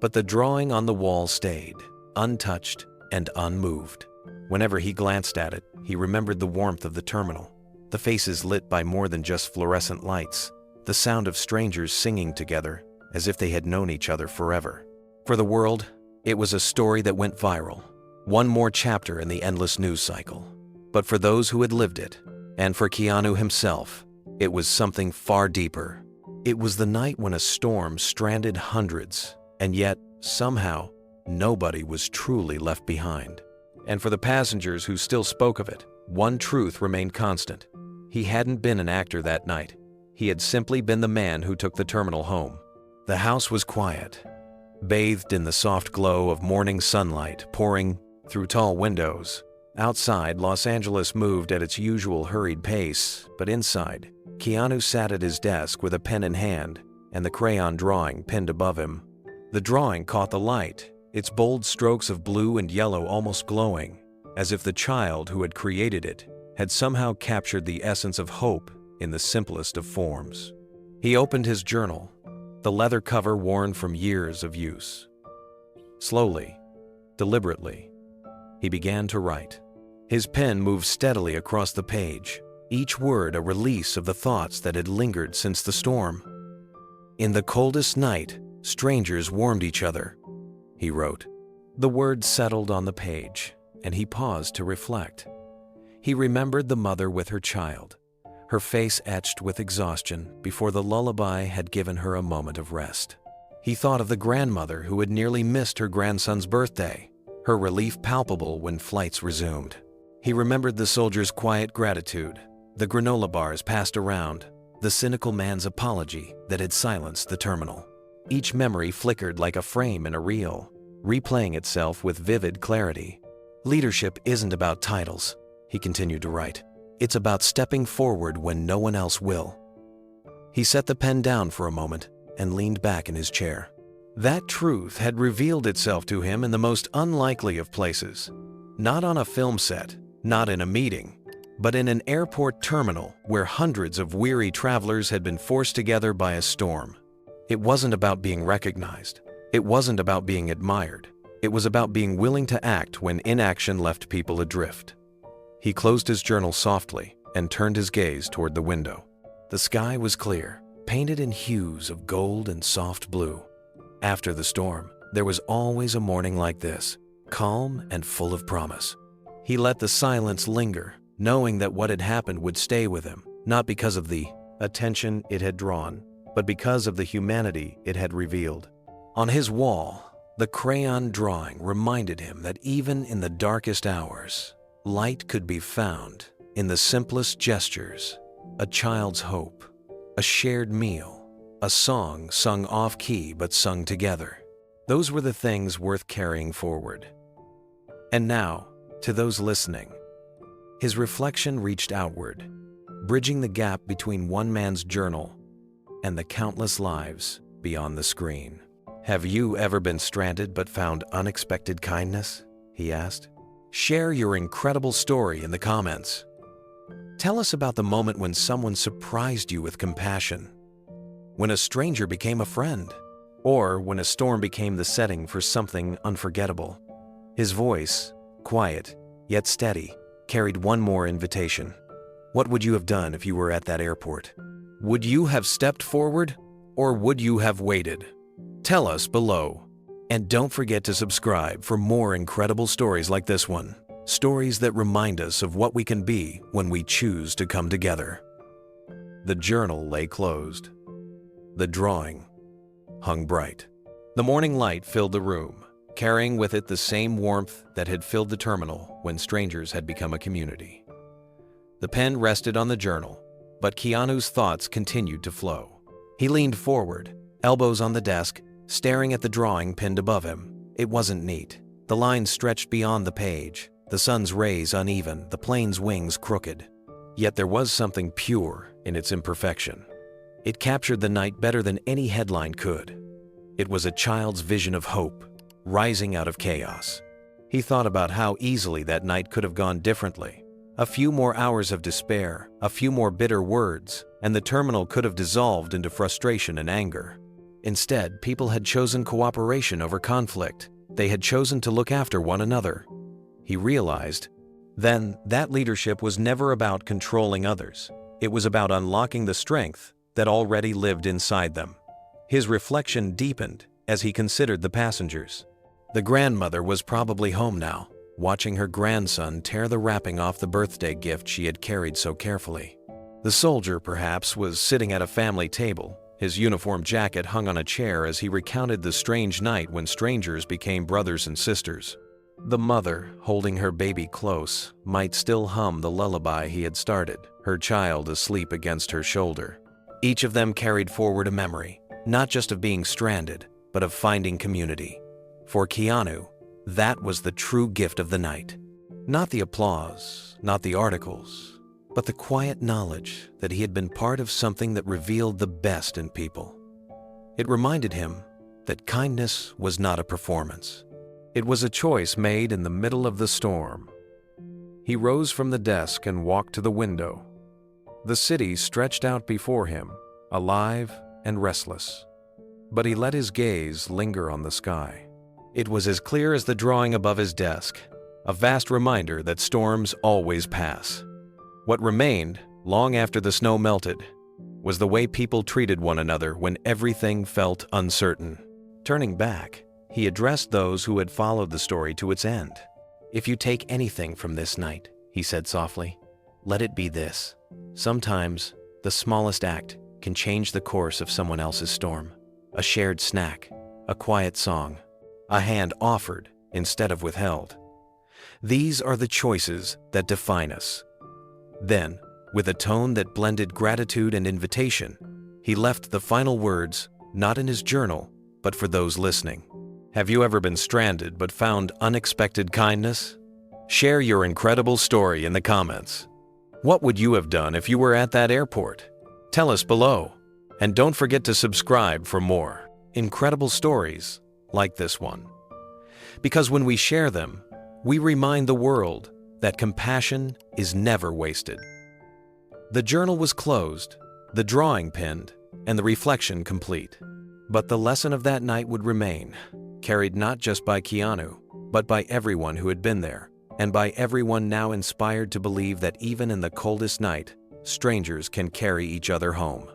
But the drawing on the wall stayed, untouched and unmoved. Whenever he glanced at it, he remembered the warmth of the terminal, the faces lit by more than just fluorescent lights, the sound of strangers singing together as if they had known each other forever. For the world, it was a story that went viral, one more chapter in the endless news cycle. But for those who had lived it, and for Keanu himself, it was something far deeper. It was the night when a storm stranded hundreds, and yet, somehow, nobody was truly left behind. And for the passengers who still spoke of it, one truth remained constant. He hadn't been an actor that night. He had simply been the man who took the terminal home. The house was quiet, bathed in the soft glow of morning sunlight pouring through tall windows. Outside, Los Angeles moved at its usual hurried pace, but inside, Keanu sat at his desk with a pen in hand and the crayon drawing pinned above him. The drawing caught the light, its bold strokes of blue and yellow almost glowing, as if the child who had created it had somehow captured the essence of hope in the simplest of forms. He opened his journal, the leather cover worn from years of use. Slowly, deliberately, he began to write. His pen moved steadily across the page, each word a release of the thoughts that had lingered since the storm. In the coldest night, strangers warmed each other, he wrote. The words settled on the page, and he paused to reflect. He remembered the mother with her child, her face etched with exhaustion before the lullaby had given her a moment of rest. He thought of the grandmother who had nearly missed her grandson's birthday, her relief palpable when flights resumed. He remembered the soldier's quiet gratitude, the granola bars passed around, the cynical man's apology that had silenced the terminal. Each memory flickered like a frame in a reel, replaying itself with vivid clarity. Leadership isn't about titles, he continued to write. It's about stepping forward when no one else will. He set the pen down for a moment and leaned back in his chair. That truth had revealed itself to him in the most unlikely of places. Not on a film set, not in a meeting, but in an airport terminal where hundreds of weary travelers had been forced together by a storm. It wasn't about being recognized. It wasn't about being admired. It was about being willing to act when inaction left people adrift. He closed his journal softly and turned his gaze toward the window. The sky was clear, painted in hues of gold and soft blue. After the storm, there was always a morning like this, calm and full of promise. He let the silence linger, knowing that what had happened would stay with him, not because of the attention it had drawn, but because of the humanity it had revealed. On his wall, the crayon drawing reminded him that even in the darkest hours, light could be found in the simplest gestures, a child's hope, a shared meal, a song sung off-key but sung together. Those were the things worth carrying forward. And now, to those listening, his reflection reached outward, bridging the gap between one man's journal and the countless lives beyond the screen. Have you ever been stranded but found unexpected kindness? He asked. Share your incredible story in the comments. Tell us about the moment when someone surprised you with compassion, when a stranger became a friend, or when a storm became the setting for something unforgettable. His voice, quiet yet steady, carried one more invitation. What would you have done if you were at that airport? Would you have stepped forward, or would you have waited? Tell us below. And don't forget to subscribe for more incredible stories like this one. Stories that remind us of what we can be when we choose to come together. The journal lay closed. The drawing hung bright. The morning light filled the room, carrying with it the same warmth that had filled the terminal when strangers had become a community. The pen rested on the journal, but Keanu's thoughts continued to flow. He leaned forward, elbows on the desk, staring at the drawing pinned above him. It wasn't neat. The lines stretched beyond the page, the sun's rays uneven, the plane's wings crooked. Yet there was something pure in its imperfection. It captured the night better than any headline could. It was a child's vision of hope, rising out of chaos. He thought about how easily that night could have gone differently. A few more hours of despair, a few more bitter words, and the terminal could have dissolved into frustration and anger. Instead, people had chosen cooperation over conflict. They had chosen to look after one another. He realized then that leadership was never about controlling others. It was about unlocking the strength that already lived inside them. His reflection deepened as he considered the passengers. The grandmother was probably home now, watching her grandson tear the wrapping off the birthday gift she had carried so carefully. The soldier, perhaps, was sitting at a family table, his uniform jacket hung on a chair as he recounted the strange night when strangers became brothers and sisters. The mother, holding her baby close, might still hum the lullaby he had started, her child asleep against her shoulder. Each of them carried forward a memory, not just of being stranded, but of finding community. For Keanu, that was the true gift of the night. Not the applause, not the articles, but the quiet knowledge that he had been part of something that revealed the best in people. It reminded him that kindness was not a performance. It was a choice made in the middle of the storm. He rose from the desk and walked to the window. The city stretched out before him, alive and restless. But he let his gaze linger on the sky. It was as clear as the drawing above his desk, a vast reminder that storms always pass. What remained, long after the snow melted, was the way people treated one another when everything felt uncertain. Turning back, he addressed those who had followed the story to its end. "If you take anything from this night," he said softly, "let it be this. Sometimes, the smallest act can change the course of someone else's storm. A shared snack, a quiet song, a hand offered instead of withheld. These are the choices that define us." Then, with a tone that blended gratitude and invitation, he left the final words, not in his journal, but for those listening. Have you ever been stranded but found unexpected kindness? Share your incredible story in the comments. What would you have done if you were at that airport? Tell us below. And don't forget to subscribe for more incredible stories like this one. Because when we share them, we remind the world that compassion is never wasted. The journal was closed, the drawing pinned, and the reflection complete. But the lesson of that night would remain, carried not just by Keanu, but by everyone who had been there, and by everyone now inspired to believe that even in the coldest night, strangers can carry each other home.